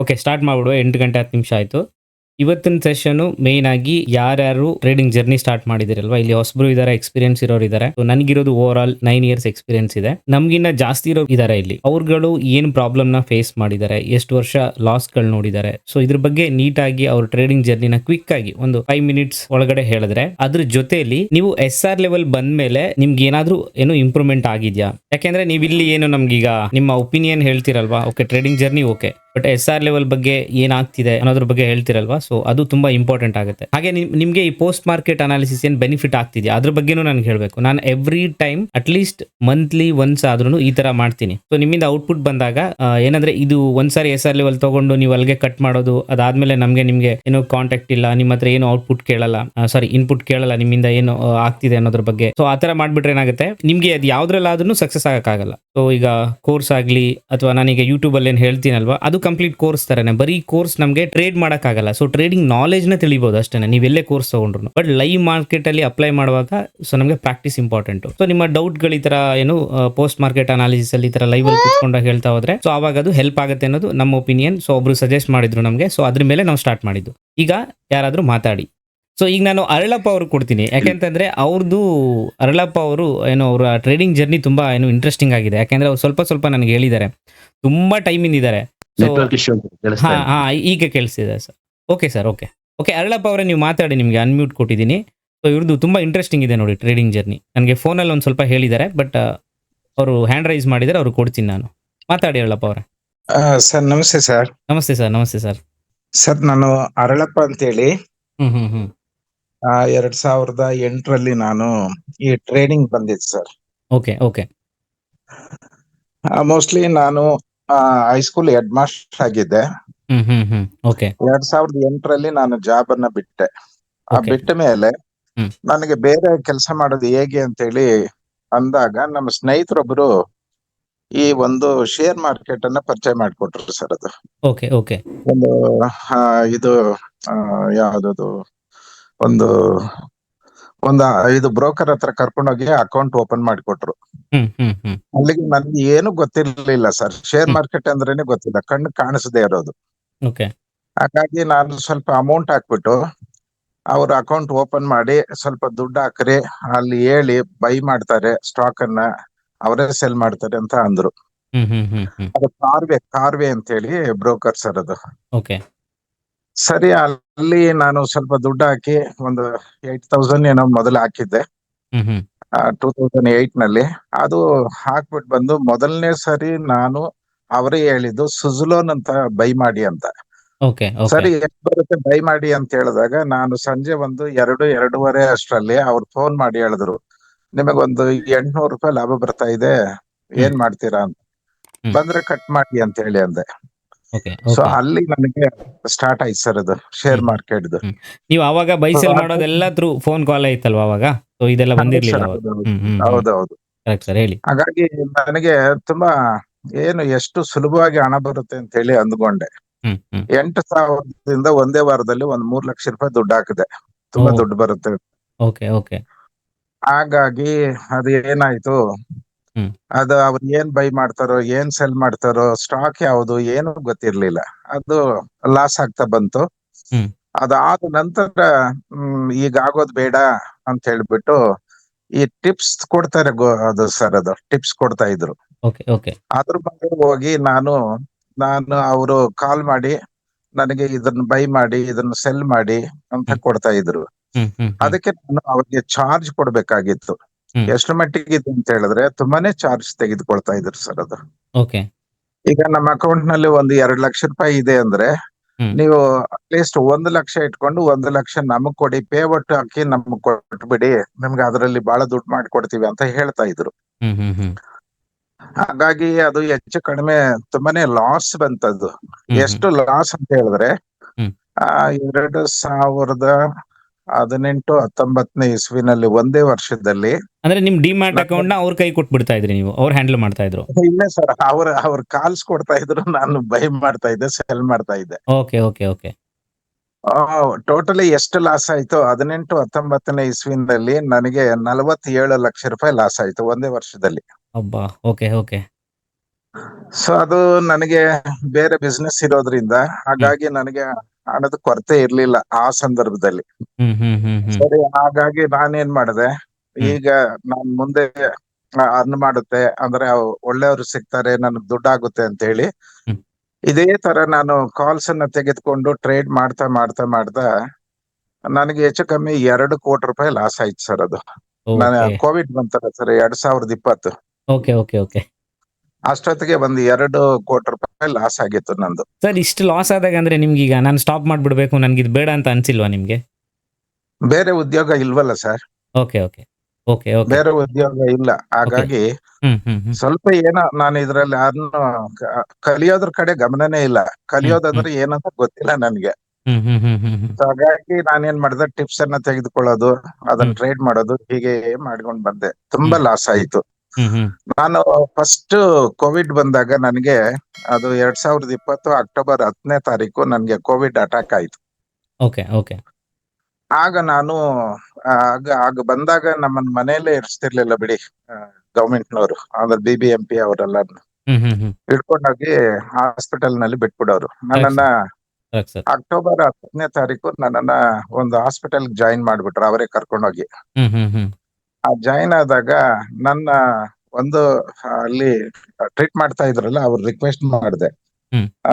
Okay, start ಮಾಡ್ಬಿಡುವ. 8 ಗಂಟೆ 10 ನಿಮಿಷ ಆಯ್ತು. ಇವತ್ತಿನ ಸೆಷನ್ನು ಮೇನ್ ಆಗಿ ಯಾರ್ಯಾರು ಟ್ರೇಡಿಂಗ್ ಜರ್ನಿ ಸ್ಟಾರ್ಟ್ ಮಾಡಿದಿರಲ್ವಾ, ಇಲ್ಲಿ ಹೊಸಬ್ರು ಇದಾರೆ, ಎಕ್ಸ್ಪೀರಿಯನ್ಸ್ ಇರೋರು ಇದಾರೆ. ಸೊ ನನಗಿರೋದು ಓವರ್ ಆಲ್ 9 ಇಯರ್ಸ್ ಎಕ್ಸ್ಪೀರಿಯನ್ಸ್ ಇದೆ. ನಮ್ಗಿನ್ನ ಜಾಸ್ತಿ ಇರೋ ಇದಾರೆ ಇಲ್ಲಿ. ಅವ್ರುಗಳು ಏನು ಪ್ರಾಬ್ಲಮ್ ನ ಫೇಸ್ ಮಾಡಿದ್ದಾರೆ, ಎಷ್ಟು ವರ್ಷ ಲಾಸ್ ಗಳು ನೋಡಿದ್ದಾರೆ. ಸೊ ಇದ್ರ ಬಗ್ಗೆ ನೀಟಾಗಿ ಅವ್ರ ಟ್ರೇಡಿಂಗ್ ಜರ್ನಿನ ಕ್ವಿಕ್ ಆಗಿ ಒಂದು 5 ಮಿನಿಟ್ಸ್ ಒಳಗಡೆ ಹೇಳಿದ್ರೆ, ಅದ್ರ ಜೊತೆಯಲ್ಲಿ ನೀವು SR ಲೆವೆಲ್ ಬಂದ್ಮೇಲೆ ನಿಮ್ಗೆ ಏನಾದ್ರೂ ಏನು ಇಂಪ್ರೂವ್ಮೆಂಟ್ ಆಗಿದ್ಯಾ? ಯಾಕೆಂದ್ರೆ ನೀವು ಇಲ್ಲಿ ಏನು ನಮ್ಗೀಗ ನಿಮ್ಮ ಒಪಿನಿಯನ್ ಹೇಳ್ತಿರಲ್ವಾ, okay trading journey okay, but SR level ಬಗ್ಗೆ ಏನಾಗ್ತಿದೆ ಅನ್ನೋದ್ರ ಬಗ್ಗೆ ಹೇಳ್ತಿರಲ್ವಾ, ಸೊ ಅದು ತುಂಬಾ ಇಂಪಾರ್ಟೆಂಟ್ ಆಗುತ್ತೆ. ಹಾಗೆ ನಿಮ್ಗೆ ಈ ಪೋಸ್ಟ್ ಮಾರ್ಕೆಟ್ ಅನಾಲಿಸಿಸ್ ಏನ್ ಬೆನಿಫಿಟ್ ಆಗ್ತಿದೆಯಾ ಅದ್ರ ಬಗ್ಗೆನೂ ನನಗೆ ಹೇಳಬೇಕು. ನಾನು every time at least monthly once ಆದ್ರೂ ಈ ತರ ಮಾಡ್ತೀನಿ. ಸೊ ನಿಮ್ಮಿಂದ ಔಟ್ಪುಟ್ ಬಂದಾಗ ಏನಂದ್ರೆ ಇದು ಒಂದ್ಸಾರಿ SR ಲೆವೆಲ್ ತಗೊಂಡು ನೀವು ಅಲ್ಲಿಗೆ ಕಟ್ ಮಾಡೋದು, ಅದಾದ್ಮೇಲೆ ನಿಮ್ಗೆ ಏನೋ ಕಾಂಟ್ಯಾಕ್ಟ್ ಇಲ್ಲ, ನಿಮ್ಮ ಹತ್ರ ಏನು ಔಟ್ಪುಟ್ ಕೇಳಲ್ಲ, ಸಾರಿ ಇನ್ಪುಟ್ ಕೇಳಲ್ಲ, ನಿಮ್ಮಿಂದ ಏನು ಆಗ್ತಿದೆ ಅನ್ನೋದ್ರ ಬಗ್ಗೆ. ಸೊ ಆತರ ಮಾಡ್ಬಿಟ್ರೆ ಏನಾಗುತ್ತೆ, ನಿಮ್ಗೆ ಅದು ಯಾವ್ದ್ರಲ್ಲಾದ್ರೂ ಸಕ್ಸಸ್ ಆಗಕ್ಕಾಗಲ್ಲ. ಸೊ ಈಗ ಕೋರ್ಸ್ ಆಗ್ಲಿ ಅಥವಾ ನಾನೀಗ ಯೂಟ್ಯೂಬ್ ಅಲ್ಲಿ ಏನ್ ಹೇಳ್ತೀನಲ್ವಾ, ಅದು ಕಂಪ್ಲೀಟ್ ಕೋರ್ಸ್ ತರನೇ. ಬರೀ ಕೋರ್ಸ್ ನಮಗೆ ಟ್ರೇಡ್ ಮಾಡಕ್ಕಾಗಲ್ಲ. ಸೊ ಟ್ರೇಡಿಂಗ್ ನಾಲೆಜ್ ನ ತಿಳಿಬಹುದು ಅಷ್ಟೇ ನೀವೆಲ್ಲೇ ಕೋರ್ಸ್ ತಗೊಂಡ್ರು. ಬಟ್ ಲೈವ್ ಮಾರ್ಕೆಟ್ ಅಲ್ಲಿ ಅಪ್ಲೈ ಮಾಡುವಾಗ ಸೊ ನಮಗೆ ಪ್ರಾಕ್ಟೀಸ್ ಇಂಪಾರ್ಟೆಂಟ್. ಸೊ ನಿಮ್ಮ ಡೌಟ್ ಗಳು ಈ ತರ ಏನು ಪೋಸ್ಟ್ ಮಾರ್ಕೆಟ್ ಅನಾಲಿಸಿಸ್ ಅಲ್ಲಿ ಈ ತರ ಲೈವ್ ಅಲ್ಲಿ ಕುತ್ಕೊಂಡಾಗ ಹೇಳ್ತಾ ಹೋದ್ರೆ ಸೊ ಅವಾಗ ಅದು ಹೆಲ್ಪ್ ಆಗುತ್ತೆ ಅನ್ನೋದು ನಮ್ಮ ಒಪಿನಿಯನ್. ಸೊ ಒಬ್ರು ಸಜೆಸ್ಟ್ ಮಾಡಿದ್ರು ನಮಗೆ, ಸೊ ಅದ್ರ ಮೇಲೆ ನಾವು ಸ್ಟಾರ್ಟ್ ಮಾಡಿದ್ದು. ಈಗ ಯಾರಾದ್ರೂ ಮಾತಾಡಿ. ಸೊ ಈಗ ನಾನು ಅರಳಪ್ಪ ಅವ್ರಿಗೆ ಕೊಡ್ತೀನಿ, ಯಾಕೆಂತಂದ್ರೆ ಅವ್ರದ್ದು ಅರಳಪ್ಪ ಅವರು ಏನೋ ಅವರ ಟ್ರೇಡಿಂಗ್ ಜರ್ನಿ ತುಂಬಾ ಏನು ಇಂಟ್ರೆಸ್ಟಿಂಗ್ ಆಗಿದೆ. ಯಾಕೆಂದ್ರೆ ಅವ್ರು ಸ್ವಲ್ಪ ನನಗೆ ಹೇಳಿದ್ದಾರೆ, ತುಂಬಾ ಟೈಮ್ ಇಂದಿದ್ದಾರೆ. ಸೊ ಹಾ ಈಗ ಕೇಳಿಸ್ತಿದೆ ಸರ್. ಓಕೆ ಸರ್, ಓಕೆ ಅರಳಪ್ಪ ಅವರೇ ನೀವು ಮಾತಾಡಿ, ನಿಮಗೆ ಅನ್ಮ್ಯೂಟ್ ಕೊಟ್ಟಿದ್ದೀನಿ. ಸೊ ಇವ್ರದ್ದು ತುಂಬಾ ಇಂಟ್ರೆಸ್ಟಿಂಗ್ ಇದೆ ನೋಡಿ ಟ್ರೇಡಿಂಗ್ ಜರ್ನಿ. ನನಗೆ ಫೋನಲ್ಲಿ ಒಂದು ಸ್ವಲ್ಪ ಹೇಳಿದ್ದಾರೆ, ಬಟ್ ಅವರು ಹ್ಯಾಂಡ್ ರೈಸ್ ಮಾಡಿದರೆ ಅವ್ರು ಕೊಡ್ತೀನಿ ನಾನು. ಮಾತಾಡಿ ಅರಳಪ್ಪ ಅವರೇ. ಸರ್ ನಮಸ್ತೆ ಸರ್. ನಮಸ್ತೆ ಸರ್. ನಮಸ್ತೆ ಸರ್. ಸರ್ ನಾನು ಅರಳಪ್ಪ ಅಂತೇಳಿ ಹ್ಮ್ 2008ರಲ್ಲಿ ನಾನು ಈ ಟ್ರೇಡಿಂಗ್ ಬಂದಿದ್ದೆ ಸರ್. ಓಕೆ ಮೋಸ್ಟ್ಲಿ ನಾನು ಹೈಸ್ಕೂಲ್ ಹೆಡ್ ಮಾಸ್ಟರ್ ಆಗಿದ್ದೆ. ಓಕೆ 2008ರಲ್ಲಿ ನಾನು ಜಾಬ್ ಅನ್ನ ಬಿಟ್ಟೆ. Okay. ಬಿಟ್ಟ ಮೇಲೆ ಹ್ಮ್. ನನಗೆ ಬೇರೆ ಕೆಲಸ ಮಾಡೋದು ಹೇಗೆ ಅಂತೇಳಿ ಅಂದಾಗ ನಮ್ಮ ಸ್ನೇಹಿತರೊಬ್ಬರು ಈ ಒಂದು ಶೇರ್ ಮಾರ್ಕೆಟ್ ಅನ್ನ ಪರಿಚಯ ಮಾಡಿಕೊಟ್ರು ಸರ್. ಅದು ಓಕೆ ಒಂದು ಇದು ಯಾವ್ದದು ಒಂದು ಇದು ಬ್ರೋಕರ್ ಹತ್ರ ಕರ್ಕೊಂಡೋಗಿ ಅಕೌಂಟ್ ಓಪನ್ ಮಾಡಿಕೊಟ್ರು. ಅಲ್ಲಿಗೆ ನನ್ಗೆ ಏನು ಗೊತ್ತಿರ್ಲಿಲ್ಲ ಸರ್. ಶೇರ್ ಮಾರ್ಕೆಟ್ ಅಂದ್ರೇನೆ ಗೊತ್ತಿಲ್ಲ, ಕಣ್ಣು ಕಾಣಿಸದೇ ಇರೋದು. ಓಕೆ ಹಾಗಾಗಿ ನಾನು ಸ್ವಲ್ಪ ಅಮೌಂಟ್ ಹಾಕ್ಬಿಟ್ಟು ಅವ್ರ ಅಕೌಂಟ್ ಓಪನ್ ಮಾಡಿ ಸ್ವಲ್ಪ ದುಡ್ಡು ಹಾಕ್ರಿ, ಅಲ್ಲಿ ಹೇಳಿ ಬೈ ಮಾಡ್ತಾರೆ ಸ್ಟಾಕ್ ಅನ್ನ, ಅವರೇ ಸೆಲ್ ಮಾಡ್ತಾರೆ ಅಂತ ಅಂದ್ರು. ಅದು ಕಾರ್ವೆ ಅಂತ ಹೇಳಿ ಬ್ರೋಕರ್ ಸರ್ ಅದು. ಓಕೆ ಸರಿ, ಅಲ್ಲಿ ನಾನು ಸ್ವಲ್ಪ ದುಡ್ಡು ಹಾಕಿ ಒಂದು 8,000 ಏನೋ ಮೊದಲು ಹಾಕಿದ್ದೆ 2008ನಲ್ಲಿ. ಅದು ಹಾಕ್ಬಿಟ್ಟು ಬಂದು ಮೊದಲನೇ ಸರಿ ನಾನು ಅವರೇ ಹೇಳಿದ್ದು ಸುಜುಲೋನ್ ಅಂತ ಬೈ ಮಾಡಿ ಅಂತ. ಓಕೆ ಸರಿ, ಎಷ್ಟು ಬರುತ್ತೆ ಬೈ ಮಾಡಿ ಅಂತ ಹೇಳಿದಾಗ ನಾನು ಸಂಜೆ ಒಂದು 2-2:30 ಅಷ್ಟರಲ್ಲಿ ಅವ್ರು ಫೋನ್ ಮಾಡಿ ಹೇಳಿದ್ರು, ನಿಮಗೊಂದು 800 ರೂಪಾಯಿ ಲಾಭ ಬರ್ತಾ ಇದೆ, ಏನ್ ಮಾಡ್ತೀರಾ ಅಂತ. ಬಂದ್ರೆ ಕಟ್ ಮಾಡಿ ಅಂತ ಹೇಳಿ ಅಂದೆ. ಸೊ ಅಲ್ಲಿ ನನಗೆ ಸ್ಟಾರ್ಟ್ ಆಯ್ತು ಸರ್ ಅದು ಶೇರ್ ಮಾರ್ಕೆಟ್. ನೀವು ಅವಾಗ ಬೈಸೆಲ್ ಮಾಡೋದೆಲ್ಲ ಥ್ರೂ ಫೋನ್ ಕಾಲ್ ಐತಲ್ವಾ ಅವಾಗ? ಸೊ ಇದೆಲ್ಲ ಬಂದಿರ್ಲಿಲ್ಲ. ಹೌದೌದು ಸರ್ ಹೇಳಿ. ಹಾಗಾಗಿ ನನಗೆ ತುಂಬಾ ಎಷ್ಟು ಸುಲಭವಾಗಿ ಹಣ ಬರುತ್ತೆ ಅಂತ ಹೇಳಿ ಅಂದ್ಕೊಂಡೆ. 8,000ದಿಂದ ಒಂದೇ ವಾರದಲ್ಲಿ 3 ಲಕ್ಷ ರೂಪಾಯಿ ದುಡ್ಡು ಹಾಕಿದೆ. ತುಂಬಾ ದುಡ್ಡು ಬರುತ್ತೆ. ಓಕೆ ಹಾಗಾಗಿ ಅದು ಏನಾಯ್ತು, ಅದು ಅವ್ರು ಏನ್ ಬೈ ಮಾಡ್ತಾರೋ ಏನ್ ಸೆಲ್ ಮಾಡ್ತಾರೋ ಸ್ಟಾಕ್ ಯಾವುದು ಏನು ಗೊತ್ತಿರ್ಲಿಲ್ಲ. ಅದು ಲಾಸ್ ಆಗ್ತಾ ಬಂತು. ಅದಾದ ನಂತರ ಈಗ ಆಗೋದ್ ಬೇಡ ಅಂತ ಹೇಳ್ಬಿಟ್ಟು ಈ ಟಿಪ್ಸ್ ಕೊಡ್ತಾರೆ, ಅದು ಸರ್ ಅದು ಟಿಪ್ಸ್ ಕೊಡ್ತಾ ಇದ್ರು. ಅದ್ರ ಬಗ್ಗೆ ಹೋಗಿ ನಾನು ಅವರು ಕಾಲ್ ಮಾಡಿ ನನಗೆ ಇದನ್ನ ಬೈ ಮಾಡಿ ಇದನ್ನ ಸೆಲ್ ಮಾಡಿ ಅಂತ ಕೊಡ್ತಾ ಇದ್ರು. ಅದಕ್ಕೆ ನಾನು ಅವ್ರಿಗೆ ಚಾರ್ಜ್ ಕೊಡ್ಬೇಕಾಗಿತ್ತು. ಎಷ್ಟು ಮಟ್ಟಿಗೆ ಇದು ಅಂತ ಹೇಳಿದ್ರೆ ತುಂಬಾನೇ ಚಾರ್ಜ್ ತೆಗೆದುಕೊಳ್ತಾ ಇದ್ರು ಸರ್ ಅದು. ಈಗ ನಮ್ಮ ಅಕೌಂಟ್ ನಲ್ಲಿ ಒಂದು 2 ಲಕ್ಷ ರೂಪಾಯಿ ಇದೆ ಅಂದ್ರೆ ನೀವು ಅಟ್ಲೀಸ್ಟ್ 1 ಲಕ್ಷ ಇಟ್ಕೊಂಡು 1 ಲಕ್ಷ ನಮಗ್ ಕೊಡಿ, ಪೇ ಒಟ್ಟು ಹಾಕಿ ನಮಗ್ ಕೊಟ್ಬಿಡಿ, ನಿಮ್ಗೆ ಅದರಲ್ಲಿ ಬಹಳ ದುಡ್ಡು ಮಾಡಿಕೊಡ್ತೀವಿ ಅಂತ ಹೇಳ್ತಾ ಇದ್ರು. ಹಾಗಾಗಿ ಅದು ಹೆಚ್ಚು ಕಡಿಮೆ ತುಂಬಾನೇ ಲಾಸ್ ಬಂತದ್ದು. ಎಷ್ಟು ಲಾಸ್ ಅಂತ ಹೇಳಿದ್ರೆ 2018-19 ಇಸ್ವಿನಲ್ಲಿ ಒಂದೇ ವರ್ಷದಲ್ಲಿ. ಅಂದ್ರೆ ನಿಮ್ ಡಿಮ್ಯಾಟ್ ಅಕೌಂಟ್ ನ ಅವ್ರ ಕೈ ಕೊಟ್ಬಿಡ್ತಾ ಇದ್ರಿ ನೀವು, ಅವ್ರು ಹ್ಯಾಂಡಲ್ ಮಾಡ್ತಾ ಇದ್ರು? ಇಲ್ಲ ಸರ್, ಅವ್ರ ಕಾಲ್ಸ್ ಕೊಡ್ತಾ ಇದ್ರು, ನಾನು ಬೈ ಮಾಡ್ತಾ ಇದ್ದೆ, ಸೆಲ್ ಮಾಡ್ತಾ ಇದ್ದೆ. ಓಕೆ ಟೋಟಲಿ ಎಷ್ಟು ಲಾಸ್ ಆಯ್ತು 18-19ನೇ ಇಸ್ವಿನಲ್ಲಿ ನನಗೆ 47 ಲಕ್ಷ ರೂಪಾಯಿ ಲಾಸ್ ಆಯ್ತು ಒಂದೇ ವರ್ಷದಲ್ಲಿ. ಓಕೆ ಸೊ ಅದು ನನಗೆ ಬೇರೆ ಬಿಸ್ನೆಸ್ ಇರೋದ್ರಿಂದ ಹಾಗಾಗಿ ನನಗೆ ಹಣದ ಕೊರತೆ ಇರ್ಲಿಲ್ಲ ಆ ಸಂದರ್ಭದಲ್ಲಿ. ಸರಿ, ಹಾಗಾಗಿ ನಾನೇನ್ ಮಾಡಿದೆ, ಈಗ ನಾನ್ ಮುಂದೆ ಅರ್ನ್ ಮಾಡುತ್ತೆ ಅಂದ್ರೆ ಒಳ್ಳೆಯವರು ಸಿಗ್ತಾರೆ, ನನಗ್ ದುಡ್ಡಾಗುತ್ತೆ ಅಂತ ಹೇಳಿ ಹ್ಮ್. ಇದೇ ತರ ನಾನು ಕಾಲ್ಸ್ ಅನ್ನ ತೆಗೆದುಕೊಂಡು ಟ್ರೇಡ್ ಮಾಡ್ತಾ ಮಾಡ್ತಾ ಮಾಡ್ತಾ ನನಗೆ ಹೆಚ್ಚು ಕಮ್ಮಿ 2 ಕೋಟಿ ರೂಪಾಯಿ ಲಾಸ್ ಆಯ್ತು ಸರ್. ಅದು ನಾನು ಓಕೆ ಕೋವಿಡ್ ಬಂತಲ್ಲ ಸರ್ 2020, ಓಕೆ ಓಕೆ ಓಕೆ ಅಷ್ಟೊತ್ತಿಗೆ ಒಂದು 2 ಕೋಟಿ ರೂಪಾಯಿ ಲಾಸ್ ಆಗಿತ್ತು ನಂದು. ಸರ್, ಇಷ್ಟು ಲಾಸ್ ಆದಾಗ ಅಂದ್ರೆ ನಿಮ್ಗೆ ಈಗ ನಾನು ಸ್ಟಾಪ್ ಮಾಡ್ಬಿಡ್ಬೇಕು, ನನ್ಗೆ ಇದು ಬೇಡ ಅಂತ ಅನ್ಸಿಲ್ವಾ ನಿಮ್ಗೆ? ಬೇರೆ ಉದ್ಯೋಗ ಇಲ್ವಲ್ಲ sir, okay okay okay okay ಬೇರೆ ಉದ್ಯೋಗ ಇಲ್ಲ. ಹಾಗಾಗಿ ಸ್ವಲ್ಪ ಏನೋ ನಾನು ಇದ್ರಲ್ಲಿ ಕಲಿಯೋದ್ರ ಕಡೆ ಗಮನನೇ ಇಲ್ಲ. ಕಲಿಯೋದಂದ್ರೆ ಏನಂತ ಗೊತ್ತಿಲ್ಲ ನನ್ಗೆ. ಹಾಗಾಗಿ ನಾನೇನ್ ಮಾಡಿದೆ, ಟಿಪ್ಸ್ ಅನ್ನ ತೆಗೆದುಕೊಳ್ಳೋದು, ಅದನ್ನ ಟ್ರೇಡ್ ಮಾಡೋದು, ಹೀಗೆ ಮಾಡ್ಕೊಂಡ್ ಬಂದೆ. ತುಂಬಾ ಲಾಸ್ ಆಯ್ತು. ನಾನು ಫಸ್ಟ್ ಕೋವಿಡ್ ಬಂದಾಗ ನನಗೆ ಅದು 2020 ಅಕ್ಟೋಬರ್ 10ನೇ ತಾರೀಕು ನನ್ಗೆ ಕೋವಿಡ್ ಅಟ್ಯಾಕ್ ಆಯ್ತು. ಓಕೆ ಓಕೆ ಆಗ ನಾನು ಆಗ ಬಂದಾಗ ನಮ್ಮನ್ನ ಮನೆಯಲ್ಲೇ ಇರಿಸ್ತಿರ್ಲಿಲ್ಲ ಬಿಡಿ, ಗವರ್ಮೆಂಟ್ನವರು ಅಂದ್ರೆ BBMP ಅವರೆಲ್ಲ ಹಿಡ್ಕೊಂಡೋಗಿ ಹಾಸ್ಪಿಟಲ್ ನಲ್ಲಿ ಬಿಟ್ಬಿಡೋರು. ನನ್ನನ್ನ ಅಕ್ಟೋಬರ್ 10ನೇ ತಾರೀಕು ನನ್ನನ್ನ ಒಂದು ಹಾಸ್ಪಿಟಲ್ ಜಾಯಿನ್ ಮಾಡ್ಬಿಟ್ರು, ಅವರೇ ಕರ್ಕೊಂಡೋಗಿ. ಆ ಜಾಯಿನ್ ಆದಾಗ ನನ್ನ ಒಂದು ಅಲ್ಲಿ ಟ್ರೀಟ್ ಮಾಡ್ತಾ ಇದ್ರಲ್ಲ, ಅವ್ರು ರಿಕ್ವೆಸ್ಟ್ ಮಾಡಿದೆ,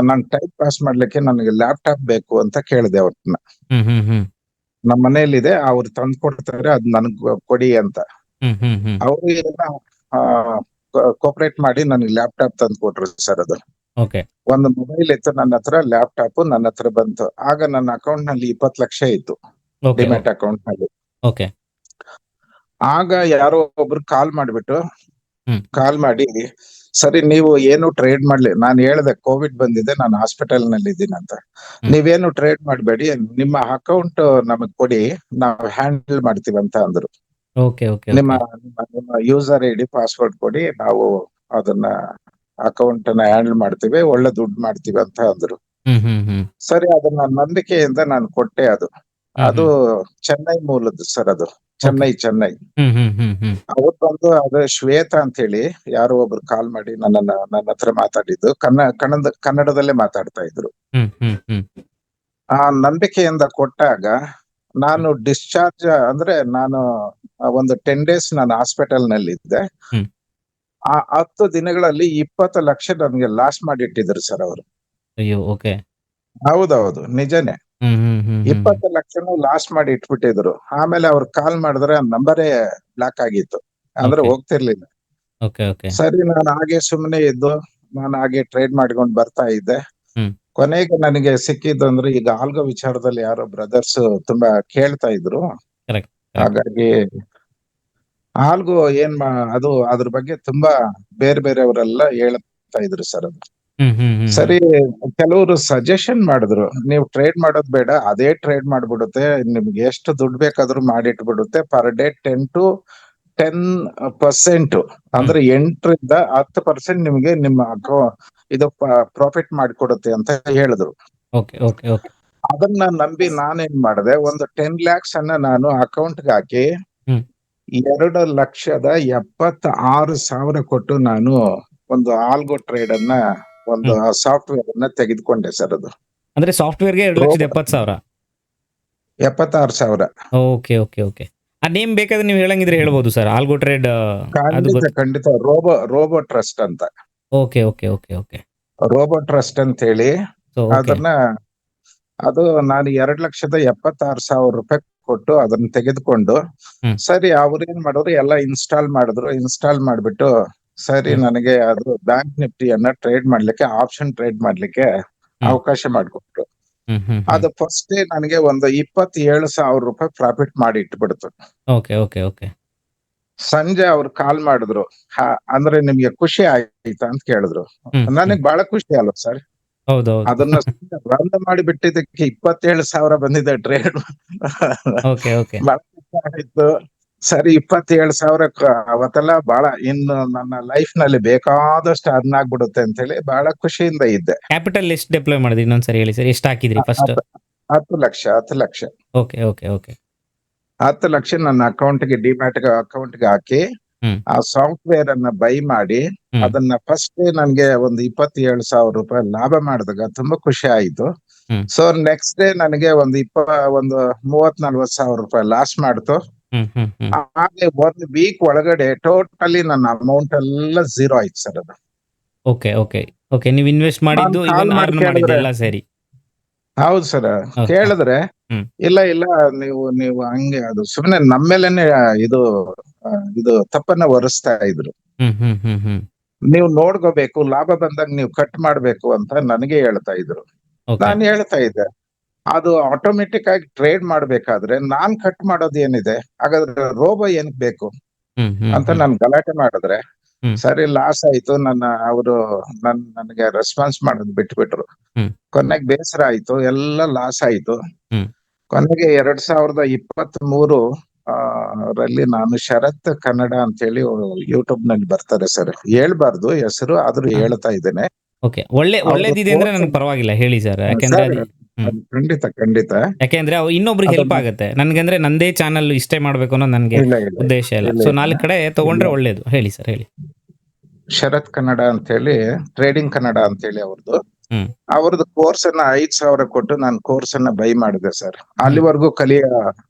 ನಾನು ಟೈಪ್ ಪಾಸ್ ಮಾಡ್ಲಿಕ್ಕೆ ನನಗೆ ಲ್ಯಾಪ್ಟಾಪ್ ಬೇಕು ಅಂತ ಕೇಳಿದೆ ಅವ್ರನ್ನ. ನಮ್ಮ ಮನೆಯಲ್ಲಿದೆ, ಅವ್ರು ತಂದು ಕೊಡ್ತಾರೆ, ಅದ್ ನನ್ಗ್ ಕೊಡಿ ಅಂತ. ಅವರು ಇದನ್ನ ಕೋಪರೇಟ್ ಮಾಡಿ ನನಗೆ ಲ್ಯಾಪ್ಟಾಪ್ ತಂದು ಕೊಟ್ರು ಸರ್. ಅದು ಒಂದು ಮೊಬೈಲ್ ಇತ್ತು ನನ್ನ ಹತ್ರ, ಲ್ಯಾಪ್ಟಾಪ್ ನನ್ನ ಹತ್ರ ಬಂತು. ಆಗ ನನ್ನ ಅಕೌಂಟ್ ನಲ್ಲಿ 20 ಲಕ್ಷ ಇತ್ತು, ಡಿಮ್ಯಾಟ್ ಅಕೌಂಟ್ ನಲ್ಲಿ. ಆಗ ಯಾರೋ ಒಬ್ರು ಕಾಲ್ ಮಾಡಿ, ಸರಿ ನೀವು ಏನು ಟ್ರೇಡ್ ಮಾಡ್ಲಿ, ನಾನು ಹೇಳ್ದೆ ಕೋವಿಡ್ ಬಂದಿದೆ, ನಾನು ಹಾಸ್ಪಿಟಲ್ ನಲ್ಲಿ ಇದ್ದೀನಿ ಅಂತ. ನೀವೇನು ಟ್ರೇಡ್ ಮಾಡ್ಬೇಡಿ, ನಿಮ್ಮ ಅಕೌಂಟ್ ನಮಗ್ ಕೊಡಿ, ನಾವು ಹ್ಯಾಂಡಲ್ ಮಾಡ್ತೀವಿ ಅಂತ ಅಂದ್ರು. ನಿಮ್ಮ ಯೂಸರ್ ID ಪಾಸ್ವರ್ಡ್ ಕೊಡಿ, ನಾವು ಅದನ್ನ ಅಕೌಂಟ್ ಅನ್ನ ಹ್ಯಾಂಡಲ್ ಮಾಡ್ತೀವಿ, ಒಳ್ಳೆ ದುಡ್ಡು ಮಾಡ್ತೀವಿ ಅಂತ ಅಂದ್ರು. ಸರಿ, ಅದನ್ನ ನಂಬಿಕೆಯಿಂದ ನಾನು ಕೊಟ್ಟೆ. ಅದು ಚೆನ್ನೈ ಮೂಲದ್ದು ಸರ್, ಅದು ಚೆನ್ನೈ. ಅವ್ರು ಬಂದು, ಅದು ಶ್ವೇತಾ ಅಂತ ಹೇಳಿ ಯಾರೋ ಒಬ್ರು ಕಾಲ್ ಮಾಡಿ ನನ್ನ ಹತ್ರ ಮಾತಾಡಿದ್ದು, ಕನ್ನಡದಲ್ಲೇ ಮಾತಾಡ್ತಾ ಇದ್ರು. ಆ ನಂಬಿಕೆಯಿಂದ ಕೊಟ್ಟಾಗ ನಾನು ಡಿಸ್ಚಾರ್ಜ್ ಅಂದ್ರೆ ನಾನು ಒಂದು 10 days ನಾನು ಹಾಸ್ಪಿಟಲ್ ನಲ್ಲಿ ಇದ್ದೆ. ಆ 10 ದಿನಗಳಲ್ಲಿ 20 ಲಕ್ಷ ನನ್ಗೆ ಲಾಸ್ ಮಾಡಿಟ್ಟಿದ್ರು ಸರ್ ಅವರು. ಹೌದೌದು, ನಿಜನೇ. 20 ಲಕ್ಷನೂ ಲಾಸ್ ಮಾಡಿ ಇಟ್ಬಿಟ್ಟಿದ್ರು. ಆಮೇಲೆ ಅವ್ರು ಕಾಲ್ ಮಾಡಿದ್ರೆ ನಂಬರೇ ಬ್ಲಾಕ್ ಆಗಿತ್ತು, ಅಂದ್ರೆ ಹೋಗ್ತಿರ್ಲಿಲ್ಲ. ಸರಿ, ನಾನು ಹಾಗೆ ಸುಮ್ಮನೆ ಇದ್ದು, ನಾನು ಹಾಗೆ ಟ್ರೇಡ್ ಮಾಡ್ಕೊಂಡು ಬರ್ತಾ ಇದ್ದೆ. ಕೊನೆಗೆ ನನಗೆ ಸಿಕ್ಕಿದ್ದು ಅಂದ್ರೆ, ಈಗ ಆಲ್ಗೋ ವಿಚಾರದಲ್ಲಿ ಯಾರೋ ಬ್ರದರ್ಸ್ ತುಂಬಾ ಕೇಳ್ತಾ ಇದ್ರು. ಹಾಗಾಗಿ ಆಲ್ಗೋ ಅದು ಅದ್ರ ಬಗ್ಗೆ ತುಂಬಾ ಬೇರೆಯವರೆಲ್ಲ ಹೇಳ್ತಾ ಇದ್ರು ಸರ್. ಅದು ಸರಿ, ಕೆಲವರು ಸಜೆಷನ್ ಮಾಡಿದ್ರು, ನೀವು ಟ್ರೇಡ್ ಮಾಡೋದ್ ಬೇಡ, ಅದೇ ಟ್ರೇಡ್ ಮಾಡ್ಬಿಡುತ್ತೆ, ನಿಮ್ಗೆ ಎಷ್ಟು ದುಡ್ಡು ಬೇಕಾದ್ರೂ ಮಾಡಿಟ್ಬಿಡುತ್ತೆ, ಪರ್ ಡೇ 10 to 10% ಅಂದ್ರೆ 8ರಿಂದ 10% ನಿಮ್ಗೆ ನಿಮ್ಮ ಇದು ಪ್ರಾಫಿಟ್ ಮಾಡಿಕೊಡುತ್ತೆ ಅಂತ ಹೇಳಿದ್ರು. ಅದನ್ನ ನಂಬಿ ನಾನೇನ್ ಮಾಡಿದೆ, ಒಂದು 10 lakhs ಅನ್ನ ನಾನು ಅಕೌಂಟ್ಗೆ ಹಾಕಿ 2,76,000 ಕೊಟ್ಟು ನಾನು ಒಂದು ಆಲ್ಗೋ ಟ್ರೇಡ್ ಅನ್ನ, ಒಂದು ಸಾಫ್ಟ್ವೇರ್ ಅನ್ನ ತೆಗೆದುಕೊಂಡೆ ಸರ್. ಅದು ಅಂದ್ರೆ ಸಾಫ್ಟ್ವೇರ್ಗೆ 2,70,000. 76,000. ಓಕೆ. ಆ ನೇಮ್ ಬೇಕಾದ್ರೆ ನೀವು ಹೇಳಂಗಿದ್ರೆ ಹೇಳ್ಬೋದು ಸರ್, ಆಲ್ಗೋ ಟ್ರೇಡ್. ಖಂಡಿತ ರೋಬೋ ಟ್ರಸ್ಟ್ ಅಂತ. ಓಕೆ ರೋಬೋ ಟ್ರಸ್ಟ್ ಅಂತ ಹೇಳಿ ಅದನ್ನ, ಅದು ನಾನು 2,76,000 ರೂಪಾಯಿ ಕೊಟ್ಟು ಅದನ್ನ ತೆಗೆದುಕೊಂಡು, ಸರಿ ಅವ್ರೇನ್ ಮಾಡಿದ್ರು, ಎಲ್ಲ ಇನ್ಸ್ಟಾಲ್ ಮಾಡ್ಬಿಟ್ಟು, ಸರಿ ನನಗೆ ಅದು ಬ್ಯಾಂಕ್ ನಿಫ್ಟಿಯನ್ನ ಟ್ರೇಡ್ ಮಾಡ್ಲಿಕ್ಕೆ, ಆಪ್ಷನ್ ಟ್ರೇಡ್ ಮಾಡ್ಲಿಕ್ಕೆ ಅವಕಾಶ ಮಾಡಿಕೊಟ್ರು. ಅದು ಫಸ್ಟ್ ಡೇ ನನಗೆ ಒಂದು 27,000 ರೂಪಾಯಿ ಪ್ರಾಫಿಟ್ ಮಾಡಿ ಇಟ್ಬಿಡ್ತು. ಸಂಜೆ ಅವ್ರು ಕಾಲ್ ಮಾಡಿದ್ರು, ಅಂದ್ರೆ ನಿಮ್ಗೆ ಖುಷಿ ಆಯ್ತಾ ಅಂತ ಕೇಳಿದ್ರು. ನನಗ್ ಬಹಳ ಖುಷಿ ಅಲ್ವಾ ಸರ್. ಅದನ್ನ ರನ್ ಮಾಡಿ ಬಿಟ್ಟಿದ್ದಕ್ಕೆ 27,000 ಬಂದಿದೆ ಟ್ರೇಡ್. ಬಹಳ ಖುಷಿ ಆಯ್ತು. ಸರಿ, 27,000 ಅವತ್ತೆಲ್ಲ ಬಹಳ, ಇನ್ನು ನನ್ನ ಲೈಫ್ ನಲ್ಲಿ ಬೇಕಾದಷ್ಟು ಅರ್ನ್ ಆಗ್ಬಿಡುತ್ತೆ ಅಂತ ಹೇಳಿ ಬಹಳ ಖುಷಿಯಿಂದ ಇದ್ದೆ. ಕ್ಯಾಪಿಟಲ್ ಎಷ್ಟು ಡಿಪ್ಲಾಯ್ ಮಾಡಿದ್ರಿ ಇನ್ನೊಂದ್ಸರಿ ಹೇಳಿ ಸರ್, ಎಷ್ಟು ಹಾಕಿದ್ರಿ ಫಸ್ಟ್? 10 ಲಕ್ಷ. 10 ಲಕ್ಷ ನನ್ನ ಅಕೌಂಟ್ಗೆ, ಡಿಮ್ಯಾಟ್ ಅಕೌಂಟ್ಗೆ ಹಾಕಿ ಹ್ಮ್ ಆ ಸಾಫ್ಟ್ವೇರ್ ಅನ್ನ ಬೈ ಮಾಡಿ ಹ್ಮ್ ಅದನ್ನ ಫಸ್ಟ್ ನನ್ಗೆ ಒಂದು 27,000 ರೂಪಾಯಿ ಲಾಭ ಮಾಡಿದಾಗ ತುಂಬಾ ಖುಷಿ ಆಯ್ತು. ಹ್ಮ್ ಸೊ ನೆಕ್ಸ್ಟ್ ಡೇ ನನಗೆ ಒಂದು 30,000-40,000 ರೂಪಾಯಿ ಲಾಸ್ ಮಾಡ್ತು. ಹ್ಮ್ ಹ್ಮ್ ಹ್ಮ್ ಹಾಗೆ 1 ವೀಕ್ ಒಳಗಡೆ ಟೋಟಲಿ ನನ್ನ ಅಮೌಂಟ್ ಎಲ್ಲ ಝೀರೋ ಆಯ್ತು ಸರ್ ಅದು. ಓಕೆ ಓಕೆ ಓಕೆ ನೀವು ಇನ್ವೆಸ್ಟ್ ನಾನು ಮಾಡಿದ್ದು ಕಾಲ್ ಇವನ್ ಮಾಡಿ ಅರ್ನ್ ಮಾಡಿದ್ದು ಕೇಳಿದ್ರೆ, ಎಲ್ಲ ಸೇರಿ. ಹೌದು ಸರ್, ಓಕೆ. ಕೇಳಿದ್ರೆ ಹ್ಮ್ ಇಲ್ಲ ಇಲ್ಲ, ನೀವು ಹಂಗೆ ಅದು ಸುಮ್ಮನೆ ನಮ್ಮೇಲೆನೆ ಇದು ಇದು ತಪ್ಪನ್ನ ಹೊರಿಸ್ತಾ ಇದ್ರು. ಹ್ಮ್ ಹ್ಮ್ ಹ್ಮ್ ಹ್ಮ್ ನೀವು ನೋಡ್ಕೋಬೇಕು, ಲಾಭ ಬಂದಾಗ ನೀವು ಕಟ್ ಮಾಡ್ಬೇಕು ಅಂತ ನನಗೆ ಹೇಳ್ತಾ ಇದ್ರು. ಓಕೆ. ನಾನು ಹೇಳ್ತಾ ಇದ್ದೆ, ಅದು ಆಟೋಮೆಟಿಕ್ ಆಗಿ ಟ್ರೇಡ್ ಮಾಡ್ಬೇಕಾದ್ರೆ ನಾನ್ ಕಟ್ ಮಾಡೋದು ಏನಿದೆ, ಹಾಗಾದ್ರೆ ರೋಬೋ ಏನಕ್ ಬೇಕು ಹ್ಮ್ ಹ್ಮ್ ಅಂತ ಹ್ಮ್ ನಾನು ಗಲಾಟೆ ಮಾಡಿದ್ರೆ, ಹ್ಮ್ ಸರಿ ಲಾಸ್ ಆಯ್ತು, ಅವರು ನನಗೆ ರೆಸ್ಪಾನ್ಸ್ ಮಾಡೋದು ಬಿಟ್ಬಿಟ್ರು. ಹ್ಮ್ ಕೊನೆಗೆ ಬೇಸರ ಆಯ್ತು, ಎಲ್ಲ ಲಾಸ್ ಆಯ್ತು. ಹ್ಮ್ ಕೊನೆಗೆ 2023 ರಲ್ಲಿ ನಾನು ಶರತ್ ಕನ್ನಡ ಅಂತ ಹೇಳಿ ಯೂಟ್ಯೂಬ್ ನಲ್ಲಿ ಬರ್ತಾರೆ ಸರ್, ಹೇಳ್ಬಾರ್ದು ಹೆಸರು, ಆದ್ರೂ ಹಾ. ಹೇಳ್ತಾ ಇದ್ದೇನೆ. ಓಕೆ. ಅವರು ಒಳ್ಳೇದಿದೆ ಅಂದ್ರೆ ನನಗೆ ಪರವಾಗಿಲ್ಲ ಹೇಳಿ ಸರ್. ಯಾಕೆಂದ್ರೆ ಸರ್, ಅದು ಹ್ಮ್ ಖಂಡಿತ ಖಂಡಿತ. ಯಾಕೆಂದ್ರೆ ಅವು ಇನ್ನೊಬ್ರಿಗೆ ಹೆಲ್ಪ್ ಅದನ್ನ ಆಗುತ್ತೆ. ನನ್ಗಂದ್ರೆ ನಂದೇ ಚಾನಲ್ ಇಷ್ಟೇ ಮಾಡ್ಬೇಕು ಅನ್ನೋ ನನಗೆ ಇಲ್ಲ ಇಲ್ಲ ಉದ್ದೇಶ ಇಲ್ಲ. ಇಲ್ಲ ಸೊ ಇಲ್ಲ 4 ಕಡೆ ಇಲ್ಲ. ತಗೊಂಡ್ರೆ ಒಳ್ಳೇದು. ಹೇಳಿ ಸರ್ ಹೇಳಿ. ಶರತ್ ಕನ್ನಡ ಅಂತ ಹೇಳಿ, ಟ್ರೇಡಿಂಗ್ ಕನ್ನಡ ಅಂತ ಹೇಳಿ ಹ್ಮ್ ಅವ್ರದ್ದು ಕೋರ್ಸ್ ಅನ್ನ 5,000 ಕೊಟ್ಟು ನಾನು ಕೋರ್ಸ್ ಅನ್ನ ಬೈ ಮಾಡಿದೆ ಸರ್. ಹ್ಮ್ ಅಲ್ಲಿವರೆಗೂ ಕಲಿಯ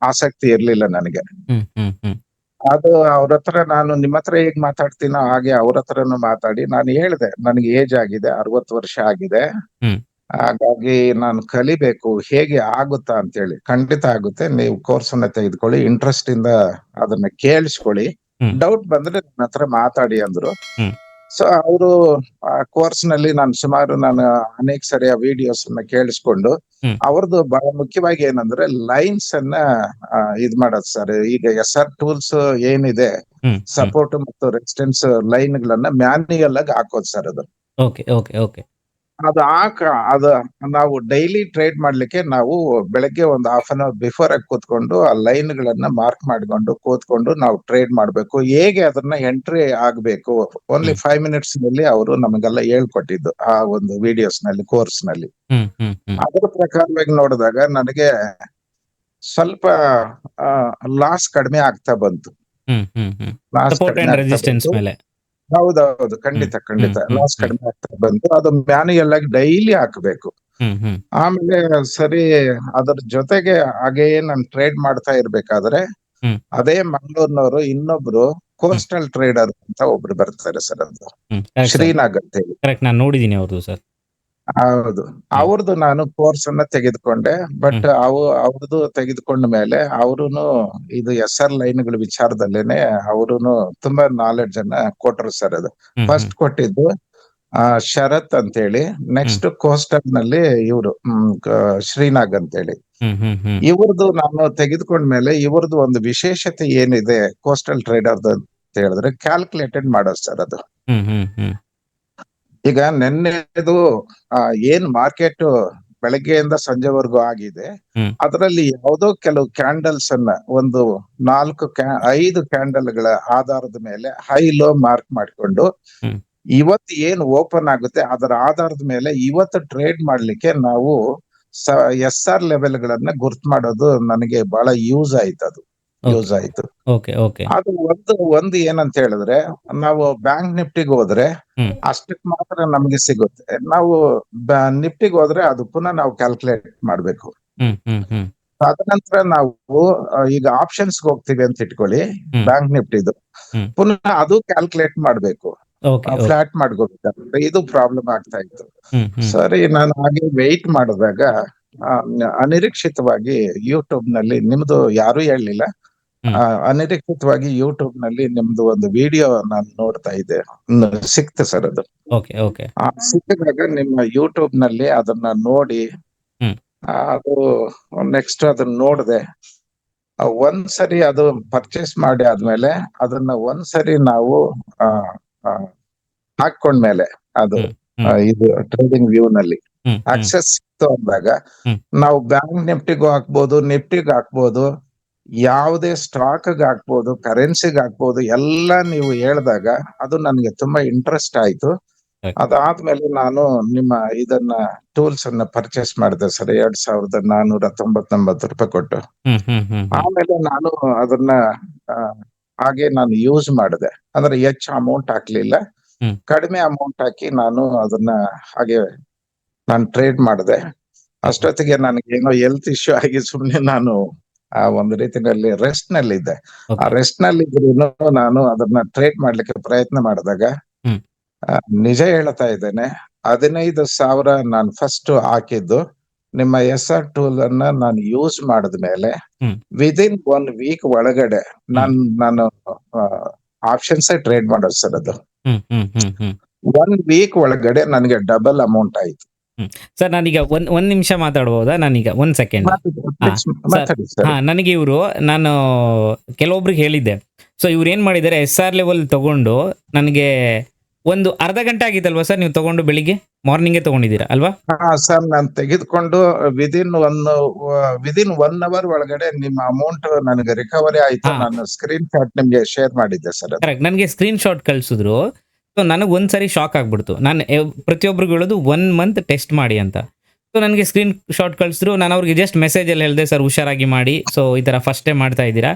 ಆಸಕ್ತಿ ಇರ್ಲಿಲ್ಲ ನನಗೆ. ಹ್ಮ್ ಹ್ಮ್ ಹ್ಮ್ ಅದು ಅವ್ರ ಹತ್ರ ನಾನು ನಿಮ್ಮ ಹತ್ರ ಹೇಗ್ ಮಾತಾಡ್ತೀನೋ ಹಾಗೆ ಅವ್ರ ಹತ್ರನು ಮಾತಾಡಿ ನಾನು ಹೇಳಿದೆ, ನನಗೆ ಏಜ್ ಆಗಿದೆ, 60 ವರ್ಷ ಆಗಿದೆ, ಹ್ಮ್ ಹಾಗಾಗಿ ನಾನು ಕಲಿಬೇಕು, ಹೇಗೆ ಆಗುತ್ತಾ ಅಂತ ಹೇಳಿ. ಖಂಡಿತ ಆಗುತ್ತೆ, ನೀವು ಕೋರ್ಸ್ ಅನ್ನ ತೆಗೆದುಕೊಳ್ಳಿ, ಇಂಟ್ರೆಸ್ಟ್ ಇಂದ ಅದನ್ನ ಕೇಳಿಸ್ಕೊಳ್ಳಿ, ಹ್ಮ್ ಡೌಟ್ ಬಂದ್ರೆ ನನ್ನ ಹತ್ರ ಮಾತಾಡಿ ಅಂದ್ರು. ಹ್ಮ್ ಸೊ ಅವರು ಆ ಕೋರ್ಸ್ ನಲ್ಲಿ ನಾನು ಅನೇಕ ಸರಿ ಆ ವಿಡಿಯೋಸ್ ಅನ್ನ ಕೇಳಿಸ್ಕೊಂಡು, ಹ್ಮ್ ಅವ್ರದ್ದು ಬಹಳ ಮುಖ್ಯವಾಗಿ ಏನಂದ್ರೆ ಲೈನ್ಸ್ ಅನ್ನ ಇದ್ ಮಾಡೋದು ಸರ್. ಈಗ SR ಟೂಲ್ಸ್ ಏನಿದೆ, ಹ್ಮ್ ಹ್ಮ್ ಸಪೋರ್ಟ್ ಮತ್ತು ರೆಸಿಸ್ಟೆನ್ಸ್ ಲೈನ್ ಗಳನ್ನ ಮ್ಯಾನ್ಯುಯಲ್ ಆಗಿ ಹಾಕೋದು ಸರ್ ಅದು. Okay okay okay. ಅದು ನಾವು ಡೈಲಿ ಟ್ರೇಡ್ ಮಾಡ್ಲಿಕ್ಕೆ ನಾವು ಬೆಳಗ್ಗೆ ಒಂದು ಹಾಫ್ ಅನ್ ಅವರ್ ಬಿಫೋರ್ ಆಗಿ ಕೂತ್ಕೊಂಡು ಆ ಲೈನ್ ಗಳನ್ನ ಮಾರ್ಕ್ ಮಾಡ್ಕೊಂಡು ಕೂತ್ಕೊಂಡು ನಾವು ಟ್ರೇಡ್ ಮಾಡ್ಬೇಕು, ಹೇಗೆ ಅದನ್ನ ಎಂಟ್ರಿ ಆಗ್ಬೇಕು. ಓನ್ಲಿ ಹ್ಮ್ 5 ಮಿನಿಟ್ಸ್ ನಲ್ಲಿ ಅವರು ನಮಗೆಲ್ಲ ಹೇಳ್ಕೊಟ್ಟಿದ್ದು ಆ ಒಂದು ವಿಡಿಯೋಸ್ ನಲ್ಲಿ, ಕೋರ್ಸ್ ನಲ್ಲಿ. ಹ್ಮ್ ಹ್ಮ್ ಹ್ಮ್ ಅದರ ಪ್ರಕಾರವಾಗಿ ನೋಡಿದಾಗ ನನಗೆ ಸ್ವಲ್ಪ ಲಾಸ್ ಕಡಿಮೆ ಆಗ್ತಾ ಬಂತು. ಹ್ಮ್ ಹ್ಮ್ ಹ್ಮ್ ಲಾಸ್ ಸಪೋರ್ಟ್ ಕಡಿಮೆ ಅಂಡ್ ಆಗ್ತಾ ರೆಸಿಸ್ಟೆನ್ಸ್ ಬಂತು. ಮೇಲೆ. ಹೌದೌದು, ಹ್ಮ್ ಖಂಡಿತ ಹ್ಮ್ ಖಂಡಿತ ಹ್ಮ್ ಲಾಸ್ ಹ್ಮ್ ಕಡಿಮೆ ಆಗ್ತಾ ಬಂತು. ಅದು ಮ್ಯಾನ್ಯುಯಲ್ ಆಗಿ ಡೈಲಿ ಹಾಕಬೇಕು. ಹ್ಮ್ ಹ್ಮ್ ಆಮೇಲೆ ಸರಿ, ಅದ್ರ ಜೊತೆಗೆ ಹಾಗೆ ನಾನು ಟ್ರೇಡ್ ಮಾಡ್ತಾ ಇರ್ಬೇಕಾದ್ರೆ ಹ್ಮ್ ಅದೇ ಮಂಗಳೂರಿನವರು ಇನ್ನೊಬ್ರು ಹ್ಮ್ ಕೋಸ್ಟಲ್ ಟ್ರೇಡರ್ ಅಂತ ಒಬ್ರು ಬರ್ತಾರೆ ಸರ್, ಅದು ಕರೆಕ್ಟ್ ಸರ್. ಶ್ರೀನಾಗ್ ಅಂತ ಹೇಳಿ. ಕರೆಕ್ಟ್, ನಾನು ನೋಡಿದ್ದೀನಿ ಅವ್ರದ್ದು ಸರ್. ಹೌದು, ಹ್ಮ್ ಅವ್ರದ್ದು ನಾನು ಕೋರ್ಸ್ ಅನ್ನ ತೆಗೆದುಕೊಂಡೆ. ಬಟ್ ಹ್ಮ್ ಅವ್ರದ್ದು ತೆಗೆದುಕೊಂಡ ಮೇಲೆ ಅವರುನು ಇದು SR ಲೈನ್ಗಳ ವಿಚಾರದಲ್ಲೇನೆ ಅವರುನು ತುಂಬಾ ನಾಲೆಡ್ಜ್ ಅನ್ನ ಕೊಟ್ರು ಸರ್. ಅದು ಹ್ಮ್ ಹ್ಮ್ ಫಸ್ಟ್ ಕೊಟ್ಟಿದ್ದು ಶರತ್ ಅಂತ ಹೇಳಿ, ಹ್ಮ್ ನೆಕ್ಸ್ಟ್ ಕೋಸ್ಟಲ್ ನಲ್ಲಿ ಇವರು ಶ್ರೀನಾಗ್ ಅಂತ ಹೇಳಿ. ಹ್ಮ್ ಹ್ಮ್ ಹ್ಮ್ ಇವ್ರದ್ದು ನಾನು ತೆಗೆದುಕೊಂಡ್ಮೇಲೆ ಇವ್ರದ್ದು ಒಂದು ವಿಶೇಷತೆ ಏನಿದೆ ಕೋಸ್ಟಲ್ ಟ್ರೇಡರ್ ಅಂತ ಹೇಳಿದ್ರೆ, ಕ್ಯಾಲ್ಕುಲೇಟೆಡ್ ಮಾಡೋದು ಸರ್ ಅದು. ಹ್ಮ್ ಹ್ಮ್ ಹ್ಮ್ ಈಗ ನೆನ್ನೆದು ಏನ್ ಮಾರ್ಕೆಟ್ ಬೆಳಗ್ಗೆಯಿಂದ ಸಂಜೆವರೆಗೂ ಆಗಿದೆ, ಹ್ಮ್ ಅದರಲ್ಲಿ ಯಾವುದೋ ಕೆಲವು ಕ್ಯಾಂಡಲ್ಸ್ ಅನ್ನ ಒಂದು 5 ಕ್ಯಾಂಡಲ್ಗಳ ಆಧಾರದ ಮೇಲೆ ಹೈ ಲೋ ಮಾರ್ಕ್ ಮಾಡಿಕೊಂಡು, ಹ್ಮ್ ಇವತ್ತು ಏನು ಓಪನ್ ಆಗುತ್ತೆ ಅದರ ಆಧಾರದ ಮೇಲೆ ಇವತ್ತು ಟ್ರೇಡ್ ಮಾಡ್ಲಿಕ್ಕೆ ನಾವು SR ಲೆವೆಲ್ ಗಳನ್ನ ಗುರ್ತು ಮಾಡೋದು ನನಗೆ ಬಹಳ ಯೂಸ್ ಆಯ್ತು. ಅದು ಓಕೆ ಯೂಸ್ ಆಯ್ತು. Okay okay. ಅದು ಒಂದು ಏನಂತ ಹೇಳಿದ್ರೆ, ನಾವು ಬ್ಯಾಂಕ್ ನಿಫ್ಟಿಗೆ ಹೋದ್ರೆ ಹ್ಮ್ ಅಷ್ಟಕ್ಕೆ ಮಾತ್ರ ನಮ್ಗೆ ಸಿಗುತ್ತೆ. ನಾವು ನಿಫ್ಟಿಗೆ ಹೋದ್ರೆ ಅದು ಪುನಃ ನಾವು ಕ್ಯಾಲ್ಕುಲೇಟ್ ಮಾಡ್ಬೇಕು. ಹ್ಮ್ ಹ್ಮ್ ಹ್ಮ್ ತದನಂತರ ನಾವು ಈಗ ಆಪ್ಷನ್ಸ್ ಹೋಗ್ತೀವಿ ಅಂತ ಇಟ್ಕೊಳ್ಳಿ, ಹ್ಮ್ ಬ್ಯಾಂಕ್ ನಿಫ್ಟಿದು ಹ್ಮ್ ಪುನಃ ಅದು ಕ್ಯಾಲ್ಕುಲೇಟ್ ಮಾಡ್ಬೇಕು, ಓಕೆ ಓಕೆ. ಫ್ಲಾಟ್ ಮಾಡ್ಕೋಬೇಕಾಗುತ್ತೆ. ಇದು ಪ್ರಾಬ್ಲಮ್ ಆಗ್ತಾ ಇತ್ತು. ಹ್ಮ್ ಹ್ಮ್ ಸರಿ, ನಾನು ಹಾಗೆ ವೆಯ್ಟ್ ಮಾಡಿದಾಗ ಆ, ಅನಿರೀಕ್ಷಿತವಾಗಿ ಯೂಟ್ಯೂಬ್ ನಲ್ಲಿ ನಿಮ್ದು ಯಾರು ಹೇಳಲಿಲ್ಲ, ಹ್ಮ್ ಅನಿರೀಕ್ಷಿತವಾಗಿ ಯೂಟ್ಯೂಬ್ ನಲ್ಲಿ ನಿಮ್ದು ಒಂದು ವಿಡಿಯೋ ನಾನು ನೋಡ್ತಾ ಇದ್ದೆ, ಸಿಕ್ತು ಸರ್ ಅದು. Okay okay. ಸಿಕ್ಕಿದಾಗ ನಿಮ್ಮ ಯೂಟ್ಯೂಬ್ ನಲ್ಲಿ ಅದನ್ನ ನೋಡಿ, ಹ್ಮ್ ಅದು ನೆಕ್ಸ್ಟ್ ಅದನ್ನ ನೋಡಿದೆ. ಒಂದ್ಸರಿ ಅದು ಪರ್ಚೇಸ್ ಮಾಡಿ ಆದ್ಮೇಲೆ ಅದನ್ನ ಒಂದ್ಸರಿ ನಾವು ಆ, ಆ, ಹಾಕೊಂಡ್ಮೇಲೆ ಅದು ಹ್ಮ್ ಹ್ಮ್ ಇದು ಟ್ರೇಡಿಂಗ್ ವ್ಯೂ ನಲ್ಲಿ ಹ್ಮ್ ಹ್ಮ್ ಆಕ್ಸೆಸ್ ಸಿಕ್ತು ಅಂದಾಗ ಹ್ಮ್ ನಾವು ಬ್ಯಾಂಕ್ ನಿಫ್ಟಿಗೂ ಹಾಕ್ಬೋದು, ನಿಫ್ಟಿಗೆ ಹಾಕ್ಬೋದು, ಯಾವುದೇ ಸ್ಟಾಕ್ ಹಾಕ್ಬೋದು, ಕರೆನ್ಸಿಗೆ ಹಾಕ್ಬೋದು, ಎಲ್ಲ ನೀವು ಹೇಳಿದಾಗ ಅದು ನನಗೆ ತುಂಬಾ ಇಂಟ್ರೆಸ್ಟ್ ಆಯ್ತು. Correct. ಅದಾದ್ಮೇಲೆ ನಾನು ನಿಮ್ಮ ಇದನ್ನ ಟೂಲ್ಸ್ ಅನ್ನ ಪರ್ಚೇಸ್ ಮಾಡಿದೆ ಸರ್, 2,499 ರೂಪಾಯಿ ಕೊಟ್ಟು. ಹ್ಮ್ ಹ್ಮ್ ಹ್ಮ್ ಹ್ಮ್ ಆಮೇಲೆ ನಾನು ಅದನ್ನ ಹಾಗೆ ನಾನು ಯೂಸ್ ಮಾಡಿದೆ. ಅಂದ್ರೆ ಹೆಚ್ಚು ಅಮೌಂಟ್ ಹಾಕ್ಲಿಲ್ಲ, ಹ್ಮ್. ಕಡಿಮೆ ಅಮೌಂಟ್ ಹಾಕಿ ನಾನು ಅದನ್ನ ಹಾಗೆ ನಾನು ಟ್ರೇಡ್ ಮಾಡಿದೆ. ಅಷ್ಟೊತ್ತಿಗೆ ನನಗೇನೋ ಹೆಲ್ತ್ ಇಶ್ಯೂ ಆಗಿ ಸುಮ್ನೆ ನಾನು ಆ ಒಂದು ರೀತಿನಲ್ಲಿ ರೆಸ್ಟ್ ನಲ್ಲಿದ್ದೆ. ಆ ಓಕೆ. ರೆಸ್ಟ್ ನಲ್ಲಿದ್ರೂನು ನಾನು ಅದನ್ನ ಟ್ರೇಡ್ ಮಾಡ್ಲಿಕ್ಕೆ ಪ್ರಯತ್ನ ಮಾಡಿದಾಗ ಹ್ಮ್. ನಿಜ ಹೇಳ್ತಾ ಇದ್ದೇನೆ, 15,000 ನಾನು ಫಸ್ಟ್ ಹಾಕಿದ್ದು ನಿಮ್ಮ SR ಟೂಲ್ ಅನ್ನ ನಾನು ಯೂಸ್ ಮಾಡಿದ್ಮೇಲೆ ಹ್ಮ್. ವಿದಿನ್ 1 ವೀಕ್ ಒಳಗಡೆ ನಾನು ಆಪ್ಷನ್ಸ್ ಟ್ರೇಡ್ ಮಾಡೋದು ಸರ್ ಅದು. ಹ್ಮ್. ಹ್ಮ್. ಹ್ಮ್. ಹ್ಮ್. 1 ವೀಕ್ ಒಳಗಡೆ ನನಗೆ ಡಬಲ್ ಅಮೌಂಟ್ ಆಯ್ತು. ಸರ್ ನಾನೀಗ ಒಂದ್ ನಿಮಿಷ ಮಾತಾಡ್ಬೋದಾ? ನಾನೀಗ 1 ಸೆಕೆಂಡ್. ಮಾತಾಡಿ ಸರ್. ನನಗೆ ನಾನು ಕೆಲವೊಬ್ರಿಗೆ ಹೇಳಿದ್ದೆ. ಸೊ ಇವ್ರು ಏನ್ ಮಾಡಿದ್ದಾರೆ, SR ಲೆವೆಲ್ ತಗೊಂಡು ನನಗೆ ಒಂದು ಅರ್ಧ ಗಂಟೆ ಆಗಿತ್ತಲ್ವಾ ಸರ್ ನೀವು ತಗೊಂಡು? ಬೆಳಿಗ್ಗೆ ಮಾರ್ನಿಂಗೇ ತಗೊಂಡಿದ್ದೀರಾ ಅಲ್ವಾ? ಸರ್ ನಾನು ತೆಗೆದುಕೊಂಡು ವಿದಿನ್ 1 ಅವರ್ ಒಳಗಡೆ ನಿಮ್ಮ ಅಮೌಂಟ್ ನನಗೆ ರಿಕವರಿ ಆಯ್ತು. ಹಾ. ನಾನು ಸ್ಕ್ರೀನ್ ಶಾಟ್ ನಿಮ್ಗೆ ಶೇರ್ ಮಾಡಿದ್ದೆ ಸರ್ ಅದು. ಕರೆಕ್ಟ್. ನನಗೆ ಸ್ಕ್ರೀನ್ ಶಾಟ್ ಕಳಿಸಿದ್ರು. ಸೊ ನನಗೆ ಒಂದ್ಸರಿ ಶಾಕ್ ಆಗ್ಬಿಡ್ತು. ನಾನು ಪ್ರತಿಯೊಬ್ಬರಿಗೂ ಹೇಳೋದು 1 ಮಂತ್ ಟೆಸ್ಟ್ ಮಾಡಿ ಅಂತ. ಸೊ ನನಗೆ ಸ್ಕ್ರೀನ್ ಶಾಟ್ ಕಳಿಸಿದ್ರು. ನಾನು ಅವ್ರಿಗೆ ಜಸ್ಟ್ ಮೆಸೇಜಲ್ಲಿ ಹೇಳಿದೆ, ಸರ್ ಹುಷಾರಾಗಿ ಮಾಡಿ, ಸೊ ಈ ಥರ ಫಸ್ಟ್ ಟೈಮ್ ಮಾಡ್ತಾ ಇದ್ದೀರಾ,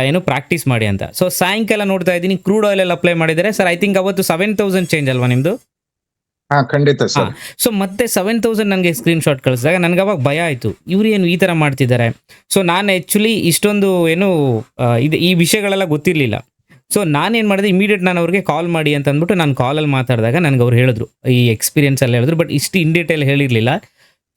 ಏನು ಪ್ರಾಕ್ಟೀಸ್ ಮಾಡಿ ಅಂತ. ಸೊ ಸಾಯಂಕಾಲ ನೋಡ್ತಾ ಇದ್ದೀನಿ ಕ್ರೂಡ್ ಆಯಿಲ್ ಎಲ್ಲ ಅಪ್ಲೈ ಮಾಡಿದ್ದಾರೆ ಸರ್. ಐ ಥಿಂಕ್ ಅವತ್ತು 7,000 ಚೇಂಜ್ ಅಲ್ವಾ ನಿಮ್ಮದು? ಖಂಡಿತ ಸರ್. ಸೊ ಮತ್ತೆ 7,000 ನನಗೆ ಸ್ಕ್ರೀನ್ ಶಾಟ್ ಕಳಿಸಿದಾಗ ನನಗೆ ಅವಾಗ ಭಯ ಆಯಿತು, ಇವ್ರು ಏನು ಈ ಥರ ಮಾಡ್ತಿದ್ದಾರೆ. ಸೊ ನಾನು ಆ್ಯಕ್ಚುಲಿ ಇಷ್ಟೊಂದು ಏನು ಈ ವಿಷಯಗಳೆಲ್ಲ ಗೊತ್ತಿರಲಿಲ್ಲ. ಸೊ ನಾನೇನು ಮಾಡಿದೆ, ಇಮಿಡಿಯೇಟ್ ನಾನು ಅವ್ರಿಗೆ ಕಾಲ್ ಮಾಡಿ ಅಂತ ಅಂದ್ಬಿಟ್ಟು ನಾನು ಕಾಲಲ್ಲಿ ಮಾತಾಡಿದಾಗ ನನಗೆ ಅವ್ರು ಹೇಳಿದ್ರು, ಈ ಎಕ್ಸ್ಪೀರಿಯನ್ಸ್ ಎಲ್ಲ ಹೇಳಿದ್ರು, ಬಟ್ ಇಷ್ಟು ಇನ್ ಡೀಟೇಲ್ ಹೇಳಿರಲಿಲ್ಲ.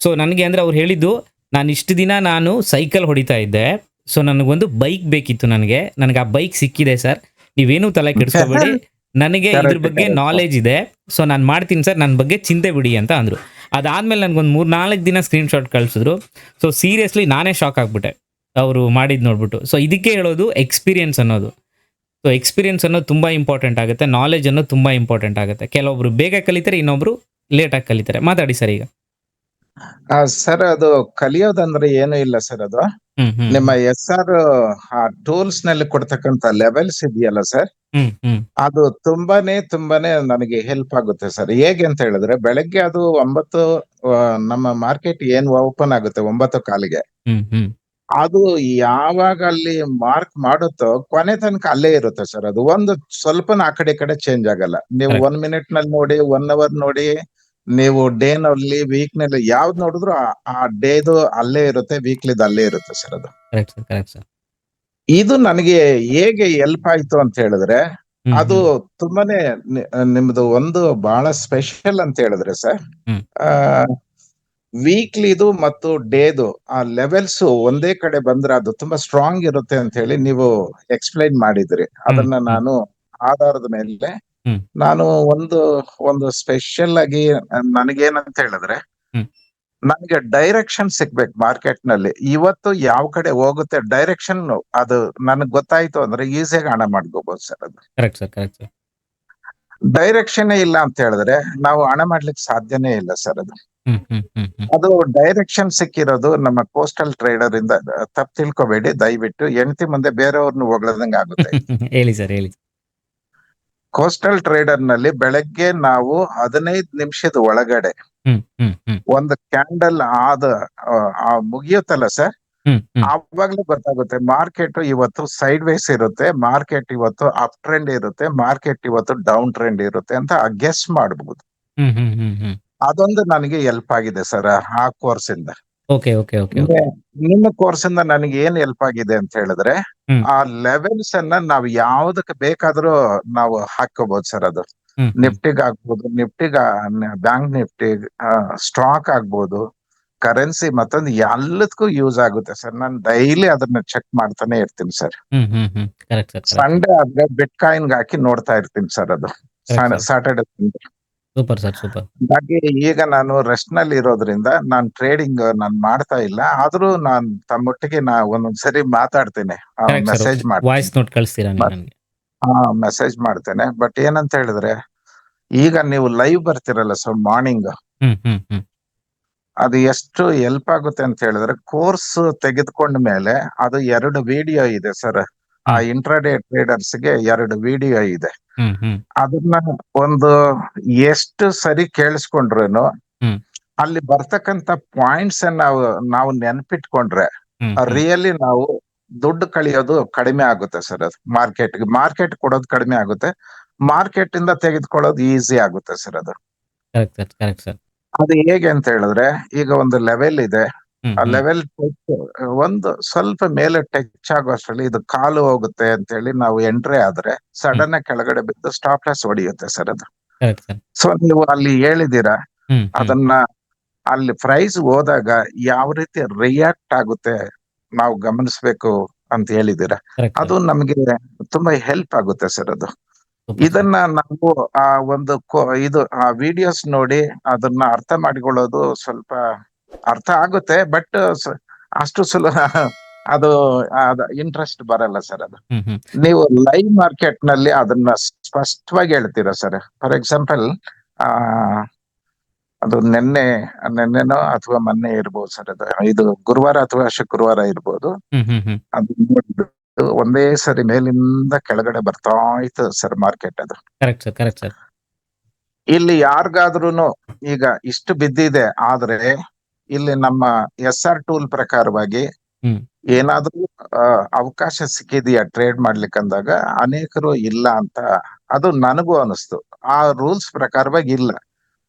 ಸೊ ನನಗೆ ಅಂದರೆ ಅವ್ರು ಹೇಳಿದ್ದು, ನಾನು ಇಷ್ಟು ದಿನ ನಾನು ಸೈಕಲ್ ಹೊಡಿತಾ ಇದ್ದೆ, ಸೊ ನನಗೊಂದು ಬೈಕ್ ಬೇಕಿತ್ತು. ನನಗೆ ಆ ಬೈಕ್ ಸಿಕ್ಕಿದೆ ಸರ್, ನೀವೇನೂ ತಲೆ ಕೆಡಿಸ್ಕೋಬೇಡಿ, ನನಗೆ ಇದ್ರ ಬಗ್ಗೆ ನಾಲೆಜ್ ಇದೆ, ಸೊ ನಾನು ಮಾಡ್ತೀನಿ ಸರ್, ನನ್ನ ಬಗ್ಗೆ ಚಿಂತೆ ಬಿಡಿ ಅಂತ ಅಂದರು. ಅದಾದಮೇಲೆ ನನಗೊಂದು 3-4 ದಿನ ಸ್ಕ್ರೀನ್ ಶಾಟ್ ಕಳಿಸಿದ್ರು. ಸೊ ಸೀರಿಯಸ್ಲಿ ನಾನೇ ಶಾಕ್ ಆಗಿಬಿಟ್ಟೆ ಅವರು ಮಾಡಿದ್ದು ನೋಡ್ಬಿಟ್ಟು. ಸೊ ಇದಕ್ಕೆ ಹೇಳೋದು ಎಕ್ಸ್ಪೀರಿಯನ್ಸ್ ಅನ್ನೋದು. ಸೊ ಎಕ್ಸ್ಪೀರಿಯನ್ಸ್ ಅನ್ನೋದು ತುಂಬ ಇಂಪಾರ್ಟೆಂಟ್ ಆಗುತ್ತೆ, ನಾಲೆಜ್ ಅನ್ನೋದು ತುಂಬ ಇಂಪಾರ್ಟೆಂಟ್ ಆಗುತ್ತೆ. ಕೆಲವೊಬ್ರು ಬೇಗ ಕಲಿತಾರೆ, ಇನ್ನೊಬ್ರು ಲೇಟಾಗಿ ಕಲಿತಾರೆ. ಮಾತಾಡಿ ಸರ್ ಈಗ. ಸರ್ ಅದು ಕಲಿಯೋದಂದ್ರೆ ಏನು ಇಲ್ಲ ಸರ್. ಅದು ನಿಮ್ಮ SR ಟೂಲ್ಸ್ ನಲ್ಲಿ ಕೊಡ್ತಕ್ಕಂತ ಲೆವೆಲ್ಸ್ ಇದೆಯಲ್ಲ ಸರ್, ಅದು ತುಂಬಾನೇ ನನಗೆ ಹೆಲ್ಪ್ ಆಗುತ್ತೆ ಸರ್. ಹೇಗೆ ಅಂತ ಹೇಳಿದ್ರೆ, ಬೆಳಗ್ಗೆ ಅದು 9 ನಮ್ಮ ಮಾರ್ಕೆಟ್ ಏನ್ ಓಪನ್ ಆಗುತ್ತೆ 9:15ಗೆ, ಅದು ಯಾವಾಗ ಅಲ್ಲಿ ಮಾರ್ಕ್ ಮಾಡುತ್ತೋ ಕೊನೆ ತನಕ ಅಲ್ಲೇ ಇರುತ್ತೆ ಸರ್. ಅದು ಒಂದು ಸ್ವಲ್ಪನ ಆ ಕಡೆ ಈ ಕಡೆ ಚೇಂಜ್ ಆಗಲ್ಲ. ನೀವು 1 ಮಿನಿಟ್ ನಲ್ಲಿ ನೋಡಿ, 1 ಅವರ್ ನೋಡಿ, ನೀವು ಡೇ ನಲ್ಲಿ, ವೀಕ್ ನಲ್ಲಿ ಯಾವ್ದು ನೋಡಿದ್ರು ಆ ಡೇದು ಅಲ್ಲೇ ಇರುತ್ತೆ, ವೀಕ್ಲಿದು ಅಲ್ಲೇ ಇರುತ್ತೆ ಸರ್ ಅದು. Correct sir. ಇದು ನನಗೆ ಹೇಗೆ ಹೆಲ್ಪ್ ಆಯ್ತು ಅಂತ ಹೇಳಿದ್ರೆ, ಅದು ತುಂಬಾನೇ ನಿಮ್ದು ಒಂದು ಬಹಳ ಸ್ಪೆಷಲ್ ಅಂತ ಹೇಳಿದ್ರೆ ಸರ್, ವೀಕ್ಲಿದು ಮತ್ತು ಡೇದು ಆ ಲೆವೆಲ್ಸ್ ಒಂದೇ ಕಡೆ ಬಂದ್ರೆ ಅದು ತುಂಬಾ ಸ್ಟ್ರಾಂಗ್ ಇರುತ್ತೆ ಅಂತ ಹೇಳಿ ನೀವು ಎಕ್ಸ್ಪ್ಲೈನ್ ಮಾಡಿದ್ರಿ. ಅದನ್ನ ನಾನು ಆಧಾರದ ಮೇಲೆ ನಾನು ಒಂದು ಸ್ಪೆಷಲ್ ಆಗಿ ನನಗೇನಂತ ಹೇಳಿದ್ರೆ, ನನಗೆ ಡೈರೆಕ್ಷನ್ ಸಿಗ್ಬೇಕು ಮಾರ್ಕೆಟ್ ನಲ್ಲಿ. ಇವತ್ತು ಯಾವ ಕಡೆ ಹೋಗುತ್ತೆ ಡೈರೆಕ್ಷನ್, ಅದು ನನಗೆ ಗೊತ್ತಾಯ್ತು ಅಂದ್ರೆ ಈಸಿಯಾಗಿ ಹಣ ಮಾಡ್ಕೋಬಹುದು ಸರ್. ಅದು ಕರೆಕ್ಟ್. ಡೈರೆಕ್ಷನ್ ಇಲ್ಲ ಅಂತ ಹೇಳಿದ್ರೆ ನಾವು ಹಣ ಮಾಡ್ಲಿಕ್ಕೆ ಸಾಧ್ಯನೇ ಇಲ್ಲ ಸರ್. ಅದು ಡೈರೆಕ್ಷನ್ ಸಿಕ್ಕಿರೋದು ನಮ್ಮ ಕೋಸ್ಟಲ್ ಟ್ರೇಡರ್ ಇಂದ. ತಪ್ಪು ತಿಳ್ಕೊಬೇಡಿ ದಯವಿಟ್ಟು, ಹೆಂಡತಿ ಮುಂದೆ ಬೇರೆಯವ್ರನ್ನ ಹೊಗಳದಂಗ ಆಗುತ್ತೆ. ಹೇಳಿ ಸರ್, ಹೇಳಿ. ಕೋಸ್ಟಲ್ ಟ್ರೇಡರ್ ನಲ್ಲಿ ಬೆಳಗ್ಗೆ ನಾವು 15 ನಿಮಿಷದ ಒಳಗಡೆ ಒಂದು ಕ್ಯಾಂಡಲ್ ಮುಗಿಯುತ್ತಲ್ಲ ಸರ್, ಆವಾಗ್ಲೂ ಗೊತ್ತಾಗುತ್ತೆ ಮಾರ್ಕೆಟ್ ಇವತ್ತು ಸೈಡ್ ವೇಸ್ ಇರುತ್ತೆ, ಮಾರ್ಕೆಟ್ ಇವತ್ತು ಅಪ್ ಟ್ರೆಂಡ್ ಇರುತ್ತೆ, ಮಾರ್ಕೆಟ್ ಇವತ್ತು ಡೌನ್ ಟ್ರೆಂಡ್ ಇರುತ್ತೆ ಅಂತ ಗೆಸ್ ಮಾಡಬಹುದು. ಅದೊಂದು ನನಗೆ ಹೆಲ್ಪ್ ಆಗಿದೆ ಸರ್ ಆ ಕೋರ್ಸ್ ಇಂದ. ನಿಮ್ಮ ಕೋರ್ಸ್ ಇಂದ ನನಗೆ ಏನ್ ಹೆಲ್ಪ್ ಆಗಿದೆ ಅಂತ ಹೇಳಿದ್ರೆ, ಆ ಲೆವೆಲ್ಸ್ ಅನ್ನ ನಾವು ಯಾವ್ದಕ್ಕೆ ಬೇಕಾದ್ರೂ ನಾವು ಹಾಕೋಬಹುದು ಸರ್. ಅದು ನಿಫ್ಟಿಗ್ ಆಗ್ಬೋದು, ಬ್ಯಾಂಕ್ ನಿಫ್ಟಿ, ಸ್ಟಾಕ್ ಆಗ್ಬೋದು, ಕರೆನ್ಸಿ, ಮತ್ತೊಂದು ಎಲ್ಲದಕ್ಕೂ ಯೂಸ್ ಆಗುತ್ತೆ ಸರ್. ನಾನು ಡೈಲಿ ಅದನ್ನ ಚೆಕ್ ಮಾಡ್ತಾನೆ ಇರ್ತೀನಿ ಸರ್. ಸಂಡೇ ಆದ್ರೆ ಬಿಟ್ ಕಾಯಿನ್ ಹಾಕಿ ನೋಡ್ತಾ ಇರ್ತೀನಿ ಸರ್. ಅದು ಸಾಟರ್ಡೆ ಸೂಪರ್ ಸರ್, ಸೂಪರ್. ಹಾಗೆ ಈಗ ನಾನು ರೆಸ್ಟ್ ನಲ್ಲಿ ಇರೋದ್ರಿಂದ ನಾನು ಟ್ರೇಡಿಂಗ್ ನಾನು ಮಾಡ್ತಾ ಇಲ್ಲ. ಆದ್ರೂ ನಾನು ತಮ್ಮೊಟ್ಟಿಗೆ ಒಂದೊಂದ್ಸರಿ ಮಾತಾಡ್ತೇನೆ, ಮೆಸೇಜ್ ವಾಯ್ಸ್ ನೋಟ್ ಕಳಿಸ್ತೀರಾ ನನಗೆ? ಮೆಸೇಜ್ ಮಾಡ್ತೇನೆ. ಬಟ್ ಏನಂತ ಹೇಳಿದ್ರೆ, ಈಗ ನೀವು ಲೈವ್ ಬರ್ತಿರಲ್ಲ ಸರ್ ಮಾರ್ನಿಂಗ್, ಅದು ಎಷ್ಟು ಹೆಲ್ಪ್ ಆಗುತ್ತೆ ಅಂತ ಹೇಳಿದ್ರೆ, ಕೋರ್ಸ್ ತೆಗೆದುಕೊಂಡ ಮೇಲೆ ಅದು 2 ವಿಡಿಯೋ ಇದೆ ಸರ್. ಆ ಇಂಟ್ರಾಡೇ ಟ್ರೇಡರ್ಸ್ ಗೆ 2 ವಿಡಿಯೋ ಇದೆ. ಅದನ್ನ ಎಷ್ಟು ಸರಿ ಕೇಳಿಸ್ಕೊಂಡ್ರೇನು ಅಲ್ಲಿ ಬರ್ತಕ್ಕಂತ ಪಾಯಿಂಟ್ಸ್ ನಾವು ನೆನ್ಪಿಟ್ಕೊಂಡ್ರೆ ರಿಯಲಿ ನಾವು ದುಡ್ಡು ಕಳಿಯೋದು ಕಡಿಮೆ ಆಗುತ್ತೆ ಸರ್. ಅದು ಮಾರ್ಕೆಟ್ ಕೊಡೋದು ಕಡಿಮೆ ಆಗುತ್ತೆ, ಮಾರ್ಕೆಟ್ ಇಂದ ತೆಗೆದುಕೊಳ್ಳೋದು ಈಸಿ ಆಗುತ್ತೆ ಸರ್. ಅದು ಕರೆಕ್ಟ್ ಸರ್. ಅದು ಹೇಗೆ ಅಂತ ಹೇಳಿದ್ರೆ, ಈಗ ಒಂದು ಲೆವೆಲ್ ಇದೆ, ಆ ಹ್ಮ್. ಲೆವೆಲ್ ಒಂದು ಸ್ವಲ್ಪ ಮೇಲೆ ಟಚ್ ಆಗೋಷ್ಟರಲ್ಲಿ ಇದು ಕಾಲು ಹೋಗುತ್ತೆ ಅಂತ ಹೇಳಿ ನಾವು ಎಂಟ್ರಿ ಆದ್ರೆ ಸಡನ್ ಕೆಳಗಡೆ ಬಿದ್ದು ಸ್ಟಾಪ್ ಲಾಸ್ ಹೊಡೆಯುತ್ತೆ ಸರ್. ಅದು ಕರೆಕ್ಟ್ ಸರ್. ಸೊ ನೀವು ಅಲ್ಲಿ ಹೇಳಿದೀರಾ, ಹ್ಮ್. ಅದನ್ನ ಅಲ್ಲಿ ಪ್ರೈಸ್ ಹೋದಾಗ ಯಾವ ರೀತಿ ರಿಯಾಕ್ಟ್ ಆಗುತ್ತೆ ನಾವು ಗಮನಿಸ್ಬೇಕು ಅಂತ ಹೇಳಿದೀರಾ. ಕರೆಕ್ಟ್ ಅದು ನಮ್ಗೆ ತುಂಬಾ ಹೆಲ್ಪ್ ಆಗುತ್ತೆ ಸರ್. ಅದು ಸೂಪರ್ ಸರ್. ಇದನ್ನ ನಾವು ಆ ಒಂದು ಇದು ಆ ವಿಡಿಯೋಸ್ ನೋಡಿ ಅದನ್ನ ಅರ್ಥ ಮಾಡಿಕೊಳ್ಳೋದು ಸ್ವಲ್ಪ ಅರ್ಥ ಆಗುತ್ತೆ, ಬಟ್ ಅಷ್ಟು ಸುಲಭ ಅದು ಇಂಟ್ರೆಸ್ಟ್ ಬರಲ್ಲ ಸರ್. ಅದು ಹ್ಮ್. ನೀವು ಲೈವ್ ಮಾರ್ಕೆಟ್ ನಲ್ಲಿ ಅದನ್ನ ಸ್ಪಷ್ಟವಾಗಿ ಹೇಳ್ತೀರಾ ಸರ್. ಫಾರ್ ಎಕ್ಸಾಂಪಲ್, ಆ ಅದು ನೆನ್ನೆನೋ ಅಥವಾ ಮೊನ್ನೆ ಇರ್ಬೋದು ಸರ್. ಅದು ಇದು ಗುರುವಾರ ಅಥವಾ ಶುಕ್ರವಾರ ಇರ್ಬೋದು. ಹ್ಮ್. ಅದು ನೋಡ್ಬಿಟ್ಟು ಒಂದೇ ಸರಿ ಮೇಲಿಂದ ಕೆಳಗಡೆ ಬರ್ತಾ ಇತ್ತು ಸರ್ ಮಾರ್ಕೆಟ್. ಅದು ಕರೆಕ್ಟ್ ಸರ್. ಇಲ್ಲಿ ಯಾರಿಗಾದ್ರೂನು ಈಗ ಇಷ್ಟು ಬಿದ್ದಿದೆ ಆದ್ರೆ ಇಲ್ಲಿ ನಮ್ಮ SR ಟೂಲ್ ಪ್ರಕಾರವಾಗಿ ಹ್ಮ್. ಏನಾದ್ರೂ ಅವಕಾಶ ಸಿಕ್ಕಿದೆಯಾ ಟ್ರೇಡ್ ಮಾಡ್ಲಿಕ್ಕೆ ಅಂದಾಗ ಅನೇಕರು ಇಲ್ಲ ಅಂತ ಅದು ನನಗೂ ಅನಿಸ್ತು. ಆ ರೂಲ್ಸ್ ಪ್ರಕಾರವಾಗಿ ಇಲ್ಲ.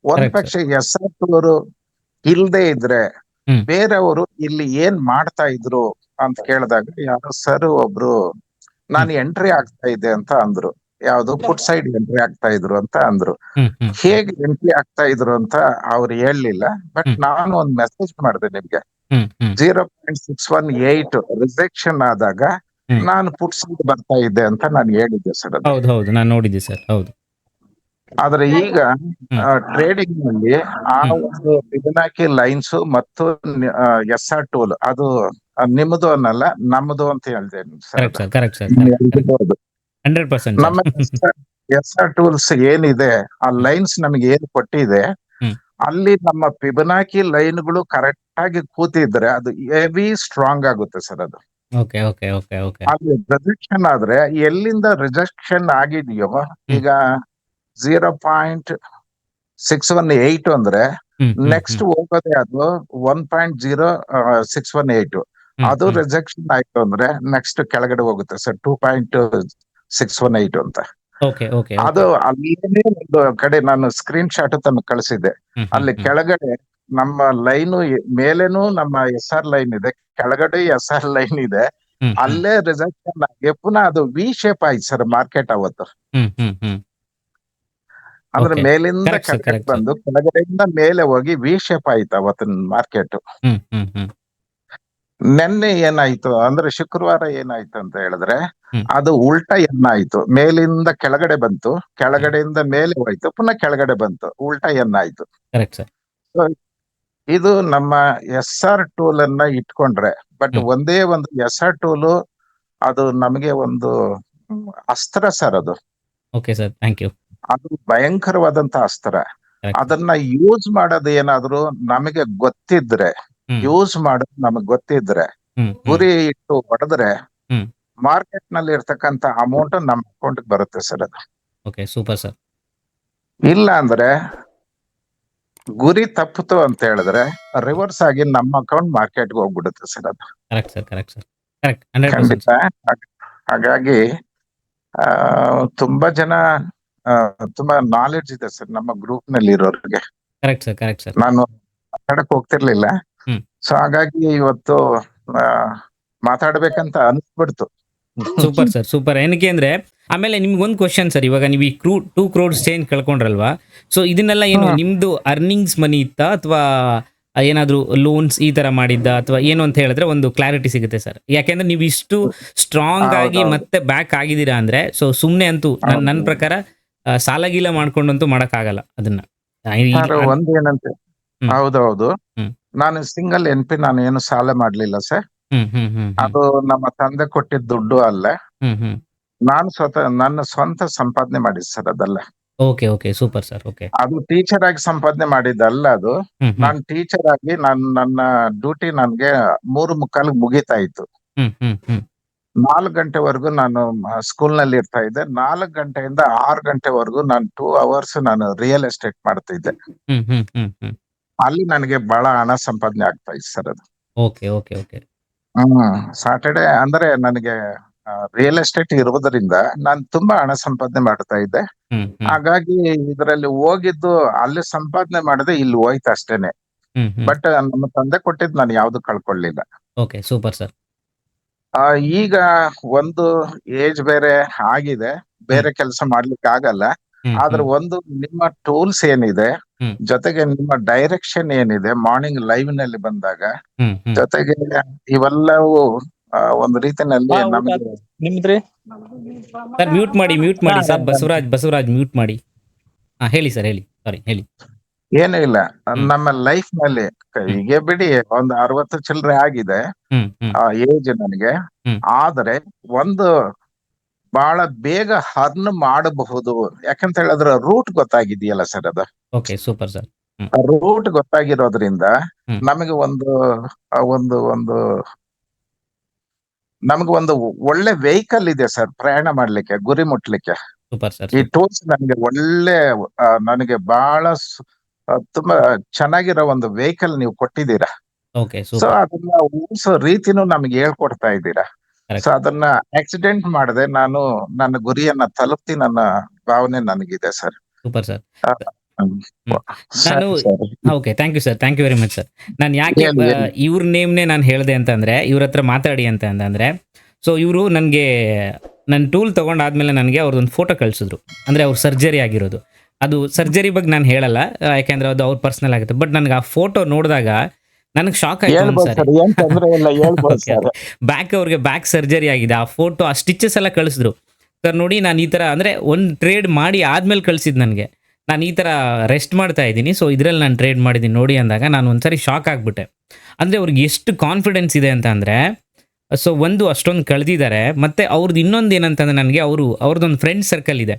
ಒಂದ್ Correct, ಪಕ್ಷ SR ಟೂಲ್ ಇಲ್ದೇ ಇದ್ರೆ ಹ್ಮ್. ಬೇರೆಯವರು ಇಲ್ಲಿ ಏನ್ ಮಾಡ್ತಾ ಇದ್ರು ಅಂತ ಕೇಳಿದಾಗ ಯಾರೋ ಸರ್ ಒಬ್ರು ನಾನು ಎಂಟ್ರಿ ಆಗ್ತಾ ಇದ್ದೆ ಅಂತ ಅಂದ್ರು. ಯಾವ್ದು ಪುಟ್ ಸೈಡ್ ಎಂಟ್ರಿ ಆಗ್ತಾ ಇದ್ರು ಅಂತ ಅಂದ್ರು. ಹ್ಮ್. ಹೇಗೆ ಎಂಟ್ರಿ ಆಗ್ತಾ ಇದ್ರು ಅಂತ ಅವ್ರು ಹೇಳಲಿಲ್ಲ, ಬಟ್ ಹ್ಮ್. ನಾನು ಒಂದು ಮೆಸೇಜ್ ಮಾಡಿದೆ ನಿಮ್ಗೆ. ಹ್ಮ್. 0.618 ರಿಜೆಕ್ಷನ್ ಆದಾಗ ಹ್ಮ್. ನಾನು ಪುಟ್ ಸೈಡ್ ಬರ್ತಾ ಇದ್ದೆ ಅಂತ ನಾನು ಹೇಳಿದ್ದೆ ಸರ್. ಅದು ಹೌದು ನಾನು ನೋಡಿದ್ದೆ ಸರ್. ಹೌದು. ಆದ್ರೆ ಈಗ ಟ್ರೇಡಿಂಗ್ ನಲ್ಲಿ ಆ ಒಂದು ಫಿಬೊನಾಕಿ ಲೈನ್ಸ್ ಮತ್ತು SR ಟೂಲ್ ಅದು ನಿಮ್ಮದು ಅನ್ನಲ್ಲ, ನಮ್ಮದು ಅಂತ ಹೇಳ್ತೇನೆ ಸರ್. Correct sir. 100% ನಮ್ಮ SR ಟೂಲ್ಸ್ ಏನಿದೆ, ಆ ಲೈನ್ಸ್ ನಮಗೆ ಏನ್ ಕೊಟ್ಟಿದೆ, ಹ್ಮ್. ಅಲ್ಲಿ ನಮ್ಮ ಫಿಬೊನಾಕಿ ಲೈನ್ಗಳು ಕರೆಕ್ಟ್ ಆಗಿ ಕೂತಿದ್ರೆ ಅದು ಹೆವಿ ಸ್ಟ್ರಾಂಗ್ ಆಗುತ್ತೆ ಸರ್. ಅದು ಓಕೆ. ಅಲ್ಲಿ ರಿಜೆಕ್ಷನ್ ಆದ್ರೆ ಎಲ್ಲಿಂದ ರಿಜೆಕ್ಷನ್ ಆಗಿದೆಯೋ, ಈಗ 0.618 ಅಂದ್ರೆ ನೆಕ್ಸ್ಟ್ ಹೋಗೋದೇ ಅದು 1.0618. ಅದು ರಿಜೆಕ್ಷನ್ ಆಯ್ತು ಅಂದ್ರೆ ನೆಕ್ಸ್ಟ್ ಕೆಳಗಡೆ ಹೋಗುತ್ತೆ ಸರ್ 2.618 ಅಂತ. ಅದು ಅಲ್ಲಿನೇ ಒಂದು ಕಡೆ ನಾನು ಸ್ಕ್ರೀನ್ ಶಾಟ್ ತನಕ ಕಳಿಸಿದ್ದೆ. ಅಲ್ಲಿ ಕೆಳಗಡೆ ನಮ್ಮ ಲೈನು ಮೇಲೇನು ನಮ್ಮ SR ಲೈನ್ ಇದೆ, ಕೆಳಗಡೆ SR ಲೈನ್ ಇದೆ. ಅಲ್ಲೇ ರಿಜೆಕ್ಷನ್ ಆಗಿ ಪುನಃ ಅದು ವಿ ಶೇಪ್ ಆಯ್ತು ಸರ್ ಮಾರ್ಕೆಟ್ ಅವತ್ತು. ಅಂದ್ರೆ Okay. ಮೇಲಿಂದ Correct sir, ಕೆಳಗಡೆ correct sir. ಬಂದು ಕೆಳಗಡೆಯಿಂದ ಮೇಲೆ ಹೋಗಿ ವಿ ಶೇಪ್ ಆಯ್ತು ಅವತ್ತಿನ ಮಾರ್ಕೆಟ್. ನೆನ್ನೆ ಏನಾಯ್ತು ಅಂದ್ರೆ ಶುಕ್ರವಾರ ಏನಾಯ್ತು ಅಂತ ಹೇಳಿದ್ರೆ, ಅದು ಉಲ್ಟಾ ಆಯ್ತು. ಮೇಲಿಂದ ಕೆಳಗಡೆ ಬಂತು, ಕೆಳಗಡೆಯಿಂದ ಮೇಲೆ ಹೋಯ್ತು, ಪುನಃ ಕೆಳಗಡೆ ಬಂತು, ಉಲ್ಟಾ ಆಯ್ತು. Correct sir. ಇದು ನಮ್ಮ SR ಟೂಲ್ ಅನ್ನ ಇಟ್ಕೊಂಡ್ರೆ, ಬಟ್ ಒಂದೇ ಒಂದು SR ಟೂಲು ಅದು ನಮಗೆ ಒಂದು ಅಸ್ತ್ರ ಸರ್. ಅದು ಓಕೆ ಸರ್, ಥ್ಯಾಂಕ್ ಯು. ಅದು ಭಯಂಕರವಾದಂತ ಅಸ್ತ್ರ. ಅದನ್ನ ಯೂಸ್ ಮಾಡೋದು ಏನಾದ್ರು ನಮಗೆ ಗೊತ್ತಿದ್ರೆ, ಯೂಸ್ ಮಾಡೋದು ನಮಗ್ ಗೊತ್ತಿದ್ರೆ, ಗುರಿ ಇಟ್ಟು ಹೊಡೆದ್ರೆ ಮಾರ್ಕೆಟ್ ನಲ್ಲಿ ಇರ್ತಕ್ಕಂತ ಅಮೌಂಟ್ ನಮ್ಮ ಅಕೌಂಟ್ ಬರುತ್ತೆ ಸರ್. ಅದು ಓಕೆ, ಸೂಪರ್ ಸರ್. ಇಲ್ಲ ಅಂದ್ರೆ ಗುರಿ ತಪ್ಪಿತು ಅಂತ ಹೇಳಿದ್ರೆ ರಿವರ್ಸ್ ಆಗಿ ನಮ್ಮ ಅಕೌಂಟ್ ಮಾರ್ಕೆಟ್ಗೆ ಹೋಗ್ಬಿಡುತ್ತೆ ಸರ್. ಅದು ಕರೆಕ್ಟ್ ಸರ್. 100%. ಖಂಡಿತ. ಹಾಗಾಗಿ ತುಂಬಾ ಜನ ತುಂಬಾ ನಾಲೆಡ್ಜ್ ಇದೆ ಸರ್ ನಮ್ಮ ಗ್ರೂಪ್ ನಲ್ಲಿ ಇರೋರಿಗೆ. Correct sir. ನಾನು ಮಾತಾಡಕ್ ಹೋಗ್ತಿರ್ಲಿಲ್ಲ. ಸೊ ಹಾಗಾಗಿ ಇವತ್ತು ಮಾತಾಡ್ಬೇಕಂತ ಅನಿಸ್ಬಿಡ್ತು. Super sir, super. ಏನಕ್ಕೆ ಅಂದ್ರೆ ಆಮೇಲೆ ನಿಮ್ಗೊಂದು ಕ್ವಶನ್ ಸರ್. ಇವಾಗ ನೀವು ಈ 2 crores ಚೇಂಜ್ ಕಳ್ಕೊಂಡ್ರಲ್ವಾ, ಸೊ ಇದನ್ನೆಲ್ಲ ಏನು ನಿಮ್ದು ಅರ್ನಿಂಗ್ಸ್ ಮನಿ ಇತ್ತಾ ಅಥವಾ ಏನಾದ್ರು ಲೋನ್ಸ್ ಈ ತರ ಮಾಡಿದ್ದ ಅಥವಾ ಏನು ಅಂತ ಹೇಳಿದ್ರೆ ಒಂದು ಕ್ಲಾರಿಟಿ ಸಿಗುತ್ತೆ ಸರ್. ಯಾಕೆಂದ್ರೆ ನೀವು ಇಷ್ಟು ಸ್ಟ್ರಾಂಗ್ ಆಗಿ ಮತ್ತೆ ಬ್ಯಾಕ್ ಆಗಿದ್ದೀರಾ ಅಂದ್ರೆ, ಸೊ ಸುಮ್ನೆ ಅಂತೂ ನನ್ನ ಪ್ರಕಾರ ಸಾಲಗೀಲ ಮಾಡ್ಕೊಂಡಂತೂ ಮಾಡಕ್ಕಾಗಲ್ಲ ಅದನ್ನ. ಒಂದೇನಂತೆ, ಹೌದೌದು, ನಾನು ಸಿಂಗಲ್ NP ನಾನು ಏನು ಸಾಲ ಮಾಡ್ಲಿಲ್ಲ ಸರ್. ಅದು ನಮ್ಮ ತಂದೆ ಕೊಟ್ಟಿದ್ದ ದುಡ್ಡು ಅಲ್ಲ, ನಾನು ನನ್ನ ಸ್ವಂತ ಸಂಪಾದನೆ ಮಾಡಿದ್ ಸರ್ ಅದೆಲ್ಲ. Okay, super sir. ಓಕೆ, ಅದು ಟೀಚರ್ ಆಗಿ ಸಂಪಾದನೆ ಮಾಡಿದ್ದಲ್ಲ. ಅದು ನಾನು ಟೀಚರ್ ಆಗಿ ನನ್ನ ಡ್ಯೂಟಿ ನನ್ಗೆ 3:45 ಮುಗೀತಾ ಇತ್ತು. 4 ಗಂಟೆವರೆಗೂ ನಾನು ಸ್ಕೂಲ್ ನಲ್ಲಿ ಇರ್ತಾ ಇದ್ದೆ. 4 ಗಂಟೆಯಿಂದ 6 ಗಂಟೆವರೆಗೂ ನಾನು 2 hours ನಾನು ರಿಯಲ್ ಎಸ್ಟೇಟ್ ಮಾಡ್ತಾ ಇದ್ದೆ. ಅಲ್ಲಿ ನನಗೆ ಬಹಳ ಹಣ ಸಂಪಾದನೆ ಆಗ್ತಾ ಇತ್ತು ಸರ್. ಅದು ಓಕೆ. ಸಾಟರ್ಡೆ ಅಂದ್ರೆ ನನಗೆ ರಿಯಲ್ ಎಸ್ಟೇಟ್ ಇರುವುದರಿಂದ ನಾನು ತುಂಬಾ ಹಣ ಸಂಪಾದನೆ ಮಾಡ್ತಾ ಇದ್ದೆ. ಹ್ಮ್ ಹ್ಮ್ ಹಾಗಾಗಿ ಇದರಲ್ಲಿ ಹೋಗಿದ್ದು ಅಲ್ಲಿ ಸಂಪಾದನೆ ಮಾಡದೆ ಇಲ್ಲಿ ಹೋಯ್ತು ಅಷ್ಟೇನೆ. ಹ್ಮ್ ಹ್ಮ್ ಬಟ್ ನಮ್ಮ ತಂದೆ ಕೊಟ್ಟಿದ್ದು ನಾನು ಯಾವ್ದು ಕಳ್ಕೊಳ್ಳಿಲ್ಲ. Okay, super sir. ಈಗ ಒಂದು ಏಜ್ ಬೇರೆ ಆಗಿದೆ, ಬೇರೆ ಕೆಲಸ ಮಾಡ್ಲಿಕ್ಕೆ ಆಗಲ್ಲ. ಹ್ಮ್ ಆದ್ರೆ ಹ್ಮ್ ಒಂದು ನಿಮ್ಮ ಟೂಲ್ಸ್ ಏನಿದೆ, ಹ್ಮ್ ಜೊತೆಗೆ ನಿಮ್ಮ ಡೈರೆಕ್ಷನ್ ಏನಿದೆ ಮಾರ್ನಿಂಗ್ ಲೈವ್ ನಲ್ಲಿ ಬಂದಾಗ, ಹ್ಮ್ ಹ್ಮ್ ಜೊತೆಗೆ ಇವೆಲ್ಲವೂ ಒಂದು ರೀತಿನಲ್ಲಿ ಊಟ ನಮಗೆ ನಿಮ್ದ್ರಿ? ಸರ್ ಮ್ಯೂಟ್ ಮಾಡಿ ಸರ್, ಬಸವರಾಜ್ ಮ್ಯೂಟ್ ಮಾಡಿ. ಹೇಳಿ ಸರ್, ಹೇಳಿ, ಸಾರಿ, ಹೇಳಿ. ಏನೂ ಇಲ್ಲ. ಹ್ಮ್ ನಮ್ಮ ಲೈಫ್ ನಲ್ಲಿ ಹ್ಮ್ ಈಗ ಬಿಡಿ ಒಂದು 60 ಚಿಲ್ಲರೆ ಆಗಿದೆ ಹ್ಮ್ ಹ್ಮ್ ಏಜ್ ನನಗೆ. ಹ್ಮ್ ಆದ್ರೆ ಒಂದು ಬಹಳ ಬೇಗ ಅರ್ನ್ ಮಾಡಬಹುದು, ಯಾಕಂತ ಹೇಳಿದ್ರೆ ರೂಟ್ ಗೊತ್ತಾಗಿದೆಯಲ್ಲ ಸರ್. ಅದು ಓಕೆ, ಸೂಪರ್ ಸರ್. ಹ್ಮ್ ರೂಟ್ ಗೊತ್ತಾಗಿರೋದ್ರಿಂದ ಹ್ಮ್ ನಮಗೆ ಒಂದು ಒಂದು ಒಂದು ನಮ್ಗೆ ಒಂದು ಒಳ್ಳೆ ವೆಹಿಕಲ್ ಇದೆ ಸರ್ ಪ್ರಯಾಣ ಮಾಡ್ಲಿಕ್ಕೆ, ಗುರಿ ಮುಟ್ಲಿಕ್ಕೆ. ಸೂಪರ್ ಸರ್, ಈ ಸೂಪರ್. ಟೂಲ್ಸ್ ನನಗೆ ಒಳ್ಳೆ ನನಗೆ ಬಹಳ ತುಂಬಾ ಚೆನ್ನಾಗಿರೋ ಒಂದು ವೆಹಿಕಲ್ ನೀವು ಕೊಟ್ಟಿದ್ದೀರಾ. Okay, so super. ಅದನ್ನ ಉಳಿಸೋ ರೀತಿನೂ ನಮ್ಗೆ ಹೇಳ್ಕೊಡ್ತಾ ಇದ್ದೀರಾ. So correct. ಅದನ್ನ ಆಕ್ಸಿಡೆಂಟ್ ಮಾಡದೆ ನಾನು ನನ್ನ ಗುರಿಯನ್ನ ತಲುಪ್ತೀನಿ ನನ್ನ ಭಾವನೆ ನನಗಿದೆ ಸರ್. Super sir. ಹ್ಮ್. ಹ್ಮ್. ನಾನು ಸರಿ sir. Okay, thank you sir, thank you very much sir. ನಾನು ಯಾಕೆ ಹೇಳಿ ಹೇಳಿ. ಇವ್ರ ನೇಮ್ನೇ ನಾನು ಹೇಳಿದೆ ಅಂತಂದರೆ, ಇವ್ರ ಹತ್ರ ಮಾತಾಡಿ ಅಂತಂದರೆ, ಸೊ ಇವರು ನನಗೆ ನನ್ನ ಟೂಲ್ ತೊಗೊಂಡಾದ್ಮೇಲೆ ನನಗೆ ಅವ್ರದ್ದೊಂದು ಫೋಟೋ ಕಳಿಸಿದ್ರು. ಅಂದರೆ ಅವ್ರು ಸರ್ಜರಿ ಆಗಿರೋದು. ಅದು ಸರ್ಜರಿ ಬಗ್ಗೆ ನಾನು ಹೇಳಲ್ಲ, ಯಾಕೆಂದರೆ ಅದು ಅವ್ರ ಪರ್ಸ್ನಲ್ ಆಗುತ್ತೆ. ಬಟ್ ನನಗೆ ಆ ಫೋಟೋ ನೋಡಿದಾಗ ನನಗೆ ಶಾಕ್ ಆಯಿತು ಹೇಳ್ಬೋದು ಒಂದ್ಸರಿ. ಸರ್, ಏನ್ ತೊಂದ್ರೆ ಇಲ್ಲ, ಹೇಳ್ಬೋದು ಓಕೆ, ಸರ್. ಅವ್ರಿಗೆ ಬ್ಯಾಕ್ ಸರ್ಜರಿ ಆಗಿದೆ. ಆ ಫೋಟೋ, ಆ ಸ್ಟಿಚಸ್ ಎಲ್ಲ ಕಳಿಸಿದ್ರು. ಸರ್ ನೋಡಿ, ನಾನು ಈ ಥರ ಅಂದರೆ ಒಂದು ಟ್ರೇಡ್ ಮಾಡಿ ಆದಮೇಲೆ ಕಳಿಸಿದ್ದು ನನಗೆ. ನಾನು ಈ ಥರ ರೆಸ್ಟ್ ಮಾಡ್ತಾ ಇದ್ದೀನಿ, ಸೊ ಇದರಲ್ಲಿ ನಾನು ಟ್ರೇಡ್ ಮಾಡಿದ್ದೀನಿ ನೋಡಿ ಅಂದಾಗ ನಾನು ಒಂದ್ಸರಿ ಶಾಕ್ ಆಗಿಬಿಟ್ಟೆ. ಅಂದರೆ ಅವ್ರಿಗೆ ಎಷ್ಟು ಕಾನ್ಫಿಡೆನ್ಸ್ ಇದೆ ಅಂತ ಅಂದರೆ, ಸೊ ಒಂದು ಅಷ್ಟೊಂದು ಕಳೆದಿದ್ದಾರೆ. ಮತ್ತು ಅವ್ರದ್ದು ಇನ್ನೊಂದು ಏನಂತಂದರೆ, ನನಗೆ ಅವ್ರದ್ದೊಂದು ಫ್ರೆಂಡ್ ಸರ್ಕಲ್ ಇದೆ.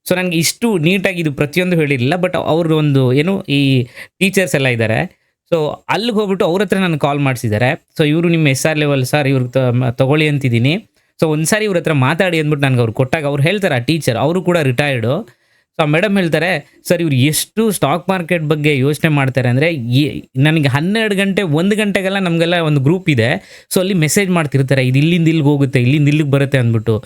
ಸೊ ನನಗೆ ಇಷ್ಟು ನೀಟಾಗಿ ಇದು ಪ್ರತಿಯೊಂದು ಹೇಳಿರಲಿಲ್ಲ. ಬಟ್ ಅವ್ರದ್ದು ಒಂದು ಏನು ಈ ಟೀಚರ್ಸ್ ಎಲ್ಲ ಇದ್ದಾರೆ. ಸೊ ಅಲ್ಲಿಗೆ ಹೋಗ್ಬಿಟ್ಟು ಅವ್ರ ಹತ್ರ ನನಗೆ ಕಾಲ್ ಮಾಡಿಸಿದ್ದಾರೆ. ಸೊ ಇವರು ನಿಮ್ಮ SR ಲೆವೆಲ್ ಸರ್, ಇವ್ರಿಗೆ ತೊಗೊಳ್ಳಿ ಅಂತಿದ್ದೀನಿ. ಸೊ ಒಂದು ಸಾರಿ ಇವ್ರ ಹತ್ರ ಮಾತಾಡಿ ಅಂದ್ಬಿಟ್ಟು ನನಗೆ ಅವ್ರು ಕೊಟ್ಟಾಗ ಅವ್ರು ಹೇಳ್ತಾರೆ, ಆ ಟೀಚರ್ ಅವರು ಕೂಡ ರಿಟೈರ್ಡು. ಸೊ ಆ ಮೇಡಮ್ ಹೇಳ್ತಾರೆ, ಸರ್ ಇವ್ರು ಎಷ್ಟು ಸ್ಟಾಕ್ ಮಾರ್ಕೆಟ್ ಬಗ್ಗೆ ಯೋಚನೆ ಮಾಡ್ತಾರೆ ಅಂದರೆ, ನನಗೆ 12 ಗಂಟೆ 1 ಗಂಟೆಗೆಲ್ಲ ನಮಗೆಲ್ಲ ಒಂದು ಗ್ರೂಪ್ ಇದೆ. ಸೊ ಅಲ್ಲಿ ಮೆಸೇಜ್ ಮಾಡ್ತಿರ್ತಾರೆ, ಇದು ಇಲ್ಲಿಂದ ಇಲ್ಲಿಗೆ ಹೋಗುತ್ತೆ, ಇಲ್ಲಿಂದ ಇಲ್ಲಿಗೆ ಬರುತ್ತೆ ಅಂದ್ಬಿಟ್ಟು.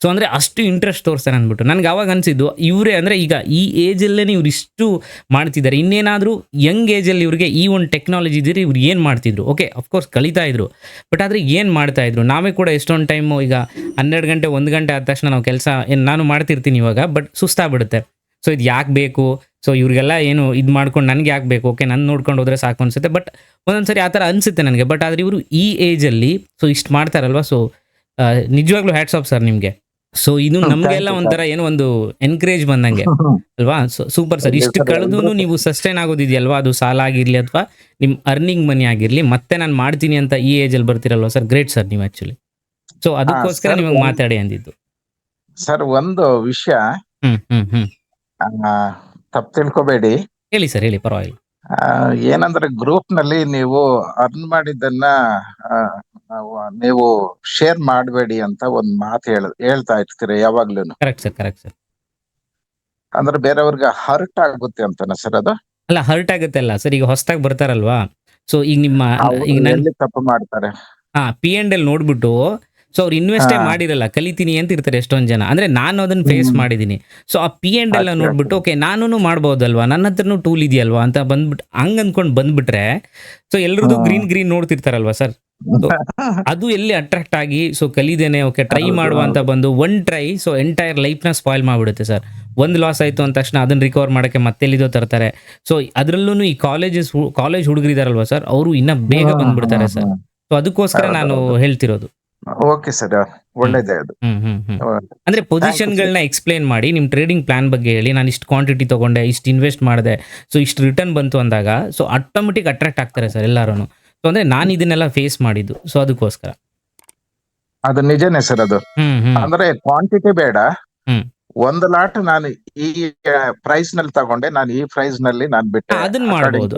ಸೊ ಅಂದರೆ ಅಷ್ಟು ಇಂಟ್ರೆಸ್ಟ್ ತೋರಿಸ್ತಾರೆ ಅಂದ್ಬಿಟ್ಟು ನನಗೆ ಆವಾಗ ಅನಿಸಿದ್ದು, ಇವರೇ ಅಂದರೆ ಈಗ ಈ ಏಜಲ್ಲೇ ಇವ್ರು ಇಷ್ಟು ಮಾಡ್ತಿದ್ದಾರೆ. ಇನ್ನೇನಾದರೂ ಯಂಗ್ ಏಜಲ್ಲಿ ಇವ್ರಿಗೆ ಈ ಒಂದು ಟೆಕ್ನಾಲಜಿ ಇದ್ದರೆ ಇವ್ರು ಏನು ಮಾಡ್ತಿದ್ರು? ಓಕೆ, ಅಫ್ಕೋರ್ಸ್ ಕಲಿತಾ ಇದ್ರು. ಬಟ್ ಆದರೆ ಏನು ಮಾಡ್ತಾಯಿದ್ರು? ನಾವೇ ಕೂಡ ಎಷ್ಟೊಂದು ಟೈಮು ಈಗ 12 ಗಂಟೆ 1 ಗಂಟೆ ಆದ ತಕ್ಷಣ ನಾವು ಕೆಲಸ ನಾನು ಮಾಡ್ತಿರ್ತೀನಿ ಇವಾಗ, ಬಟ್ ಸುಸ್ತಾಗ್ಬಿಡುತ್ತೆ. ಸೊ ಇದು ಯಾಕೆ ಬೇಕು? ಸೊ ಇವ್ರಿಗೆಲ್ಲ ಏನು ಇದು ಮಾಡ್ಕೊಂಡು ನನಗೆ ಯಾಕೆ ಬೇಕು? ಓಕೆ, ನಾನು ನೋಡ್ಕೊಂಡು ಹೋದರೆ ಸಾಕು ಅನಿಸುತ್ತೆ. ಬಟ್ ಒಂದೊಂದು ಸರಿ ಆ ಥರ ಅನಿಸುತ್ತೆ ನನಗೆ. ಬಟ್ ಆದರೆ ಇವರು ಈ ಏಜಲ್ಲಿ ಸೊ ಇಷ್ಟು ಮಾಡ್ತಾರಲ್ವ. ಸೊ ನಿಜವಾಗ್ಲೂ ಹ್ಯಾಟ್ಸ್ ಆಫ್ ಸರ್ ನಿಮಗೆ. ಸೊ ಇದು ನಮಗೆಲ್ಲ ಒಂಥರ ಏನೋ ಒಂದು ಎನ್ಕರೇಜ್ ಬಂದಂಗೆ ಅಲ್ವಾ? So super sir. ಇಷ್ಟು ಕಳೆದು ನೀವು ಸಸ್ಟೈನ್ ಆಗೋದಿದೆಯಲ್ವಾ, ಅದು ಸಾಲ ಆಗಿರಲಿ ಅಥವಾ ನಿಮ್ಮ ಅರ್ನಿಂಗ್ ಮನಿ ಆಗಿರಲಿ, ಮತ್ತೆ ನಾನು ಮಾಡ್ತೀನಿ ಅಂತ ಈ ಏಜಲ್ಲಿ ಬರ್ತಿರಲ್ವ ಸರ್, ಗ್ರೇಟ್ ಸರ್ ನೀವು ಆ್ಯಕ್ಚುಲಿ. ಸೊ ಅದಕ್ಕೋಸ್ಕರ ಸರ್, ನಿಮಗೆ ಮಾತಾಡಿ ಅಂದಿದ್ದು. ಸರ್ ಒಂದು ವಿಷಯ, ಹ್ಮ್ ಹ್ಮ್ ಹ್ಮ್ ತಪ್ಪು ತಿಳ್ಕೊಬೇಡಿ. ಹೇಳಿ ಸರ್, ಹೇಳಿ, ಪರವಾಗಿಲ್ಲ. ಏನಂದ್ರೆ ಗ್ರೂಪ್ ನಲ್ಲಿ ನೀವು ಅರ್ನ್ ಮಾಡಿದ್ದನ್ನ ನೀವು ಶೇರ್ ಮಾಡಬೇಡಿ ಅಂತ ಒಂದ್ ಮಾತು ಹೇಳ್ತಾ ಇರ್ತೀರಿ ಯಾವಾಗ್ಲೂನು. Correct sir, correct sir. ಅಂದ್ರೆ ಬೇರೆಯವ್ರಿಗೆ ಹರ್ಟ್ ಆಗುತ್ತೆ ಅಂತಾನೆ ಸರ್ ಅದು. ಅಲ್ಲ, ಹರ್ಟ್ ಆಗುತ್ತೆ ಅಲ್ಲ ಸರ್. ಈಗ ಹೊಸದಾಗಿ ಬರ್ತಾರಲ್ವಾ, ಸೊ ಈಗ ನಿಮ್ಮ ಅವ್ರು ಈಗ ನಾನು ಎಲ್ಲಿ ತಪ್ಪು ಮಾಡ್ತಾರೆ? P&L ನೋಡ್ಬಿಟ್ಟು, ಸೊ ಅವ್ರು ಇನ್ವೆಸ್ಟೇ ಮಾಡಿರಲ್ಲ, ಕಲಿತೀನಿ ಅಂತ ಇರ್ತಾರೆ ಎಷ್ಟೊಂದು ಜನ. ಅಂದರೆ ನಾನು ಅದನ್ನು ಫೇಸ್ ಮಾಡಿದ್ದೀನಿ. ಸೊ ಆ P&L ನೋಡ್ಬಿಟ್ಟು, ಓಕೆ ನಾನು ಮಾಡ್ಬೋದಲ್ವಾ, ನನ್ನ ಹತ್ರನೂ ಟೂಲ್ ಇದೆಯಲ್ವಾ ಅಂತ ಬಂದ್ಬಿಟ್ಟು ಹಂಗೆ ಅಂದ್ಕೊಂಡು ಬಂದ್ಬಿಟ್ರೆ, ಸೊ ಎಲ್ಲರದ್ದು ಗ್ರೀನ್ ನೋಡ್ತಿರ್ತಾರಲ್ವಾ ಸರ್. ಅದು ಎಲ್ಲಿ ಅಟ್ರಾಕ್ಟ್ ಆಗಿ ಸೊ ಕಲಿದೇನೆ, ಓಕೆ ಟ್ರೈ ಮಾಡುವ ಅಂತ ಬಂದು ಒನ್ ಟ್ರೈ, ಸೊ ಎಂಟೈರ್ ಲೈಫ್ನ ಸ್ಪಾಯ್ಲ್ ಮಾಡಿಬಿಡುತ್ತೆ ಸರ್. ಒಂದು ಲಾಸ್ ಆಯಿತು ಅಂದ ತಕ್ಷಣ ಅದನ್ನು ರಿಕವರ್ ಮಾಡೋಕ್ಕೆ ಮತ್ತೆಲ್ಲಿದೋ ತರ್ತಾರೆ. ಸೊ ಅದರಲ್ಲೂ ಈ ಕಾಲೇಜ್ ಹುಡುಗರಿದಾರಲ್ವಾ ಸರ್, ಅವರು ಇನ್ನೂ ಬೇಗ ಬಂದ್ಬಿಡ್ತಾರೆ ಸರ್. ಸೊ ಅದಕ್ಕೋಸ್ಕರ ನಾನು ಹೇಳ್ತಿರೋದು. ಓಕೆ ಸರ್, ಒಳ್ಳೇದೇ ಅದು. ಅಂದ್ರೆ ಪೊಸಿಷನ್ಗಳನ್ನ ಎಕ್ಸ್ಪ್ಲೇನ್ ಮಾಡಿ, ನಿಮ್ಮ ಟ್ರೇಡಿಂಗ್ ಪ್ಲಾನ್ ಬಗ್ಗೆ ಹೇಳಿ. ನಾನು ಇಷ್ಟು ಕ್ವಾಂಟಿಟಿ ತಗೊಂಡೆ, ಇಷ್ಟು ಇನ್ವೆಸ್ಟ್ ಮಾಡಿದೆ, ಸೊ ಇಷ್ಟು ರಿಟರ್ನ್ ಬಂತು ಅಂದಾಗ ಸೊ ಆಟೋಮೆಟಿಕ್ ಅಟ್ರಾಕ್ಟ್ ಆಗ್ತಾರೆ ಸರ್ ಎಲ್ಲರೂ. ಸೊ ಅಂದ್ರೆ ನಾನು ಇದನ್ನೆಲ್ಲ ಫೇಸ್ ಮಾಡಿದ್ದು, ಸೊ ಅದಕ್ಕೋಸ್ಕರ. ಅದು ನಿಜನೇ ಸರ್ ಅದು. ಅಂದ್ರೆ ಕ್ವಾಂಟಿಟಿ ಬೇಡ, ಒಂದು ಲಾಟ್ ನಾನು ಈ ಪ್ರೈಸ್ ನಲ್ಲಿ ತಗೊಂಡೆ, ನಾನು ಈ ಪ್ರೈಸ್ ನಲ್ಲಿ ನಾನು ಬಿಟ್ಟೆ, ಅದನ್ನ ಮಾಡಬಹುದು.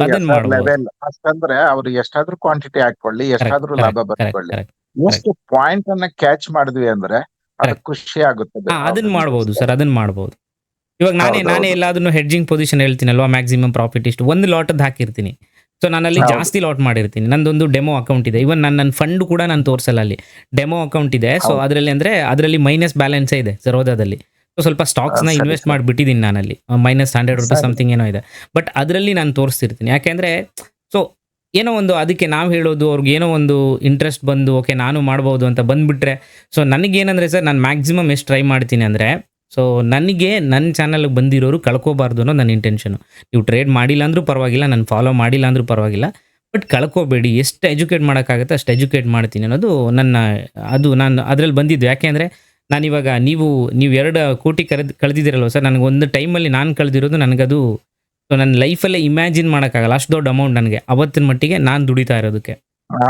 ಲೆವೆಲ್ ಅಷ್ಟಂದ್ರೆ ಅವ್ರು ಎಷ್ಟಾದ್ರೂ ಕ್ವಾಂಟಿಟಿ ಹಾಕೊಳ್ಳಿ, ಎಷ್ಟಾದ್ರೂ ಲಾಭ ಬರ್ಕೊಳ್ಳಿ. ಎಷ್ಟು ಪಾಯಿಂಟ್ ಅನ್ನ ಕ್ಯಾಚ್ ಮಾಡಿದ್ವಿ ಅಂದ್ರೆ ಅದು ಖುಷಿ ಆಗುತ್ತೆ. ಅದನ್ನ ಮಾಡಬಹುದು ಸರ್, ಅದನ್ನ ಮಾಡಬಹುದು. ಇವಾಗ ನಾನೇ ಎಲ್ಲಾದ್ರೂ ಹೆಡ್ಜಿಂಗ್ ಪೊಸಿಷನ್ ಹೇಳ್ತೀನಲ್ವಾ, ಮ್ಯಾಕ್ಸಿಮಮ್ ಪ್ರಾಫಿಟ್ ಇಷ್ಟು ಒಂದು ಲಾಟದ್ದು ಹಾಕಿರ್ತೀನಿ. ಸೊ ನಾನಲ್ಲಿ ಹೌದು. ಜಾಸ್ತಿ ಲಾಟ್ ಮಾಡಿರ್ತೀನಿ. ನಂದೊಂದು ಡೆಮೋ ಅಕೌಂಟ್ ಇದೆ. ಇವನ್ ನನ್ನ ಫಂಡ್ ಕೂಡ ನಾನು ತೋರಿಸಲ್ಲ ಅಲ್ಲಿ. ಡೆಮೋ ಅಕೌಂಟ್ ಇದೆ. ಸೊ ಹೌದು. ಅದರಲ್ಲಿ ಮೈನಸ್ ಬ್ಯಾಲೆನ್ಸೇ ಇದೆ ಝೆರೋದಾದಲ್ಲಿ. ಸೊ ಸ್ವಲ್ಪ ಸ್ಟಾಕ್ಸ್ನ ಸರಿ ಇನ್ವೆಸ್ಟ್ ಸರಿ ಮಾಡಿಬಿಟ್ಟಿದ್ದೀನಿ ನಾನಲ್ಲಿ. ಮೈನಸ್ ₹100 ಸರಿ. ಸಮಥಿಂಗ್ ಏನೋ ಇದೆ. ಬಟ್ ಅದರಲ್ಲಿ ನಾನು ತೋರಿಸ್ತಿರ್ತೀನಿ. ಯಾಕೆಂದರೆ ಸೊ ಏನೋ ಒಂದು ಅದಕ್ಕೆ ನಾವು ಹೇಳೋದು ಅವ್ರಿಗೆ ಏನೋ ಒಂದು ಇಂಟ್ರೆಸ್ಟ್ ಬಂದು ಓಕೆ ನಾನು ಮಾಡ್ಬೋದು ಅಂತ ಬಂದುಬಿಟ್ರೆ, ಸೊ ನನಗೇನಂದರೆ ಸರ್, ನಾನು ಮ್ಯಾಕ್ಸಿಮಮ್ ಎಷ್ಟು ಟ್ರೈ ಮಾಡ್ತೀನಿ ಅಂದರೆ, ಸೊ ನನಗೆ ನನ್ನ ಚಾನಲ್ಗೆ ಬಂದಿರೋರು ಕಳ್ಕೋಬಾರ್ದು ಅನ್ನೋ ನನ್ನ ಇಂಟೆನ್ಷನು. ನೀವು ಟ್ರೇಡ್ ಮಾಡಿಲ್ಲ ಅಂದರೂ ಪರವಾಗಿಲ್ಲ, ನಾನು ಫಾಲೋ ಮಾಡಿಲ್ಲ ಅಂದರೂ ಪರವಾಗಿಲ್ಲ, ಬಟ್ ಕಳ್ಕೋಬೇಡಿ. ಎಷ್ಟು ಎಜುಕೇಟ್ ಮಾಡೋಕ್ಕಾಗುತ್ತೆ ಅಷ್ಟು ಎಜುಕೇಟ್ ಮಾಡ್ತೀನಿ ಅನ್ನೋದು ನಾನು ಅದರಲ್ಲಿ ಬಂದಿದ್ದು. ಯಾಕೆಂದರೆ ನಾನಿವಾಗ ನೀವು 2 ಕೋಟಿ ಕಳೆದಿದ್ದೀರಲ್ವ ಸರ್, ನನಗೆ ಒಂದು ಟೈಮಲ್ಲಿ ನಾನು ಕಳೆದಿರೋದು ನನಗದು ಸೊ ನನ್ನ ಲೈಫಲ್ಲೇ ಇಮ್ಯಾಜಿನ್ ಮಾಡೋಕ್ಕಾಗಲ್ಲ. ಅಷ್ಟು ದೊಡ್ಡ ಅಮೌಂಟ್ ನನಗೆ ಅವತ್ತಿನ ಮಟ್ಟಿಗೆ ನಾನು ದುಡಿತಾ ಇರೋದಕ್ಕೆ.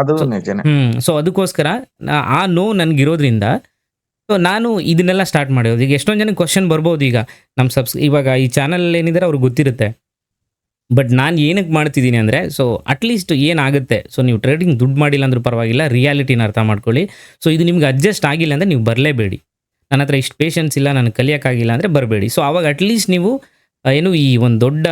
ಅದು ಸೊ ನಿಜನೇ. ಸೊ ಅದಕ್ಕೋಸ್ಕರ ಆ ನೋವು ನನಗಿರೋದ್ರಿಂದ ಸೊ ನಾನು ಇದನ್ನೆಲ್ಲ ಸ್ಟಾರ್ಟ್ ಮಾಡಿರೋದು. ಈಗ ಎಷ್ಟೊಂದು ಜನಕ್ಕೆ ಕ್ವಶನ್ ಬರ್ಬೋದು. ಈಗ ನಮ್ಮ ಇವಾಗ ಈ ಚಾನಲ್ ಏನಿದ್ದಾರೆ ಅವ್ರಿಗೆ ಗೊತ್ತಿರುತ್ತೆ. ಬಟ್ ನಾನು ಏನಕ್ಕೆ ಮಾಡ್ತಿದ್ದೀನಿ ಅಂದರೆ, ಸೊ ಅಟ್ಲೀಸ್ಟ್ ಏನಾಗುತ್ತೆ, ಸೊ ನೀವು ಟ್ರೇಡಿಂಗ್ ದುಡ್ಡು ಮಾಡಿಲ್ಲ ಅಂದ್ರೂ ಪರವಾಗಿಲ್ಲ, ರಿಯಾಲಿಟಿನ ಅರ್ಥ ಮಾಡ್ಕೊಳ್ಳಿ. ಸೊ ಇದು ನಿಮ್ಗೆ ಅಡ್ಜಸ್ಟ್ ಆಗಿಲ್ಲ ಅಂದರೆ ನೀವು ಬರಲೇಬೇಡಿ. ನನ್ನ ಹತ್ರ ಇಷ್ಟು ಪೇಷನ್ಸ್ ಇಲ್ಲ, ನನಗೆ ಕಲಿಯೋಕ್ಕಾಗಿಲ್ಲ ಅಂದರೆ ಬರಬೇಡಿ. ಸೊ ಆವಾಗ ಅಟ್ಲೀಸ್ಟ್ ನೀವು ಏನು ಈ ಒಂದು ದೊಡ್ಡ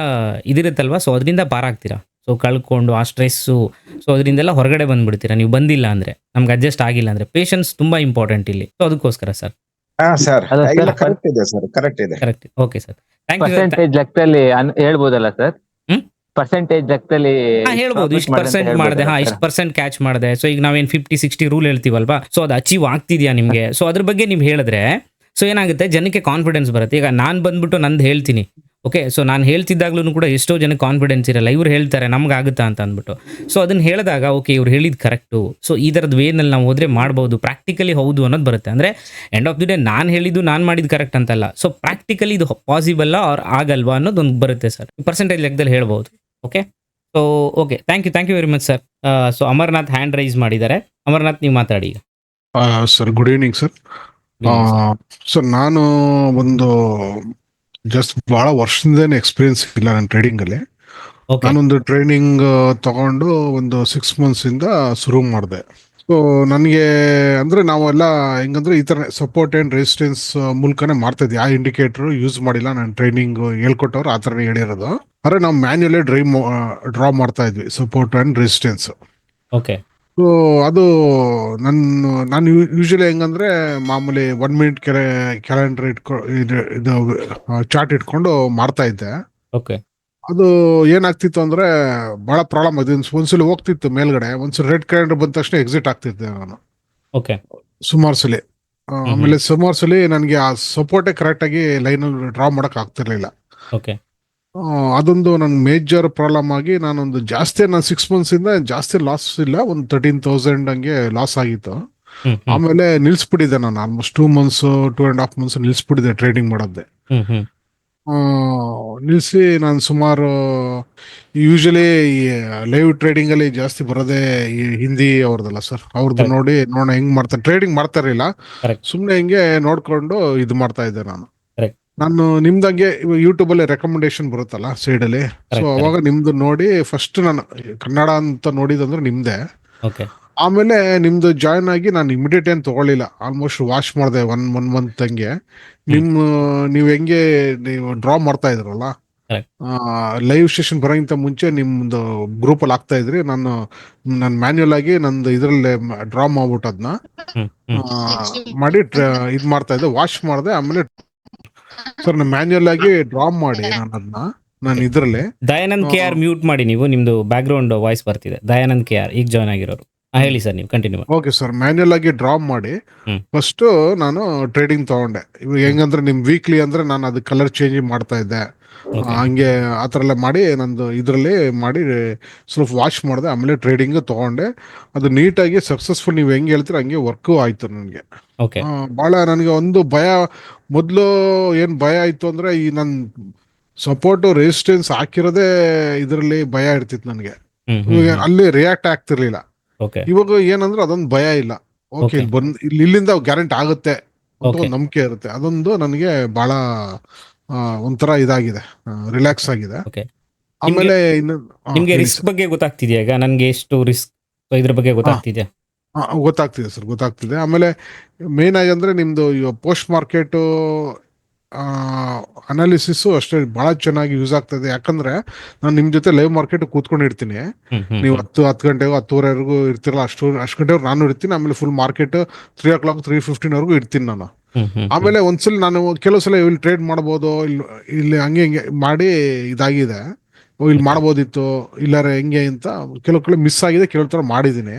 ಇದಿರುತ್ತಲ್ವ, ಸೊ ಅದರಿಂದ ಪಾರಾಗ್ತೀರಾ. ಸೊ ಕಳ್ಕೊಂಡು ಆ ಸ್ಟ್ರೆಸ್ಸು, ಸೊ ಅದರಿಂದೆಲ್ಲ ಹೊರಗಡೆ ಬಂದುಬಿಡ್ತೀರಾ ನೀವು ಬಂದಿಲ್ಲ ಅಂದರೆ, ನಮ್ಗೆ ಅಡ್ಜಸ್ಟ್ ಆಗಿಲ್ಲ ಅಂದರೆ. ಪೇಷನ್ಸ್ ತುಂಬ ಇಂಪಾರ್ಟೆಂಟ್ ಇಲ್ಲಿ. ಸೊ ಅದಕ್ಕೋಸ್ಕರ ಸರ್. ಹಾ ಸರ್, ಅದು ಇಲ್ಲ ಸರ್ ಕರೆಕ್ಟ್ ಇದೆ ಸರ್, ಕರೆಕ್ಟ್ ಇದೆ. Correct. Okay sir, thank you. Percentage ಲೆಕ್ಕದಲ್ಲಿ ಹೇಳ್ಬೋದಲ್ಲ ಸರ್? ಹ್ಮ್? ಪರ್ಸೆಂಟೇಜ್ ಲೆಕ್ಕದಲ್ಲಿ ಹೇಳ್ಬೋದು, ಪ್ರಾಫಿಟ್ ಇಷ್ಟು ಮಾಡಿದೆ ಅಂತ ಪರ್ಸೆಂಟ್ ಮಾಡಿದೆ, ಹೇಳ್ಬೋದಲ್ಲ ಇಷ್ಟು ಸರ್? ಪರ್ಸೆಂಟ್ ಕ್ಯಾಚ್ ಮಾಡಿದೆ. ಸೊ ಈಗ ನಾವೇನು 50-60 ರೂಲ್ ಹೇಳ್ತೀವಲ್ವಾ, ಸೊ ಅದು ಅಚೀವ್ ಆಗ್ತಿದೆಯಾ ನಿಮಗೆ, ಸೊ ಅದ್ರ ಬಗ್ಗೆ ನೀವು ಹೇಳಿದ್ರೆ ಸೊ ಏನಾಗುತ್ತೆ, ಜನಕ್ಕೆ ಕಾನ್ಫಿಡೆನ್ಸ್ ಬರುತ್ತೆ. ಈಗ ನಾನು ಬಂದ್ಬಿಟ್ಟು ನಂದು ಹೇಳ್ತೀನಿ, ಓಕೆ, ಸೊ ನಾನು ಹೇಳ್ತಿದ್ದಾಗ್ಲೂ ಕೂಡ ಎಷ್ಟೋ ಜನಕ್ಕೆ ಕಾನ್ಫಿಡೆನ್ಸ್ ಇರಲ್ಲ. ಇವ್ರು ಹೇಳ್ತಾರೆ ನಮ್ಗಾಗುತ್ತಾ ಅಂತ ಅಂದ್ಬಿಟ್ಟು. ಸೊ ಅದನ್ನು ಹೇಳಿದಾಗ ಓಕೆ ಇವ್ರು ಹೇಳಿದ್ದು ಕರೆಕ್ಟು, ಸೊ ಈ ಥರದ ವೇನಲ್ಲಿ ನಾವು ಹೋದರೆ ಮಾಡ್ಬೋದು, ಪ್ರಾಕ್ಟಿಕಲಿ ಹೌದು ಅನ್ನೋದು ಬರುತ್ತೆ. ಅಂದರೆ ಎಂಡ್ ಆಫ್ ದಿ ಡೇ ನಾನು ಹೇಳಿದ್ದು ನಾನು ಮಾಡಿದ್ದು ಕರೆಕ್ಟ್ ಅಂತಲ್ಲ, ಸೊ ಪ್ರಾಕ್ಟಿಕಲಿ ಇದು ಪಾಸಿಬಲ್ಲ ಆರ್ ಆಗಲ್ವಾ ಅನ್ನೋದೊಂದು ಬರುತ್ತೆ ಸರ್. ಪರ್ಸೆಂಟೇಜ್ ಲೆಕ್ಕದಲ್ಲಿ ಹೇಳ್ಬೋದು. Okay, so okay, thank you very much sir. So Amarnath hand raise ಮಾಡಿದ್ದಾರೆ. ಅಮರ್ನಾಥ್ ನೀವು ಮಾತಾಡಿ ಈಗ. Sir good evening sir. Sir ನಾನು ಒಂದು ಜಸ್ಟ್ ಬಹಳ ವರ್ಷದಿಂದೇನೆ ಎಕ್ಸ್ಪೀರಿಯನ್ಸ್ ಇಲ್ಲ ನನ್ನ ಟ್ರೇಡಿಂಗ್ ಅಲ್ಲಿ. ಓಕೆ, ನಾನೊಂದು ಟ್ರೈನಿಂಗ್ ತಗೊಂಡು ಒಂದು 6 months ಇಂದ ಶುರು ಮಾಡಿದೆ. ಸೊ ನನಗೆ ಅಂದ್ರೆ ನಾವೆಲ್ಲ ಹೆಂಗಂದ್ರೆ ಈ ತರ ಸಪೋರ್ಟ್ ಅಂಡ್ ರೆಸಿಸ್ಟೆನ್ಸ್ ಮೂಲಕನೇ ಮಾಡ್ತಾ ಇದ್ವಿ. ಆ ಇಂಡಿಕೇಟರ್ ಯೂಸ್ ಮಾಡಿಲ್ಲ, ನಾನು ಟ್ರೈನಿಂಗ್ ಹೇಳ್ಕೊಟ್ಟವ್ರು ಆ ಥರನೇ ಹೇಳಿರೋದು. ಆದರೆ ನಾವು ಮ್ಯಾನ್ಯುಯಲ್ಲೇ ಡ್ರಾ ಮಾಡ್ತಾ ಇದ್ವಿ support and resistance. Okay, so ಅದು ನಾನು ಯೂಶಲಿ ಹೆಂಗಂದ್ರೆ ಮಾಮೂಲಿ 1 minute ಕ್ಯಾಲೆಂಡರ್ ಇದು ಚಾರ್ಟ್ ಇಟ್ಕೊಂಡು ಮಾಡ್ತಾ ಇದ್ದೆ. ಓಕೆ, ಅದು ಏನಾಗ್ತಿತ್ತು ಅಂದ್ರೆ ಬಹಳ ಪ್ರಾಬ್ಲಮ್ ಅದು. ಒಂದ್ಸಲಿ ಹೋಗ್ತಿತ್ತು ಮೇಲ್ಗಡೆ, ಒಂದ್ಸಲಿ ರೆಡ್ ಕ್ಯಾಲೆಂಡರ್ ಬಂದ ತಕ್ಷಣ ಎಕ್ಸಿಟ್ ಆಗ್ತಿದ್ದೆ ನಾನು ಓಕೆ, ಸುಮಾರು ಸಲಿ. ಆಮೇಲೆ ಸುಮಾರು ಸಲಿ ನನಗೆ ಆ ಸಪೋರ್ಟೇ ಕರೆಕ್ಟ್ ಆಗಿ ಲೈನಲ್ಲಿ ಡ್ರಾ ಮಾಡಕ್ ಆಗ್ತಿರ್ಲಿಲ್ಲ. ಓಕೆ, ಅದೊಂದು ನನ್ ಮೇಜರ್ ಪ್ರಾಬ್ಲಮ್ ಆಗಿ ನಾನು 6 months ಇಂದ ಜಾಸ್ತಿ ಲಾಸ್ ಇಲ್ಲ, ಒಂದು 13,000 ಹಂಗೆ ಲಾಸ್ ಆಗಿತ್ತು. ಆಮೇಲೆ ನಿಲ್ಸ್ಬಿಟ್ಟಿದ್ದೆ ನಾನು ಆಲ್ಮೋಸ್ಟ್ 2 months 2.5 months ನಿಲ್ಸ್ಬಿಟ್ಟಿದ್ದೆ ಟ್ರೇಡಿಂಗ್ ಮಾಡೋದೇ. ನಿಲ್ಸಿ ನಾನು ಸುಮಾರು ಯೂಶಲಿ ಲೈವ್ ಟ್ರೇಡಿಂಗ್ ಅಲ್ಲಿ ಜಾಸ್ತಿ ಬರೋದೇ ಈ ಹಿಂದಿ ಅವ್ರದಲ್ಲ ಸರ್, ಅವ್ರದ್ದು ನೋಡಿ ನೋಡೋಣ ಹೆಂಗ್ ಮಾಡ್ತಾರೆ. ಟ್ರೇಡಿಂಗ್ ಮಾಡ್ತಾ ಇರಲಿಲ್ಲ, ಸುಮ್ನೆ ಹಿಂಗೆ ನೋಡ್ಕೊಂಡು ಇದು ಮಾಡ್ತಾ ಇದ್ದೆ ನಾನು. ನಾನು ನಿಮ್ದಂಗೆ ಯೂಟ್ಯೂಬ್ ಅಲ್ಲಿ ರೆಕಮೆಂಡೇಶನ್ ಬರುತ್ತಲ್ಲ ಸೈಡ್ ಅಲ್ಲಿ, ಸೊ ಅವಾಗ ನಿಮ್ದು ನೋಡಿ ಫಸ್ಟ್ ನಾನು ಕನ್ನಡ ಅಂತ ನೋಡಿದಂದ್ರೆ ನಿಮ್ದೆ. ಆಮೇಲೆ ನಿಮ್ದು ಜಾಯ್ನ್ ಆಗಿ ನಾನು ಇಮಿಡಿಯೇಟ್ ಏನ್ ತಗೊಳ್ಳಿಲ್ಲ, ಆಲ್ಮೋಸ್ಟ್ ವಾಚ್ ಮಾಡಿದೆ 1 month ಹಂಗೆ. ನೀವ್ ಹೆಂಗೆ ನೀವು ಡ್ರಾ ಮಾಡ್ತಾ ಇದ್ರಲ್ಲ ಲೈವ್ ಸೆಷನ್ ಬರೋಕ್ಕಿಂತ ಮುಂಚೆ ನಿಮ್ದು ಗ್ರೂಪ್ ಅಲ್ಲಿ ಆಗ್ತಾ ಇದ್ರಿ, ನಾನು ಮ್ಯಾನ್ಯುಯಲ್ ಆಗಿ ನಂದು ಇದ್ರಲ್ಲಿ ಡ್ರಾ ಮಾಡ್ಬಿಟ್ಟು ಅದನ್ನ ಮಾಡಿ ಇದ್ ಮಾಡ್ತಾ ಇದ್ದೆ, ವಾಚ್ ಮಾಡಿದೆ. ಆಮೇಲೆ ಸರ್ ನಾನು ಮ್ಯಾನ್ಯುಯಲ್ ಆಗಿ ಡ್ರಾ ಮಾಡಿ ನಾನು ಇದ್ರಲ್ಲಿ ದಯಾನಂದ್ ಕೆ ಆರ್ ಮ್ಯೂಟ್ ಮಾಡಿ ನೀವು, ನಿಮ್ದು ಬ್ಯಾಕ್ ಗ್ರೌಂಡ್ ವಾಯ್ಸ್ ಬರ್ತಿದೆ. ದಯಾನಂದ್ ಕೆ ಆರ್ ಈಗ ಜಾಯ್ನ್ ಆಗಿರೋರು. ಹೇಳಿ ಸರ್, ನೀವು ಕಂಟಿನ್ಯೂ ಮಾಡಿ. ಓಕೆ ಸರ್, ಮ್ಯಾನ್ಯುಯಲ್ ಆಗಿ ಡ್ರಾ ಮಾಡಿ ಫಸ್ಟ್ ನಾನು ಟ್ರೇಡಿಂಗ್ ತಗೊಂಡೆ. ಇವಾಗ ಹೆಂಗಂದ್ರೆ ನಿಮ್ ವೀಕ್ಲಿ ಅಂದ್ರೆ ನಾನು ಅದು ಕಲರ್ ಚೇಂಜ್ ಮಾಡ್ತಾ ಇದ್ದೆ, ಹಂಗೆ ಆತರ ಎಲ್ಲ ಮಾಡಿ ನಂದು ಇದ್ರಲ್ಲಿ ಮಾಡಿ ಸ್ವಲ್ಪ ವಾಚ್ ಮಾಡಿದೆ. ಆಮೇಲೆ ಟ್ರೇಡಿಂಗ್ ತಗೊಂಡೆ, ಅದು ನೀಟಾಗಿ ಸಕ್ಸಸ್ಫುಲ್ ನೀವು ಹೆಂಗೆ ಹೇಳ್ತೀರ ಹಂಗೆ ವರ್ಕು ಆಯ್ತು ನನಗೆ. ಬಹಳ ನನಗೆ ಒಂದು ಭಯ, ಮೊದಲು ಏನ್ ಭಯ ಆಯ್ತು ಅಂದ್ರೆ ಈ ನನ್ ಸಪೋರ್ಟ್ ರೆಸಿಸ್ಟೆನ್ಸ್ ಹಾಕಿರೋದೇ ಇದರಲ್ಲಿ ಭಯ ಇರ್ತಿತ್ತು ನನಗೆ, ಅಲ್ಲಿ ರಿಯಾಕ್ಟ್ ಆಗ್ತಿರ್ಲಿಲ್ಲ. ಇವಾಗ ಏನಂದ್ರೆ ಅದೊಂದು ಭಯ ಇಲ್ಲ, ಓಕೆ ಇಲ್ಲಿಂದ ಗ್ಯಾರಂಟಿ ಆಗುತ್ತೆ ಅಂತ ಒಂದು ನಂಬಿಕೆ ಇರುತ್ತೆ. ಅದೊಂದು ನನಗೆ ಬಹಳ ಒಂಥರ ಇದಾಗಿದೆ, ರಿಲ್ಯಾಕ್ಸ್ ಆಗಿದೆ. ಆಮೇಲೆ ನಿಮ್ಗೆ ರಿಸ್ಕ್ ಬಗ್ಗೆ ಗೊತ್ತಾಗ್ತಿದ್ಯಾ? ಈಗ ನನ್ಗೆ ಎಷ್ಟು ರಿಸ್ಕ್ ಇದ್ರ ಬಗ್ಗೆ ಗೊತ್ತಾಗ್ತಿದ್ಯಾ? ಗೊತ್ತಾಗ್ತಿದೆ ಸರ್, ಗೊತ್ತಾಗ್ತಿದೆ. ಆಮೇಲೆ ಮೇನ್ ಆಗಿ ಅಂದ್ರೆ ನಿಮ್ದು ಪೋಸ್ಟ್ ಮಾರ್ಕೆಟ್ ಅನಾಲಿಸಿಸ್ ಅಷ್ಟೇ ಬಹಳ ಚೆನ್ನಾಗಿ ಯೂಸ್ ಆಗ್ತದೆ. ಯಾಕಂದ್ರೆ ನಾನು ನಿಮ್ ಜೊತೆ ಲೈವ್ ಮಾರ್ಕೆಟ್ ಕೂತ್ಕೊಂಡಿರ್ತೀನಿ. ನೀವು 10 ಗಂಟೆಗೂ 10:30ವರೆಗೂ ಇರ್ತಿರಲ್ಲ, ಅಷ್ಟು ಗಂಟೆವರೆಗೂ ನಾನು ಇರ್ತೀನಿ. ಆಮೇಲೆ ಫುಲ್ ಮಾರ್ಕೆಟ್ 3 o'clock 3:15 ಇರ್ತೀನಿ ನಾನು. ಆಮೇಲೆ ಒಂದ್ಸಲ ನಾನು ಕೆಲವು ಸಲ ಇಲ್ಲಿ ಟ್ರೇಡ್ ಮಾಡ್ಬೋದು, ಇಲ್ಲಿ ಹಂಗೆ ಹಿಂಗೆ ಮಾಡಿ ಇದಾಗಿದೆ, ಇಲ್ಲಿ ಮಾಡ್ಬೋದಿತ್ತು ಇಲ್ಲಾರೆ ಹೆಂಗೆ ಅಂತ ಕೆಲವು ಮಿಸ್ ಆಗಿದೆ, ಕೆಲವು ತರ ಮಾಡಿದೀನಿ.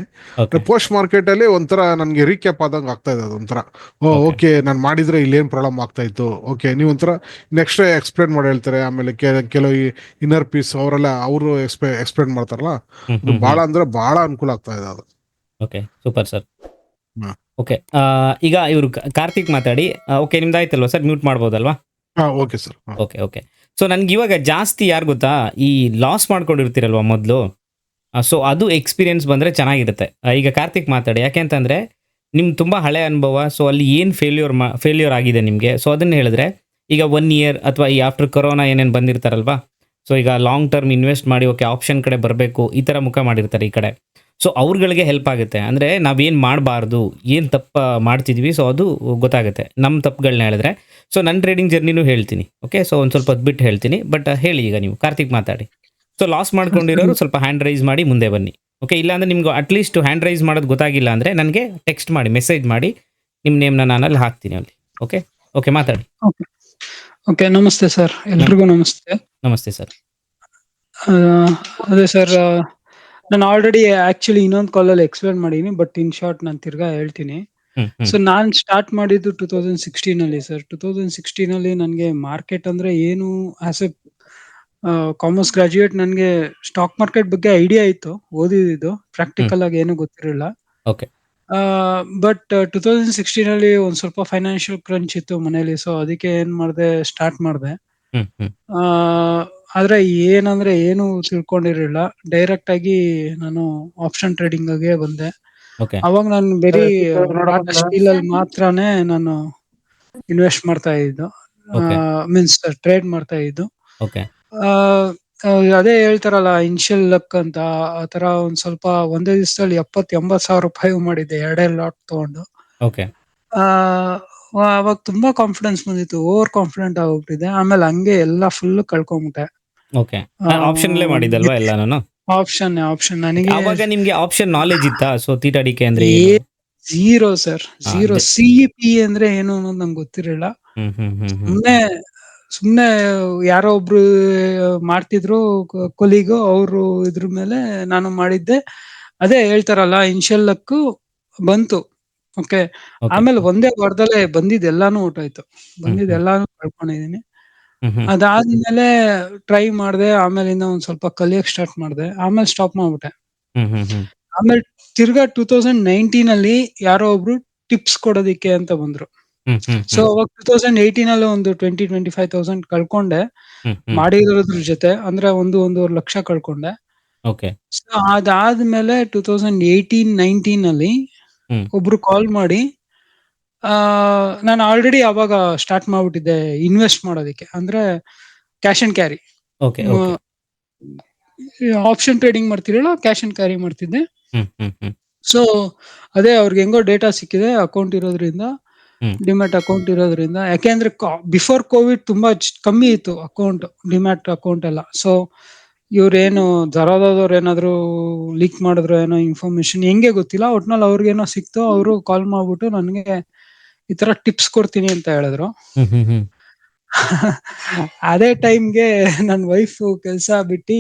ಪೋಸ್ಟ್ ಮಾರ್ಕೆಟ್ ಅಲ್ಲಿ ಒಂಥರ ನನ್ಗೆ ರೀಕ್ಯಾಪ್ ಆದಂಗೆ ಆಗ್ತಾ ಇದೆ. ಅದೊಂಥರ ಓಕೆ ನಾನು ಮಾಡಿದ್ರೆ ಇಲ್ಲೇನ್ ಪ್ರಾಬ್ಲಮ್ ಆಗ್ತಾ ಇತ್ತು, ಓಕೆ ನೀವು ಒಂಥರ ನೆಕ್ಸ್ಟ್ ಎಕ್ಸ್ಪ್ಲೇನ್ ಮಾಡಿ ಹೇಳ್ತಾರೆ. ಆಮೇಲೆ ಕೆಲವು ಇನ್ನರ್ ಪೀಸ್ ಅವರೆಲ್ಲ ಅವರು ಎಕ್ಸ್ಪ್ಲೇನ್ ಮಾಡ್ತಾರಲ್ಲ, ಅದು ಬಹಳ ಅಂದ್ರೆ ಬಹಳ ಅನುಕೂಲ ಆಗ್ತಾ ಇದೆ ಅದು. Okay, super sir. ಓಕೆ, ಈಗ ಇವರು ಕಾರ್ತಿಕ್ ಮಾತಾಡಿ. ಓಕೆ, ನಿಮ್ದಾಯ್ತಲ್ವಾ ಸರ್? ಮ್ಯೂಟ್ ಮಾಡ್ಬೋದಲ್ವಾ? Okay sir. Okay okay. So ನನ್ಗೆ ಇವಾಗ ಜಾಸ್ತಿ ಯಾರು ಗೊತ್ತಾ, ಈ ಲಾಸ್ ಮಾಡ್ಕೊಂಡಿರ್ತೀರಲ್ವ ಮೊದಲು, ಸೊ ಅದು ಎಕ್ಸ್ಪೀರಿಯನ್ಸ್ ಬಂದರೆ ಚೆನ್ನಾಗಿರುತ್ತೆ. ಈಗ ಕಾರ್ತಿಕ್ ಮಾತಾಡಿ, ಯಾಕೆಂತಂದರೆ ನಿಮ್ಗೆ ತುಂಬ ಹಳೆ ಅನುಭವ. ಸೊ ಅಲ್ಲಿ ಏನು ಫೇಲ್ಯೂರ್ ಆಗಿದೆ ನಿಮಗೆ, ಸೊ ಅದನ್ನು ಹೇಳಿದ್ರೆ ಈಗ 1 year ಅಥವಾ ಈ ಆಫ್ಟರ್ ಕೊರೋನಾ ಏನೇನು ಬಂದಿರ್ತಾರಲ್ವಾ, ಸೊ ಈಗ ಲಾಂಗ್ ಟರ್ಮ್ ಇನ್ವೆಸ್ಟ್ ಮಾಡಿ ಓಕೆ ಆಪ್ಷನ್ ಕಡೆ ಬರಬೇಕು, ಈ ಥರ ಮುಖ ಮಾಡಿರ್ತಾರೆ ಈ ಕಡೆ. ಸೊ ಅವ್ರುಗಳಿಗೆ ಹೆಲ್ಪ್ ಆಗುತ್ತೆ. ಅಂದರೆ ನಾವೇನು ಮಾಡಬಾರ್ದು, ಏನು ತಪ್ಪು ಮಾಡ್ತಿದ್ವಿ, ಸೊ ಅದು ಗೊತ್ತಾಗುತ್ತೆ ನಮ್ಮ ತಪ್ಪುಗಳನ್ನ ಹೇಳಿದ್ರೆ. ಸೊ ನನ್ನ ಟ್ರೇಡಿಂಗ್ ಜರ್ನಿನೂ ಹೇಳ್ತೀನಿ. ಓಕೆ, ಸೊ ಒಂದು ಸ್ವಲ್ಪ ಹೊತ್ತು ಬಿಟ್ಟು ಹೇಳ್ತೀನಿ. ಬಟ್ ಹೇಳಿ ಈಗ ನೀವು ಕಾರ್ತಿಕ್ ಮಾತಾಡಿ. ಸೊ ಲಾಸ್ ಮಾಡ್ಕೊಂಡಿರೋರು ಸ್ವಲ್ಪ ಹ್ಯಾಂಡ್ ರೈಸ್ ಮಾಡಿ ಮುಂದೆ ಬನ್ನಿ. ಓಕೆ, ಇಲ್ಲಾಂದರೆ ನಿಮ್ಗೆ ಅಟ್ಲೀಸ್ಟ್ ಹ್ಯಾಂಡ್ ರೈಸ್ ಮಾಡೋದು ಗೊತ್ತಾಗಿಲ್ಲ ಅಂದರೆ ನನಗೆ ಟೆಕ್ಸ್ಟ್ ಮಾಡಿ, ಮೆಸೇಜ್ ಮಾಡಿ, ನಿಮ್ಮ ನೇಮ್ನ ನಾನು ಅಲ್ಲಿ ಹಾಕ್ತೀನಿ ಅಲ್ಲಿ. ಓಕೆ ಓಕೆ, ಮಾತಾಡಿ. ಓಕೆ, ನಮಸ್ತೆ ಸರ್, ಎಲ್ರಿಗೂ ನಮಸ್ತೆ. ನಮಸ್ತೆ ಸರ್. ಅದೇ ಸರ್, ನಾನು ಆಲ್ರೆಡಿ ಆಕ್ಚುಲಿ ಇನ್ನೊಂದು ಕಾಲಲ್ಲಿ ಎಕ್ಸ್ಪ್ಲೇನ್ ಮಾಡಿದ್ದೀನಿ, ಬಟ್ ಇನ್ ಶಾರ್ಟ್ ನಾನು ತಿರ್ಗಾ ಹೇಳ್ತೀನಿ. ಸೊ ನಾನು ಸ್ಟಾರ್ಟ್ ಮಾಡಿದ್ದು 2016 ಅಲ್ಲಿ ಸರ್. 2016 ಅಲ್ಲಿ ನನಗೆ ಮಾರ್ಕೆಟ್ ಅಂದ್ರೆ ಏನು, ಆಸ್ ಎ ಕಾಮರ್ಸ್ ಗ್ರಾಜುಯೇಟ್ ನನಗೆ ಸ್ಟಾಕ್ ಮಾರ್ಕೆಟ್ ಬಗ್ಗೆ ಐಡಿಯಾ ಇತ್ತು, ಓದಿದ್ದು, ಪ್ರಾಕ್ಟಿಕಲ್ ಆಗಿ ಏನು ಗೊತ್ತಿರಲಿಲ್ಲ. ಓಕೆ. ಬಟ್ 2016 ಅಲ್ಲಿ ಒಂದ್ ಸ್ವಲ್ಪ ಫೈನಾನ್ಷಿಯಲ್ ಕ್ರಂಚ್ ಇತ್ತು ಮನೇಲಿ. ಸೊ ಅದಕ್ಕೆ ಏನ್ ಮಾಡಿದೆ, ಸ್ಟಾರ್ಟ್ ಮಾಡಿದೆ. ಆದ್ರೆ ಏನಂದ್ರೆ ಏನು ತಿಳ್ಕೊಂಡಿರಲಿಲ್ಲ. ಡೈರೆಕ್ಟ್ ಆಗಿ ನಾನು ಆಪ್ಷನ್ ಟ್ರೇಡಿಂಗ್ ಆಗಿ ಬಂದೆ. ಅವಾಗ ನಾನು ಬರೀ ಸ್ಟೀಲ್ ಅಲ್ಲಿ ಮಾತ್ರನೇ ನಾನು ಇನ್ವೆಸ್ಟ್ ಮಾಡ್ತಾ ಇದ್ದು, ಮೀನ್ಸ್ ಟ್ರೇಡ್ ಮಾಡ್ತಾ ಇದ್ದು. ಅದೇ ಹೇಳ್ತಾರಲ್ಲ ಇನಿಷಿಯಲ್ ಲಕ್ ಅಂತ, ಆತರ ಒಂದ್ ಸ್ವಲ್ಪ ಒಂದೇ ದಿವಸದಲ್ಲಿ 70-80 ಸಾವಿರ ರೂಪಾಯಿ ಮಾಡಿದ್ದೆ, 2 ಲಾಟ್ ತಗೊಂಡು. ಅವಾಗ ತುಂಬಾ ಕಾನ್ಫಿಡೆನ್ಸ್ ಬಂದಿತ್ತು, ಓವರ್ ಕಾನ್ಫಿಡೆಂಟ್ ಆಗ್ಬಿಟ್ಟಿದೆ. ಆಮೇಲೆ ಹಂಗೆ ಎಲ್ಲ ಫುಲ್ ಕಳ್ಕೊಂಬಿಟ್ಟೆ. ಆಪ್ಷನ್ಲೇ ಮಾಡಿದಲ್ವಾ ಎಲ್ಲಾನು? ಆಪ್ಷನ್ ನನಗೆ ಅವಾಗ ನಿಮ್ಗೆ ಆಪ್ಷನ್ ನಾಲೆಜ್ ಇತ್ತಾ? ಸೊ ತೀಟಾಡಿಕೆ ಅಂದ್ರೆ ಝೀರೋ ಸರ್, ಝೀರೋ. ಸಿಇಪಿ ಅಂದ್ರೆ ಏನು ಅನ್ನೋದು ನಂಗೆ ಗೊತ್ತಿರಲಿಲ್ಲ. ಸುಮ್ನೆ ಯಾರೋ ಒಬ್ರು ಮಾಡ್ತಿದ್ರು ಕೊಲಿಗು, ಅವರು ಇದ್ರ ಮೇಲೆ ನಾನು ಮಾಡಿದ್ದೆ. ಅದೇ ಹೇಳ್ತಾರಲ್ಲ ಇನಿಷಿಯಲ್ ಲಕ್ ಬಂತು. ಓಕೆ, ಆಮೇಲೆ ಒಂದೇ ವಾರದಲ್ಲೇ ಬಂದಿದ್ದೆಲ್ಲಾನು ಹೊರ್ಟೋಯ್ತು, ಬಂದಿದ್ದೆಲ್ಲಾನು ಕಳ್ಕೊಂಡಿದೀನಿ. ಅದಾದ್ಮೇಲೆ ಟ್ರೈ ಮಾಡಿದೆ, ಆಮೇಲಿಂದ ಒಂದ್ ಸ್ವಲ್ಪ ಕಲಿಯಕ್ ಸ್ಟಾರ್ಟ್ ಮಾಡಿದೆ, ಆಮೇಲೆ ಸ್ಟಾಪ್ ಮಾಡ್ಬಿಟ್ಟೆ. ಆಮೇಲೆ ತಿರ್ಗಾ 2019 ಅಲ್ಲಿ ಯಾರೋ ಒಬ್ರು ಟಿಪ್ಸ್ ಕೊಡೋದಿಕ್ಕೆ ಅಂತ ಬಂದ್ರು. ಸೊ ಅವಾಗ 2018 ಅಲ್ಲಿ ಒಂದು 20-25,000 ಕಳ್ಕೊಂಡೆ ಮಾಡಿರೋದ್ರ ಜೊತೆ, ಅಂದ್ರೆ 1-1.5 ಲಕ್ಷ ಕಳ್ಕೊಂಡೆ. ಸೊ ಅದಾದ್ಮೇಲೆ 2018-19 ಅಲ್ಲಿ ಒಬ್ರು ಕಾಲ್ ಮಾಡಿ, ನಾನು ಆಲ್ರೆಡಿ ಅವಾಗ ಸ್ಟಾರ್ಟ್ ಮಾಡ್ಬಿಟ್ಟಿದ್ದೆ ಇನ್ವೆಸ್ಟ್ ಮಾಡೋದಕ್ಕೆ, ಅಂದ್ರೆ cash and carry. Option trading ಮಾಡ್ತಿರಲ್ಲ, ಕ್ಯಾಶ್ ಅಂಡ್ ಕ್ಯಾರಿ ಮಾಡ್ತಿದ್ದೆ. ಸೊ ಅದೇ ಅವ್ರಿಗೆ ಹೆಂಗೋ ಡೇಟಾ ಸಿಕ್ಕಿದೆ, ಅಕೌಂಟ್ ಇರೋದ್ರಿಂದ, ಡಿಮ್ಯಾಟ್ ಅಕೌಂಟ್ ಇರೋದ್ರಿಂದ. ಯಾಕೆಂದ್ರೆ ಬಿಫೋರ್ ಕೋವಿಡ್ ತುಂಬಾ ಕಮ್ಮಿ ಇತ್ತು ಅಕೌಂಟ್, ಡಿಮ್ಯಾಟ್ ಅಕೌಂಟ್ ಎಲ್ಲ. ಸೊ ಇವ್ರೇನು ಜರಾದವ್ರು ಏನಾದ್ರು ಲೀಕ್ ಮಾಡಿದ್ರು ಏನೋ ಇನ್ಫಾರ್ಮೇಶನ್, ಹೆಂಗೆ ಗೊತ್ತಿಲ್ಲ, ಒಟ್ನಲ್ಲಿ ಅವ್ರಿಗೇನೋ ಸಿಕ್ತು. ಅವರು ಕಾಲ್ ಮಾಡ್ಬಿಟ್ಟು ನನಗೆ ಈ ತರ ಟಿಪ್ಸ್ ಕೊಡ್ತೀನಿ ಅಂತ ಹೇಳಿದ್ರು. ಅದೇ ಟೈಮ್ಗೆ ನನ್ನ ವೈಫ್ ಕೆಲ್ಸ ಬಿಟ್ಟು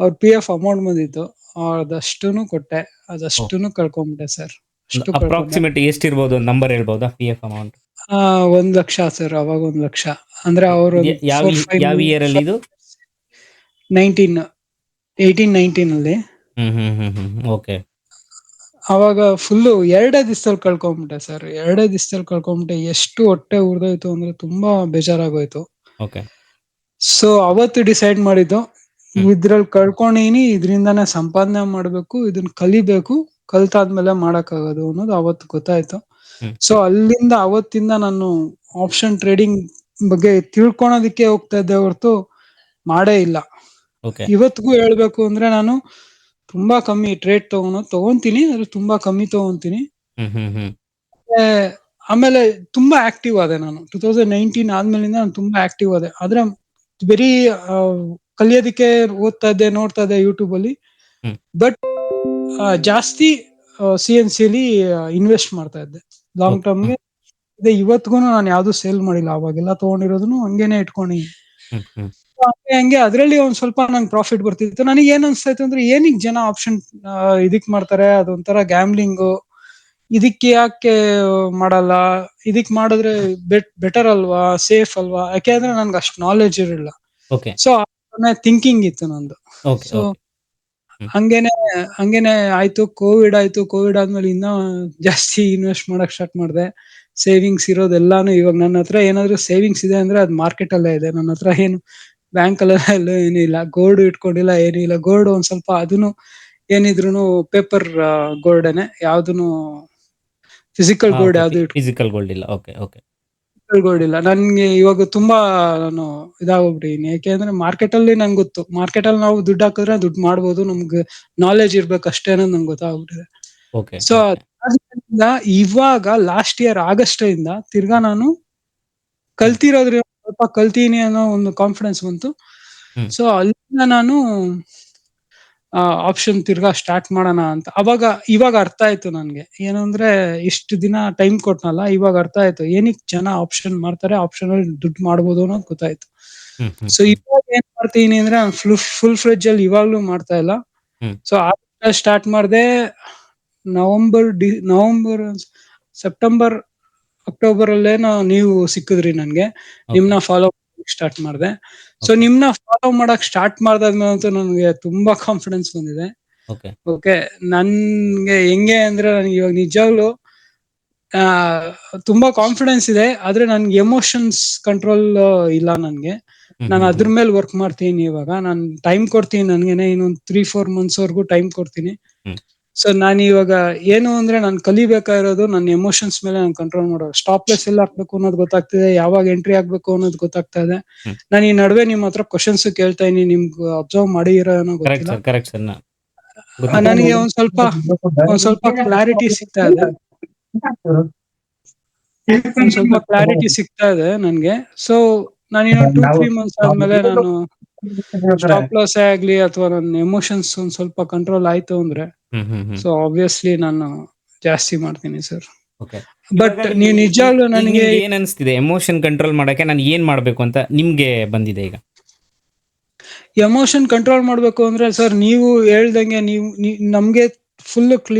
ಅವ್ರ PF ಅಮೌಂಟ್ ಬಂದಿತ್ತು, ಅದಷ್ಟೂನು ಕೊಟ್ಟೆ, ಅದಷ್ಟೂನು ಕಳ್ಕೊಂಬಿಟ್ಟೆ ಸರ್. ಅಪ್ರಾಕ್ಸಿಮೇಟ್ ಎಷ್ಟಿರ್ಬೋದು, ನಂಬರ್ ಹೇಳ್ಬೋದಾ PF ಅಮೌಂಟ್? 1 ಲಕ್ಷ ಸರ್, ಅವಾಗ 1 ಲಕ್ಷ. ಅಂದ್ರೆ ಅವರು ಯಾವ ಇಯರ್ ಅಲ್ಲಿ ಇದು? 18-19 ಅಲ್ಲಿ. ಓಕೆ. ಅವಾಗ ಫುಲ್ಲು 2 ದಿವಸದಲ್ಲಿ ಕಳ್ಕೊಂಬಿಟ್ಟೆ ಸರ್, 2 ದಿವಸದಲ್ಲಿ ಕಳ್ಕೊಂಬಿಟ್ಟೆ. ಎಷ್ಟು ಹೊಟ್ಟೆ ಉರ್ದೋಯ್ತು ಅಂದ್ರೆ ತುಂಬಾ ಬೇಜಾರಾಗೋಯ್ತು. ಸೊ ಅವತ್ತು ಡಿಸೈಡ್ ಮಾಡಿದ್ದು, ಇದ್ರಲ್ಲಿ ಕಳ್ಕೊಂಡಿನಿ, ಇದರಿಂದಾನೇ ಸಂಪಾದನೆ ಮಾಡ್ಬೇಕು, ಇದನ್ನ ಕಲಿಬೇಕು, ಕಲ್ತಾದ್ಮೇಲೆ ಮಾಡಕ್ಕಾಗೋದು ಅನ್ನೋದು ಅವತ್ತು ಗೊತ್ತಾಯ್ತು. ಸೊ ಅಲ್ಲಿಂದ ಅವತ್ತಿಂದ ನಾನು ಆಪ್ಷನ್ ಟ್ರೇಡಿಂಗ್ ಬಗ್ಗೆ ತಿಳ್ಕೊಳೋದಿಕ್ಕೆ ಹೋಗ್ತಾ ಇದ್ದೆ ಹೊರತು ಮಾಡೇ ಇಲ್ಲ. ಇವತ್ತಿಗೂ ಹೇಳ್ಬೇಕು ಅಂದ್ರೆ ನಾನು ತುಂಬಾ ಕಮ್ಮಿ ಟ್ರೇಡ್ ತಗೊಂತೀನಿ, ಅದ್ರ ತುಂಬಾ ಕಮ್ಮಿ ತಗೊಂತೀನಿ. ಆಮೇಲೆ ತುಂಬಾ ಆಕ್ಟಿವ್ ಆದೆ ನಾನು 2019 ಆದ್ಮೇಲಿಂದ ನಾನು ತುಂಬಾ ಆಕ್ಟಿವ್ ಆದೆ. ಆದ್ರೆ ಬರೀ ಕಲಿಯೋದಕ್ಕೆ ಓದ್ತಾ ಇದ್ದೆ, ನೋಡ್ತಾ ಇದ್ದೆ ಯೂಟ್ಯೂಬ್ ಅಲ್ಲಿ. ಹ್ಮ್. ಬಟ್ ಜಾಸ್ತಿ CNC ಅಲ್ಲಿ ಇನ್ವೆಸ್ಟ್ ಮಾಡ್ತಾ ಇದ್ದೆ ಲಾಂಗ್ Okay. ಟರ್ಮ್ಗೆ. ಇದೆ ಇವತ್ಗೂ ನಾನು ಯಾವ್ದು ಸೇಲ್ ಮಾಡಿಲ್ಲ. ಅವಾಗೆಲ್ಲ ತಗೊಂಡಿರೋದನ್ನು ಹಂಗೇನೆ ಇಟ್ಕೊಂಡಿನಿ. ಹ್ಮ್. ಹಂಗೆ ಅದ್ರಲ್ಲಿ ಒಂದ್ ಸ್ವಲ್ಪ ನಂಗೆ ಪ್ರಾಫಿಟ್ ಬರ್ತಿತ್ತು. ನನಗೆ ಏನ್ ಅನ್ಸ್ತಾಯ್ತು ಅಂದ್ರೆ, ಏನಿಗ್ ಜನ ಆಪ್ಷನ್ ಇದಕ್ ಮಾಡ್ತಾರೆ, ಅದೊಂಥರ ಗ್ಯಾಮ್ಲಿಂಗು, ಇದಕ್ಕೆ ಯಾಕೆ ಮಾಡಲ್ಲ, ಇದಕ್ ಮಾಡಿದ್ರೆ ಬೆಟರ್ ಅಲ್ವಾ, ಸೇಫ್ ಅಲ್ವಾ? ಯಾಕೆಂದ್ರೆ ನನ್ಗೆ ಅಷ್ಟು ನಾಲೆಜ್ ಇರಲಿಲ್ಲ. ಓಕೆ ಸೊ ಥಿಂಕಿಂಗ್ ಇತ್ತು ನಂದು. Okay so okay. ಹಂಗೇನೆ ಆಯ್ತು. ಕೋವಿಡ್ ಆಯ್ತು. ಕೋವಿಡ್ ಆದ್ಮೇಲೆ ಇನ್ನ ಜಾಸ್ತಿ ಇನ್ವೆಸ್ಟ್ ಮಾಡಕ್ ಸ್ಟಾರ್ಟ್ ಮಾಡಿದೆ. ಸೇವಿಂಗ್ಸ್ ಇರೋದೆಲ್ಲಾನು ಇವಾಗ ನನ್ನ ಹತ್ರ ಏನಾದ್ರು ಸೇವಿಂಗ್ಸ್ ಇದೆ ಅಂದ್ರೆ ಅದು ಮಾರ್ಕೆಟ್ ಅಲ್ಲೇ ಇದೆ. ನನ್ನ ಹತ್ರ ಏನು ಬ್ಯಾಂಕ್ ಅಲ್ಲೆಲ್ಲ ಏನೂ ಇಲ್ಲ. ಗೋಲ್ಡ್ ಇಟ್ಕೊಂಡಿಲ್ಲ, ಏನೂ ಇಲ್ಲ. ಗೋಲ್ಡ್ ಒಂದ್ ಸ್ವಲ್ಪ ಅದನ್ನು ಏನಿದ್ರು ಪೇಪರ್ ಗೋಲ್ಡನೆ, ಯಾವ್ದನು ಫಿಸಿಕಲ್ ಗೋಲ್ಡ್ ಯಾವ್ದು ಫಿಸಿಕಲ್ ಗೋಲ್ಡ್ ಇಲ್ಲ. Okay okay. ಗೋಲ್ಡ್ ಇಲ್ಲ. ನನ್ಗೆ ಇವಾಗ ತುಂಬಾ ನಾನು ಇದಾಗೋಗ್ಬಿಟ್ಟಿದೀನಿ. ಯಾಕೆಂದ್ರೆ ಮಾರ್ಕೆಟ್ ಅಲ್ಲಿ ನಂಗೆ ಗೊತ್ತು, ಮಾರ್ಕೆಟ್ ಅಲ್ಲಿ ನಾವು ದುಡ್ಡು ಹಾಕಿದ್ರೆ ದುಡ್ಡು ಮಾಡ್ಬೋದು, ನಮ್ಗೆ ನಾಲೆಜ್ ಇರ್ಬೇಕು ಅಷ್ಟೇ ಅನ್ನೋದು ನಂಗೆ ಗೊತ್ತಾಗ್ಬಿಟ್ಟಿದೆ. ಓಕೆ ಸೊ ಇವಾಗ ಲಾಸ್ಟ್ ಇಯರ್ ಆಗಸ್ಟ್ ಇಂದ ತಿರ್ಗಾ ನಾನು ಕಲ್ತಿರೋದ್ರಿಂದ ಸ್ವಲ್ಪ ಕಲ್ತೀನಿ ಅನ್ನೋ ಒಂದು ಕಾನ್ಫಿಡೆನ್ಸ್ ಬಂತು. ಹ್ಮ್. ಸೊ ಅಲ್ಲಿಂದ ನಾನು ಆಪ್ಷನ್ ತಿರ್ಗಾ ಸ್ಟಾರ್ಟ್ ಮಾಡೋಣ ಅಂತ. ಇವಾಗ ಅರ್ಥ ಆಯ್ತು ನನ್ಗೆ. ಏನು ಅಂದ್ರೆ, ಇಷ್ಟು ದಿನ ಟೈಮ್ ಕೊಟ್ನಲ್ಲ, ಇವಾಗ ಅರ್ಥ ಆಯ್ತು ಏನಿಕ್ ಜನ ಆಪ್ಷನ್ ಮಾಡ್ತಾರೆ, ಆಪ್ಷನ್ ಅಲ್ಲಿ ದುಡ್ಡು ಮಾಡ್ಬೋದು ಅನ್ನೋದು ಗೊತ್ತಾಯ್ತು. ಸೊ ಇವಾಗ ಏನ್ ಮಾಡ್ತೀನಿ ಅಂದ್ರೆ, ನಾನು ಫುಲ್ ಫ್ಲೆಡ್ಜ್ ಅಲ್ಲಿ ಇವಾಗ್ಲೂ ಮಾಡ್ತಾ ಇಲ್ಲ. ಹ್ಮ್. ಸೊ ಸ್ಟಾರ್ಟ್ ಮಾಡಿದೆ ನವೆಂಬರ್ ಸೆಪ್ಟೆಂಬರ್ ಅಕ್ಟೋಬರ್ ಅಲ್ಲೇನೋ ನೀವು ಸಿಕ್ಕಿದ್ರಿ ನನ್ಗೆ. ನಿಮ್ನ ಫಾಲೋ ಸ್ಟಾರ್ಟ್ ಮಾಡಿದೆ. So Okay. ನಿಮ್ನ ಫಾಲೋ ಮಾಡಕ್ ಸ್ಟಾರ್ಟ್ ಮಾಡ್ದಾದ್ಮೇಲೆ ನನಗೆ ತುಂಬಾ ಕಾನ್ಫಿಡೆನ್ಸ್ ಬಂದಿದೆ. ಓಕೆ ಓಕೆ, ನನ್ಗೆ ಹೆಂಗೆ ಅಂದ್ರೆ, ನನಗೆ ಇವಾಗ ನಿಜವಾಗ್ಲು ತುಂಬಾ ಕಾನ್ಫಿಡೆನ್ಸ್ ಇದೆ. ಆದ್ರೆ ನನ್ಗೆ ಎಮೋಷನ್ಸ್ ಕಂಟ್ರೋಲ್ ಇಲ್ಲ ನನ್ಗೆ. ನಾನು ಅದ್ರ ಮೇಲೆ ವರ್ಕ್ ಮಾಡ್ತೀನಿ. ಇವಾಗ ನಾನು ಟೈಮ್ ಕೊಡ್ತೀನಿ ನನ್ಗೆನೆ. ಇನ್ನೊಂದು 3-4 months ವರ್ಗು ಟೈಮ್ ಕೊಡ್ತೀನಿ. ಹ್ಮ್. ಸೊ ನಾನು ಇವಾಗ ಏನು ಅಂದ್ರೆ, ನಾನು ಕಲಿಬೇಕಾಗಿರೋದು ನನ್ನ ಎಮೋಷನ್ಸ್ ಮೇಲೆ ನಾನು ಕಂಟ್ರೋಲ್ ಮಾಡೋದು. ಸ್ಟಾಪ್ಲೆಸ್ ಎಲ್ಲ ಹಾಕ್ಬೇಕು ಅನ್ನೋದು ಗೊತ್ತಾಗ್ತಿದೆ, ಯಾವಾಗ ಎಂಟ್ರಿ ಆಗ್ಬೇಕು ಅನ್ನೋದು ಗೊತ್ತಾಗ್ತಾ ಇದೆ. ಹ್ಮ್. ನಾನು ಈ ನಡುವೆ ನಿಮ್ ಹತ್ರ ಕ್ವಶನ್ಸ್ ಕೇಳ್ತಾ ಇದೀನಿ, ನಿಮ್ಗೆ ಅಬ್ಸರ್ವ್ ಮಾಡಿರೋ ಏನೋ ಗೊತ್ತಿಲ್ಲ. Correct sir. ನನಗೆ ಒಂದ್ ಸ್ವಲ್ಪ ಕ್ಲಾರಿಟಿ ಸಿಗ್ತಾ ಇದೆ. ನನ್ಗೆ. ಸೊ ನಾನು ಇನ್ನೊಂದು 2-3 months ಆದ್ಮೇಲೆ ನಾನು ಸ್ಟಾಪ್ ಲಾಸ್ ಆಗ್ಲಿ ಅಥವಾ ನನ್ನ ಎಮೋಷನ್ಸ್ ಒಂದ್ ಸ್ವಲ್ಪ ಕಂಟ್ರೋಲ್ ಆಯ್ತು ಅಂದ್ರೆ, ಸೊ ಆಬ್ವಿಯಸ್ಲಿ ನಾನು ಜಾಸ್ತಿ ಮಾಡ್ತೀನಿ ಸರ್. ಓಕೆ. ಬಟ್ ನೀವು ನಿಜವಾಗ್ಲೂ ನನಗೆ ಏನ್ ಅನ್ಸ್ತಿದೆ, ಎಮೋಷನ್ ಕಂಟ್ರೋಲ್ ಮಾಡಕ್ಕೆ ನಾನು ಏನ್ ಮಾಡ್ಬೇಕು ಅಂತ ನಿಮ್ಗೆ ಬಂದಿದೆ ಈಗ? ಎಮೋಷನ್ ಕಂಟ್ರೋಲ್ ಮಾಡ್ಬೇಕು ಅಂದ್ರೆ ಸರ್, ನೀವು ಹೇಳ್ದಂಗೆ ನಮ್ಗೆ ಫುಲ್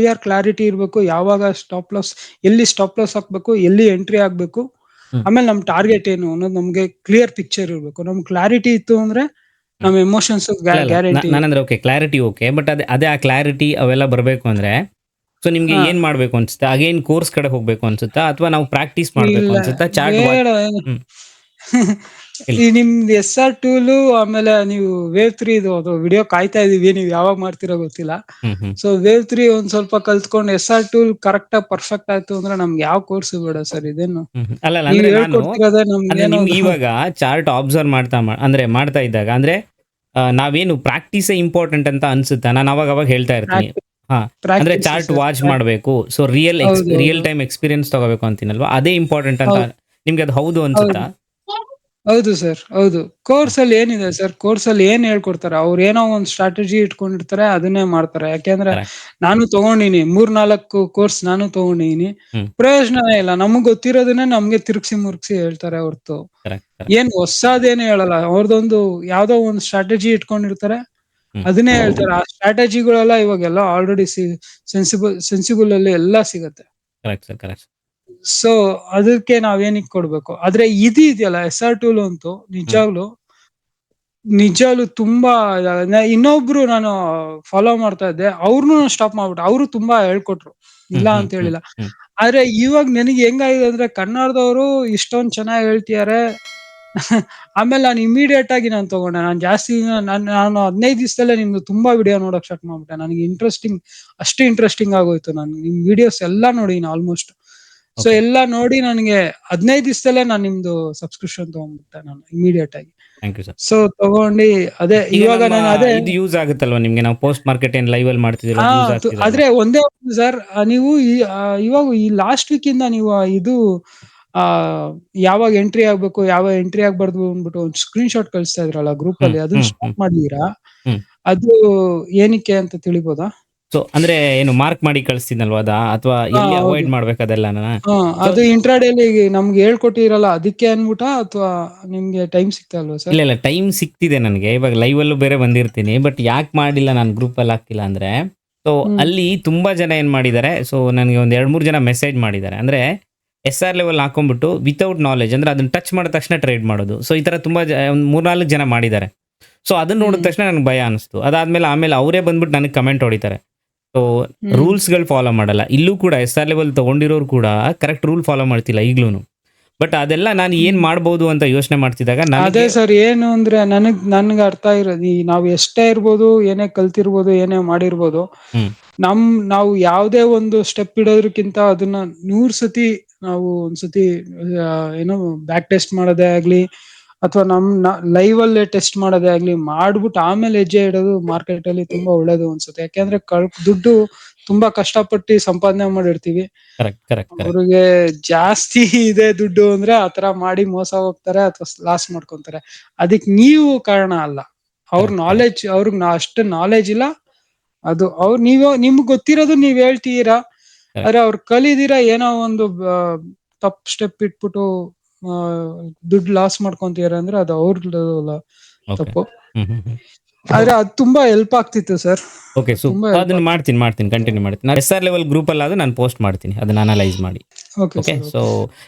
ಕ್ಲಾರಿಟಿ ಇರ್ಬೇಕು. ಯಾವಾಗ ಎಲ್ಲಿ ಸ್ಟಾಪ್ ಲಾಸ್ ಹಾಕ್ಬೇಕು, ಎಲ್ಲಿ ಎಂಟ್ರಿ ಆಗ್ಬೇಕು, ಆಮೇಲೆ ನಮ್ ಟಾರ್ಗೆಟ್ ಏನು ಅನ್ನೋದು ನಮ್ಗೆ ಕ್ಲಿಯರ್ ಪಿಕ್ಚರ್ ಇರ್ಬೇಕು. ನಮ್ಗೆ ಕ್ಲಾರಿಟಿ ಇತ್ತು ಅಂದ್ರೆ ನಮ್ ಎಮೋಷನ್ಸ್ ಗ್ಯಾರಂಟಿ. ನಾನಂದ್ರೆ ಓಕೆ, ಕ್ಲಾರಿಟಿ ಓಕೆ, ಬಟ್ ಅದೇ ಆ ಕ್ಲಾರಿಟಿ ಅವೆಲ್ಲ ಬರ್ಬೇಕು ಅಂದ್ರೆ, ಸೊ ನಿಮ್ಗೆ ಏನ್ ಮಾಡ್ಬೇಕು ಅನ್ಸುತ್ತೆ? ಅಗೇನ್ ಕೋರ್ಸ್ ಕಡೆ ಹೋಗ್ಬೇಕು ಅನ್ಸುತ್ತಾ, ಅಥವಾ ನಾವು ಪ್ರಾಕ್ಟೀಸ್ ಮಾಡ್ಬೇಕು ಅನ್ಸುತ್ತಾ? ಈ ನಿಮ್ದು SR ಟೂಲು, ಆಮೇಲೆ ನೀವು ವೇವ್ 3 ಅದು ವಿಡಿಯೋ ಕಾಯ್ತಾ ಇದೀವಿ, ನೀವು ಯಾವಾಗ ಮಾಡ್ತಿರೋ ಗೊತ್ತಿಲ್ಲ. ಸೊ ವೇವ್ 3 ಒಂದ್ ಸ್ವಲ್ಪ ಕಲ್ತ್ಕೊಂಡು SR ಟೂಲ್ ಕರೆಕ್ಟ್ ಆಗಿ ಪರ್ಫೆಕ್ಟ್ ಆಯ್ತು ಅಂದ್ರೆ ನಮ್ಗೆ ಯಾವ ಕೋರ್ಸ್ ಬೇಡ ಸರ್. ಇದೇನು ಇವಾಗ ಚಾರ್ಟ್ ಅಬ್ಸರ್ವ್ ಮಾಡ್ತಾ ಇದ್ದಾಗ ಅಂದ್ರೆ ನಾವೇನು ಪ್ರಾಕ್ಟೀಸೇ ಇಂಪಾರ್ಟೆಂಟ್ ಅಂತ ಅನ್ಸುತ್ತಾ? ನಾನು ಅವಾಗ ಹೇಳ್ತಾ ಇರ್ತೀನಿ, ಅಂದ್ರೆ ಚಾರ್ಟ್ ವಾಚ್ ಮಾಡ್ಬೇಕು, ಸೊ ರಿಯಲ್ ಟೈಮ್ ಎಕ್ಸ್ಪೀರಿಯನ್ಸ್ ತಗೋಬೇಕು ಅಂತೀನಲ್ವಾ, ಅದೇ ಇಂಪಾರ್ಟೆಂಟ್ ಅಂತ ನಿಮ್ಗೆ ಅದು ಹೌದು ಅನ್ಸುತ್ತಾ? ಹೌದು ಸರ್, ಹೌದು. ಕೋರ್ಸ್ ಅಲ್ಲಿ ಏನಿದೆ ಸರ್, ಕೋರ್ಸ್ ಅಲ್ಲಿ ಏನ್ ಹೇಳ್ಕೊಡ್ತಾರೆ, ಅವ್ರು ಏನೋ ಒಂದ್ ಸ್ಟ್ರಾಟಜಿ ಇಟ್ಕೊಂಡಿರ್ತಾರೆ, ಅದನ್ನೇ ಮಾಡ್ತಾರೆ. ಯಾಕೆಂದ್ರೆ ನಾನು ತಗೊಂಡಿನಿ 3-4 ಕೋರ್ಸ್ ನಾನು ತಗೊಂಡಿನಿ, ಪ್ರಯೋಜನನೇ ಇಲ್ಲ. ನಮಗ್ ಗೊತ್ತಿರೋದನ್ನೇ ನಮ್ಗೆ ತಿರುಗಿಸಿ ಮುರುಗಿಸಿ ಹೇಳ್ತಾರೆ ಹೊರ್ತು ಏನ್ ಹೊಸದೇನು ಹೇಳಲ್ಲ. ಅವ್ರದೊಂದು ಯಾವ್ದೋ ಒಂದ್ ಸ್ಟ್ರಾಟಜಿ ಇಟ್ಕೊಂಡಿರ್ತಾರೆ, ಅದನ್ನೇ ಹೇಳ್ತಾರೆ. ಆ ಸ್ಟ್ರಾಟಜಿಗಳೆಲ್ಲ ಇವಾಗೆಲ್ಲ ಆಲ್ರೆಡಿ ಸೆನ್ಸಿಬಲ್ ಅಲ್ಲಿ ಎಲ್ಲಾ ಸಿಗತ್ತೆ. ಸೊ ಅದಕ್ಕೆ ನಾವೇನಿಕ್ ಕೊಡ್ಬೇಕು. ಆದ್ರೆ ಇದೆಯಲ್ಲ SR ಟೂಲ್ ಅಂತೂ ನಿಜವಾಗ್ಲು ತುಂಬಾ ಇನ್ನೊಬ್ರು ನಾನು ಫಾಲೋ ಮಾಡ್ತಾ ಇದ್ದೆ, ಅವ್ರನ್ನು ಸ್ಟಾಪ್ ಮಾಡ್ಬಿಟ್ಟು. ಅವರು ತುಂಬಾ ಹೇಳ್ಕೊಟ್ರು, ಇಲ್ಲ ಅಂತ ಹೇಳಿಲ್ಲ. ಆದ್ರೆ ಇವಾಗ ನನಗೆ ಹೆಂಗಾಗಿದೆ ಅಂದ್ರೆ, ಕನ್ನಡದವರು ಇಷ್ಟೊಂದ್ ಚೆನ್ನಾಗಿ ಹೇಳ್ತಿದ್ದಾರೆ. ಆಮೇಲೆ ನಾನು ಇಮಿಡಿಯೇಟ್ ಆಗಿ ನಾನು ತಗೊಂಡೆ. ನಾನು ಜಾಸ್ತಿ ನಾನು 15 ದಿವಸದಲ್ಲೇ ನಿಮ್ದು ತುಂಬಾ ವಿಡಿಯೋ ನೋಡಕ್ ಸ್ಟಾರ್ಟ್ ಮಾಡ್ಬಿಟ್ಟೆ. ನನಗೆ ಅಷ್ಟು ಇಂಟ್ರೆಸ್ಟಿಂಗ್ ಆಗೋಯ್ತು. ನಾನು ನಿಮ್ ವಿಡಿಯೋಸ್ ಎಲ್ಲಾ ನೋಡಿನಿ ಆಲ್ಮೋಸ್ಟ್. ಸೊ ಎಲ್ಲ ನೋಡಿ ನನಗೆ 15 ದಿವಸದಲ್ಲೇ ನಾನು ನಿಮ್ದು ಸಬ್ಸ್ಕ್ರಿಪ್ಷನ್ ತಗೊಂಡ್ಬಿಟ್ಟೆ ನಾನು ಇಮಿಡಿಯೇಟ್ ಆಗಿ. Thank you sir. ಸೊ ತಗೊಂಡು ಅದೇ ಈಗ ಇವಾಗ ನಮ್ಮ ನಾನು ಅದೇ ಇದು ಯೂಸ್ ಆಗುತ್ತಲ್ವಾ ನಿಮ್ಗೆ? ನಾವು ಪೋಸ್ಟ್ ಮಾರ್ಕೆಟ್ ಏನ್ ಲೈವ್ ಅಲ್ಲಿ ಮಾಡ್ತಿದ್ದೀರೋ ಹಾ, ಯೂಸ್ ಆಗ್ತಿದೆ ಆದ್ರೆ ಒಂದೇ ಸರ್, ನೀವು ಇವಾಗ ಈ ಲಾಸ್ಟ್ ವೀಕ್ ಇಂದ ನೀವು ಇದು ಆ ಯಾವಾಗ ಎಂಟ್ರಿ ಆಗ್ಬೇಕು, ಯಾವ ಎಂಟ್ರಿ ಆಗ್ಬಾರ್ದು ಅಂದ್ಬಿಟ್ಟು ಒಂದು ಸ್ಕ್ರೀನ್ ಶಾಟ್ ಕಳಿಸ್ತಾ ಇದ್ರಲ್ಲ ಗ್ರೂಪ್ ಅಲ್ಲಿ, ಅದನ್ನ ಸ್ಟಾಪ್ ಮಾಡಿದೀರಾ? ಹ್ಮ್. ಅದು ಏನಕ್ಕೆ ಅಂತ ತಿಳಿಬೋದಾ? ಸೊ ಅಂದ್ರೆ ಏನು ಮಾರ್ಕ್ ಮಾಡಿ ಕಳಿಸ್ತೀನಲ್ವಾ ಅದ, ಅಥವಾ ಎಲ್ಲಿ ಹೌದು. ಅವಾಯ್ಡ್ ಮಾಡ್ಬೇಕದೆಲ್ಲ? ಅದು ಇಂಟ್ರಾಡೇಲಿ ನಮ್ಗೆ ಹೇಳ್ಕೊಟ್ಟಿರಲ್ಲ ಅದಕ್ಕೆ ಅನ್ಬಿಟ್ಟ, ಅಥವಾ ನಿಮ್ಗೆ ಟೈಮ್ ಸಿಗ್ತಾ ಇಲ್ವಾ ಸರ್? ಇಲ್ಲ ಟೈಮ್ ಸಿಕ್ತಿದೆ ನನಗೆ. ಇವಾಗ ಲೈವ್ ಅಲ್ಲೂ ಬೇರೆ ಬಂದಿರ್ತೀನಿ, ಬಟ್ ಯಾಕೆ ಮಾಡಿಲ್ಲ ನಾನು ಗ್ರೂಪ್ ಅಲ್ಲಿ ಹಾಕಿಲ್ಲ ಅಂದ್ರೆ, ಸೊ ಅಲ್ಲಿ ತುಂಬಾ ಜನ ಏನ್ ಮಾಡಿದ್ದಾರೆ, ಸೊ ನನಗೆ ಒಂದ್ 2-3 ಜನ ಮೆಸೇಜ್ ಮಾಡಿದ್ದಾರೆ. ಅಂದ್ರೆ SR ಲೆವೆಲ್ ಹಾಕೊಂಡ್ಬಿಟ್ಟು ವಿತೌಟ್ ನಾಲೆಜ್, ಅಂದ್ರೆ ಅದನ್ನ ಟಚ್ ಮಾಡಿದ ತಕ್ಷಣ ಟ್ರೇಡ್ ಮಾಡೋದು. ಸೊ ಈ ತರ ತುಂಬಾ ಒಂದು 3-4 ಜನ ಮಾಡಿದ್ದಾರೆ. ಸೊ ಅದನ್ನ ನೋಡಿದ ತಕ್ಷಣ ನನಗೆ ಭಯ ಅನಿಸ್ತು. ಆಮೇಲೆ ಅವರೇ ಬಂದ್ಬಿಟ್ಟು ನನಗೆ ಕಮೆಂಟ್ ಹೊಡಿತಾರೆ. ಸೊ ರೂಲ್ಸ್ಗಳು ಫಾಲೋ ಮಾಡಲ್ಲ. ಇಲ್ಲೂ ಕೂಡ SR ಲೆವೆಲ್ ತಗೊಂಡಿರೋರು ಕೂಡ ಕರೆಕ್ಟ್ ರೂಲ್ ಫಾಲೋ ಮಾಡ್ತಿಲ್ಲ ಈಗ್ಲೂ. ಬಟ್ ಅದೆಲ್ಲ ನಾನು ಏನ್ ಮಾಡ್ಬೋದು ಅಂತ ಯೋಚನೆ ಮಾಡ್ತಿದ್ದಾಗ ಅದೇ ಸರ್, ಏನು ಅಂದ್ರೆ ನನ್ಗೆ ಅರ್ಥ ಇರೋದು, ನಾವು ಎಷ್ಟೇ ಇರ್ಬೋದು, ಏನೇ ಕಲ್ತಿರ್ಬೋದು, ಏನೇ ಮಾಡಿರ್ಬೋದು, ನಾವು ಯಾವ್ದೇ ಒಂದು ಸ್ಟೆಪ್ ಇಡೋದಕ್ಕಿಂತ ಅದನ್ನ 100 ಸತಿ ನಾವು ಒಂದ್ಸತಿ ಏನೋ ಬ್ಯಾಕ್ ಟೆಸ್ಟ್ ಮಾಡೋದೇ ಆಗ್ಲಿ, ಅಥವಾ ಲೈವ್ ಅಲ್ಲೇ ಟೆಸ್ಟ್ ಮಾಡೋದೇ ಆಗ್ಲಿ ಮಾಡ್ಬಿಟ್ಟು ಆಮೇಲೆ ಹೆಜ್ಜೆ ಇಡೋದು ಮಾರ್ಕೆಟ್ ಅಲ್ಲಿ ತುಂಬಾ ಒಳ್ಳೇದು ಅನ್ಸುತ್ತೆ. ಯಾಕೆಂದ್ರೆ ದುಡ್ಡು ತುಂಬಾ ಕಷ್ಟಪಟ್ಟು ಸಂಪಾದನೆ ಮಾಡಿರ್ತೀವಿ. ಅವ್ರಿಗೆ ಜಾಸ್ತಿ ಇದೆ ದುಡ್ಡು ಅಂದ್ರೆ ಆತರ ಮಾಡಿ ಮೋಸ ಹೋಗ್ತಾರೆ ಅಥವಾ ಲಾಸ್ ಮಾಡ್ಕೊಂತಾರೆ. ಅದಕ್ ನೀವು ಕಾರಣ ಅಲ್ಲ. ಅವ್ರ ನಾಲೆಜ್, ಅವ್ರಿಗೆ ಅಷ್ಟು ನಾಲೆಜ್ ಇಲ್ಲ. ಅದು ನಿಮ್ಗೆ ಗೊತ್ತಿರೋದು ನೀವ್ ಹೇಳ್ತೀರಾ, ಆದ್ರೆ ಅವ್ರು ಕಲಿದಿರಾ ಏನೋ ಒಂದು ತಪ್ಪು ಸ್ಟೆಪ್ ಇಟ್ಬಿಟ್ಟು ದುಡ್ಡು ಲಾಸ್ ಮಾಡ್ಕೊಂತೀರ ಅಂದ್ರೆ ಅದು ಅವ್ರ ತಪ್ಪು. ಆದ್ರೆ ಅದು ತುಂಬಾ ಹೆಲ್ಪ್ ಆಗ್ತಿತ್ತು ಸರ್. ಓಕೆ, ಅದನ್ನ ಮಾಡ್ತೀನಿ ಕಂಟಿನ್ಯೂ ಮಾಡ್ತೀನಿ. ನಾನು SR ಲೆವೆಲ್ ಗ್ರೂಪ್ ಅಲ್ಲಿ ನಾನು ಪೋಸ್ಟ್ ಮಾಡ್ತೀನಿ, ಅದನ್ನ ಅನಲೈಸ್ ಮಾಡಿ. ಓಕೆ, ಸೊ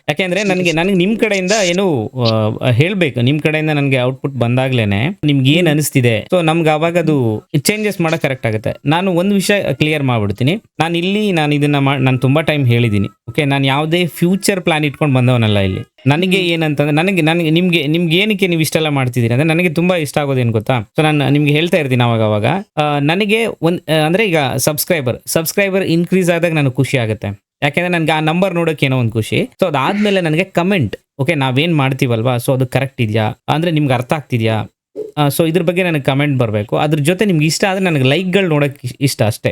ಯಾಕೆಂದ್ರೆ ನನಗೆ ನಿಮ್ ಕಡೆಯಿಂದ ಏನು ಹೇಳ್ಬೇಕು, ನಿಮ್ ಕಡೆಯಿಂದ ನನಗೆ ಔಟ್ಪುಟ್ ಬಂದಾಗ್ಲೇನೆ ನಿಮ್ಗೆ ಏನ್ ಅನಿಸ್ತಿದೆ, ಸೊ ನಮ್ಗೆ ಅವಾಗ ಅದು ಚೇಂಜಸ್ ಮಾಡಕ್ ಕರೆಕ್ಟ್ ಆಗುತ್ತೆ. ನಾನು ಒಂದು ವಿಷಯ ಕ್ಲಿಯರ್ ಮಾಡ್ಬಿಡ್ತೀನಿ. ನಾನು ಇದನ್ನ ನಾನು ತುಂಬಾ ಟೈಮ್ ಹೇಳಿದೀನಿ. ಓಕೆ, ನಾನು ಯಾವುದೇ ಫ್ಯೂಚರ್ ಪ್ಲಾನ್ ಇಟ್ಕೊಂಡು ಬಂದವನಲ್ಲ ಇಲ್ಲಿ. ನನಗೆ ಏನಂತಂದ್ರೆ ನನಗೆ ನಿಮ್ಗೆ ಏನಕ್ಕೆ ನೀವು ಇಷ್ಟೆಲ್ಲ ಮಾಡ್ತಿದ್ದೀರಿ ಅಂದ್ರೆ ನನಗೆ ತುಂಬಾ ಇಷ್ಟ ಆಗೋದೇನು ಗೊತ್ತಾ? ಸೊ ನಾನು ನಿಮ್ಗೆ ಹೇಳ್ತಾ ಇರ್ತೀನಿ ಅವಾಗ ನನಗೆ ಅಂದ್ರೆ ಈಗ ಸಬ್ಸ್ಕ್ರೈಬರ್ ಇನ್ಕ್ರೀಸ್ ಆದಾಗ ನನಗೆ ಖುಷಿ ಆಗುತ್ತೆ. ಯಾಕೆಂದ್ರೆ ನನಗೆ ಆ ನಂಬರ್ ನೋಡೋಕೆ ಏನೋ ಒಂದು ಖುಷಿ. ಸೊ ಅದಾದ್ಮೇಲೆ ನನಗೆ ಕಮೆಂಟ್, ಓಕೆ ನಾವೇನ್ ಮಾಡ್ತೀವಲ್ವಾ, ಸೊ ಅದು ಕರೆಕ್ಟ್ ಇದೆಯಾ, ಅಂದ್ರೆ ನಿಮ್ಗೆ ಅರ್ಥ ಆಗ್ತಿದ್ಯಾ, ಸೊ ಇದ್ರ ಬಗ್ಗೆ ನನಗೆ ಕಮೆಂಟ್ ಬರಬೇಕು. ಅದ್ರ ಜೊತೆ ನಿಮ್ಗೆ ಇಷ್ಟ ಆದರೆ ನನಗೆ ಲೈಕ್ಗಳು ನೋಡೋಕೆ ಇಷ್ಟ ಅಷ್ಟೇ.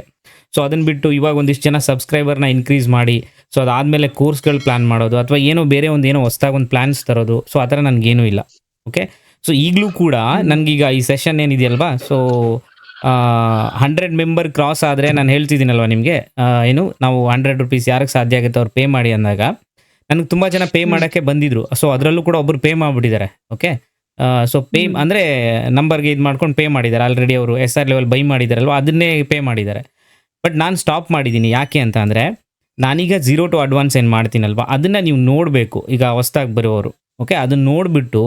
ಸೊ ಅದನ್ನ ಬಿಟ್ಟು ಇವಾಗ ಒಂದಿಷ್ಟು ಜನ ಸಬ್ಸ್ಕ್ರೈಬರ್ನ ಇನ್ಕ್ರೀಸ್ ಮಾಡಿ, ಸೊ ಅದಾದಮೇಲೆ ಕೋರ್ಸ್ಗಳು ಪ್ಲಾನ್ ಮಾಡೋದು, ಅಥವಾ ಏನೋ ಬೇರೆ ಏನೋ ಹೊಸದಾಗಿ ಒಂದು ಪ್ಲಾನ್ಸ್ ತರೋದು, ಸೊ ಆ ಥರ ನನಗೇನೂ ಇಲ್ಲ. ಓಕೆ, ಸೊ ಈಗಲೂ ಕೂಡ ನನಗೀಗ ಈ ಸೆಷನ್ ಏನಿದೆಯಲ್ವಾ, ಸೊ 100 ಮೆಂಬರ್ ಕ್ರಾಸ್ ಆದರೆ ನಾನು ಹೇಳ್ತಿದ್ದೀನಲ್ವ ನಿಮಗೆ, ನಾವು 100 ರೂಪೀಸ್ ಯಾರಿಗೆ ಸಾಧ್ಯ ಆಗುತ್ತೆ ಅವ್ರು ಪೇ ಮಾಡಿ ಅಂದಾಗ ನನಗೆ ತುಂಬ ಜನ ಪೇ ಮಾಡೋಕ್ಕೆ ಬಂದಿದ್ರು. ಸೊ ಅದರಲ್ಲೂ ಕೂಡ ಒಬ್ಬರು ಪೇ ಮಾಡಿಬಿಟ್ಟಿದ್ದಾರೆ. ಓಕೆ, ಸೊ ಪೇ ಅಂದರೆ ನಂಬರ್ಗೆ ಇದು ಮಾಡ್ಕೊಂಡು ಪೇ ಮಾಡಿದ್ದಾರೆ. ಆಲ್ರೆಡಿ ಅವರು SR ಲೆವೆಲ್ ಬೈ ಮಾಡಿದಾರಲ್ವ, ಅದನ್ನೇ ಪೇ ಮಾಡಿದ್ದಾರೆ. ಬಟ್ ನಾನು ಸ್ಟಾಪ್ ಮಾಡಿದ್ದೀನಿ. ಯಾಕೆ ಅಂತ ಅಂದರೆ ನಾನೀಗ 0 to advance ಏನು ಮಾಡ್ತೀನಲ್ವ, ಅದನ್ನು ನೀವು ನೋಡಬೇಕು. ಈಗ ಹೊಸ್ದಾಗಿ ಬರೋರು, ಓಕೆ, ಅದನ್ನ ನೋಡಿಬಿಟ್ಟು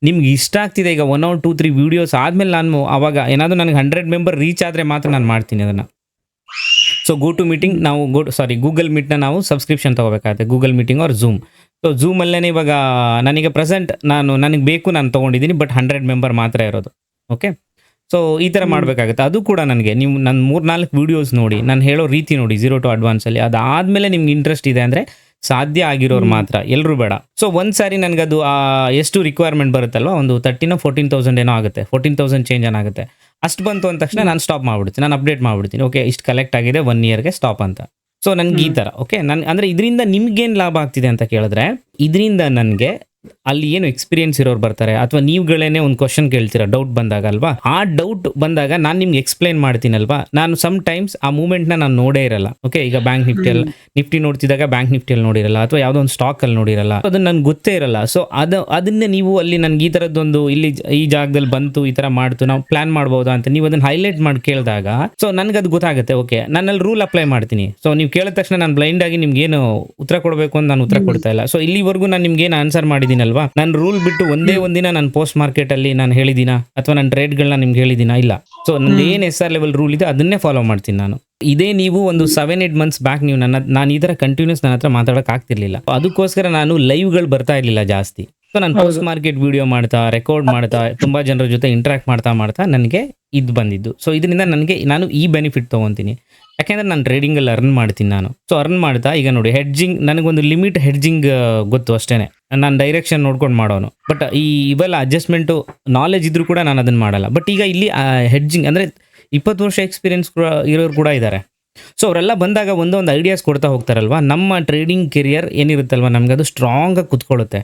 ನಿಮ್ಗೆ ಇಷ್ಟ ಆಗ್ತಿದೆ, ಈಗ 1 or 2, 3 ವೀಡಿಯೋಸ್ ಆದಮೇಲೆ ನಾನು ಅವಾಗ ಏನಾದರೂ ನನಗೆ 100 ಮೆಂಬರ್ ರೀಚ್ ಆದರೆ ಮಾತ್ರ ನಾನು ಮಾಡ್ತೀನಿ ಅದನ್ನು. ಸೊ ಗೂಗಲ್ ಮೀಟ್ನ ನಾವು ಸಬ್ಸ್ಕ್ರಿಪ್ಷನ್ ತೊಗೋಬೇಕಾಗುತ್ತೆ, Google meeting or Zoom. So ಝೂಮಲ್ಲೇ ಇವಾಗ ನನಗೆ ಪ್ರೆಸೆಂಟ್ ನನಗೆ ಬೇಕು, ನಾನು ತೊಗೊಂಡಿದ್ದೀನಿ, ಬಟ್ 100 ಮೆಂಬರ್ ಮಾತ್ರ ಇರೋದು. ಓಕೆ, ಸೊ ಈ ಥರ ಮಾಡಬೇಕಾಗುತ್ತೆ. ಅದು ಕೂಡ ನನಗೆ ನೀವು ನನ್ನ 3-4 ವೀಡಿಯೋಸ್ ನೋಡಿ, ನಾನು ಹೇಳೋ ರೀತಿ ನೋಡಿ 0 to advance ಅಲ್ಲಿ, ಅದಾದಮೇಲೆ ನಿಮ್ಗೆ ಇಂಟ್ರೆಸ್ಟ್ ಇದೆ ಅಂದರೆ ಸಾಧ್ಯ ಆಗಿರೋರು ಮಾತ್ರ, ಎಲ್ಲರೂ ಬೇಡ. ಸೊ ಒಂದು ಸಾರಿ ನನಗದು ಎಷ್ಟು ರಿಕ್ವೈರ್ಮೆಂಟ್ ಬರುತ್ತಲ್ವ, ಒಂದು 13,000-14,000 ಏನೋ ಆಗುತ್ತೆ, 14,000 ಚೇಂಜ್ ಏನಾಗುತ್ತೆ. ಅಷ್ಟು ಬಂತು ಅಂದ ತಕ್ಷಣ ನಾನು ಸ್ಟಾಪ್ ಮಾಡಿಬಿಡ್ತೀನಿ, ನಾನು ಅಪ್ಡೇಟ್ ಮಾಡಿಬಿಡ್ತೀನಿ. ಓಕೆ, ಇಷ್ಟು ಕಲೆಕ್ಟ್ ಆಗಿದೆ 1 ಇಯರ್ಗೆ ಸ್ಟಾಪ್ ಅಂತ. ಸೊ ನನಗೆ ಈ ಥರ. ಓಕೆ, ಅಂದರೆ ಇದರಿಂದ ನಿಮ್ಗೇನು ಲಾಭ ಆಗ್ತಿದೆ ಅಂತ ಕೇಳಿದ್ರೆ, ಇದರಿಂದ ನನಗೆ ಅಲ್ಲಿ ಏನು ಎಕ್ಸ್ಪೀರಿಯನ್ಸ್ ಇರೋರು ಬರ್ತಾರೆ, ಅಥವಾ ನೀವುಗಳೇನೆ ಒಂದು ಕ್ವಶನ್ ಕೇಳ್ತೀರಾ ಡೌಟ್ ಬಂದಾಗ ಅಲ್ವಾ, ಆ ಡೌಟ್ ಬಂದಾಗ ನಾನು ನಿಮ್ಗೆ ಎಕ್ಸ್ಪ್ಲೈನ್ ಮಾಡ್ತೀನಲ್ವಾ. ನಾನು ಸಮ್ ಟೈಮ್ಸ್ ಆ ಮೂಮೆಂಟ್ನ ನಾನು ನೋಡೇ ಇರಲ್ಲ. ಓಕೆ, ಈಗ ಬ್ಯಾಂಕ್ ನಿಫ್ಟಿ ನೋಡ್ತಿದ್ದಾಗ ಬ್ಯಾಂಕ್ ನಿಫ್ಟಿಯಲ್ಲಿ ನೋಡಿರಲ್ಲ, ಅಥವಾ ಯಾವುದೋ ಒಂದು ಸ್ಟಾಕಲ್ಲಿ ನೋಡಿರಲ್ಲ, ಅದನ್ನ ನನಗೆ ಗೊತ್ತೇ ಇರಲ್ಲ. ಸೊ ಅದನ್ನೇ ನೀವು ಅಲ್ಲಿ ನನಗೆ ಈ ಥರದ್ದೊಂದು ಇಲ್ಲಿ ಈ ಜಾಗದಲ್ಲಿ ಬಂತು, ಈ ಥರ ಮಾಡ್ತು, ನಾವು ಪ್ಲಾನ್ ಮಾಡ್ಬೋದಾ ಅಂತ ನೀವು ಅದನ್ನು ಹೈಲೈಟ್ ಮಾಡಿ ಕೇಳಿದಾಗ, ಸೊ ನನಗೆ ಅದು ಗೊತ್ತಾಗುತ್ತೆ. ಓಕೆ, ನಾನಲ್ಲಿ ರೂಲ್ ಅಪ್ಲೈ ಮಾಡ್ತೀನಿ. ಸೊ ನೀವು ಕೇಳಿದ ತಕ್ಷಣ ನಾನು ಬ್ಲೈಂಡ್ ಆಗಿ ನಿಮ್ಗೇನು ಉತ್ತರ ಕೊಡಬೇಕು ಅಂತ ನಾನು ಉತ್ತರ ಕೊಡ್ತಾ ಇಲ್ಲ. ಸೊ ಇಲ್ಲಿವರೆಗೂ ನಾನು ನಿಮ್ಗೇನು ಆನ್ಸರ್ ಮಾಡಿದ್ದೀನಲ್ವಾ, ನಾನು ರೂಲ್ ಬಿಟ್ಟು ಒಂದೇ ಒಂದಿನ ನಾನು ಪೋಸ್ಟ್ ಮಾರ್ಕೆಟ್ ಅಲ್ಲಿ ನಾನು ಹೇಳಿದಿನ, ಅಥವಾ ನನ್ನ ಟ್ರೇಡ್ಗಳನ್ನ ನಿಮ್ಗೆ ಹೇಳಿದಿನ? ಇಲ್ಲ. ಸೊ ನಂದು ಏನು SR ಲೆವೆಲ್ ರೂಲ್ ಇದೆ ಅದನ್ನೇ ಫಾಲೋ ಮಾಡ್ತೀನಿ ನಾನು. ಇದೇ ನೀವು ಒಂದು 7-8 ಮಂತ್ಸ್ ಬ್ಯಾಕ್ ನೀವು ನಾನು ಈ ಥರ ಕಂಟಿನ್ಯೂಸ್ ನನ್ನ ಹತ್ರ ಮಾತಾಡೋಕೆ ಆಗ್ತಿರ್ಲಿಲ್ಲ. ಅದಕ್ಕೋಸ್ಕರ ನಾನು ಲೈವ್ಗಳು ಬರ್ತಾ ಇರಲಿಲ್ಲ ಜಾಸ್ತಿ. ಸೊ ನಾನು ಪೋಸ್ಟ್ ಮಾರ್ಕೆಟ್ ವಿಡಿಯೋ ಮಾಡ್ತಾ, ರೆಕಾರ್ಡ್ ಮಾಡ್ತಾ, ತುಂಬಾ ಜನರ ಜೊತೆ ಇಂಟ್ರಾಕ್ಟ್ ಮಾಡ್ತಾ ನನಗೆ ಇದು ಬಂದಿದ್ದು. ಸೊ ಇದರಿಂದ ನಾನು ಈ ಬೆನಿಫಿಟ್ ತೊಗೊತೀನಿ. ಯಾಕೆಂದ್ರೆ ನಾನು ಟ್ರೇಡಿಂಗಲ್ಲಿ ಅರ್ನ್ ಮಾಡ್ತೀನಿ ನಾನು. ಸೊ ಅರ್ನ್ ಮಾಡ್ತಾ ಈಗ ನೋಡಿ ಹೆಡ್ಜಿಂಗ್ ನನಗೊಂದು ಲಿಮಿಟ್ ಹೆಡ್ಜಿಂಗ್ ಗೊತ್ತು ಅಷ್ಟೇ. ನಾನು ಡೈರೆಕ್ಷನ್ ನೋಡ್ಕೊಂಡು ಮಾಡೋನು. ಬಟ್ ಇವೆಲ್ಲ ಅಡ್ಜಸ್ಟ್ಮೆಂಟು ನಾಲೆಜ್ ಇದ್ರೂ ಕೂಡ ನಾನು ಅದನ್ನು ಮಾಡಲ್ಲ. ಬಟ್ ಈಗ ಇಲ್ಲಿ ಹೆಡ್ಜಿಂಗ್ ಅಂದರೆ 20 ವರ್ಷ ಎಕ್ಸ್ಪೀರಿಯನ್ಸ್ ಇರೋರು ಕೂಡ ಇದ್ದಾರೆ. ಸೊ ಅವರೆಲ್ಲ ಬಂದಾಗ ಒಂದೊಂದು ಐಡಿಯಾಸ್ ಕೊಡ್ತಾ ಹೋಗ್ತಾರಲ್ವ, ನಮ್ಮ ಟ್ರೇಡಿಂಗ್ ಕೆರಿಯರ್ ಏನಿರುತ್ತಲ್ವ ನಮ್ಗೆ ಅದು ಸ್ಟ್ರಾಂಗಾಗಿ ಕುತ್ಕೊಳ್ಳುತ್ತೆ.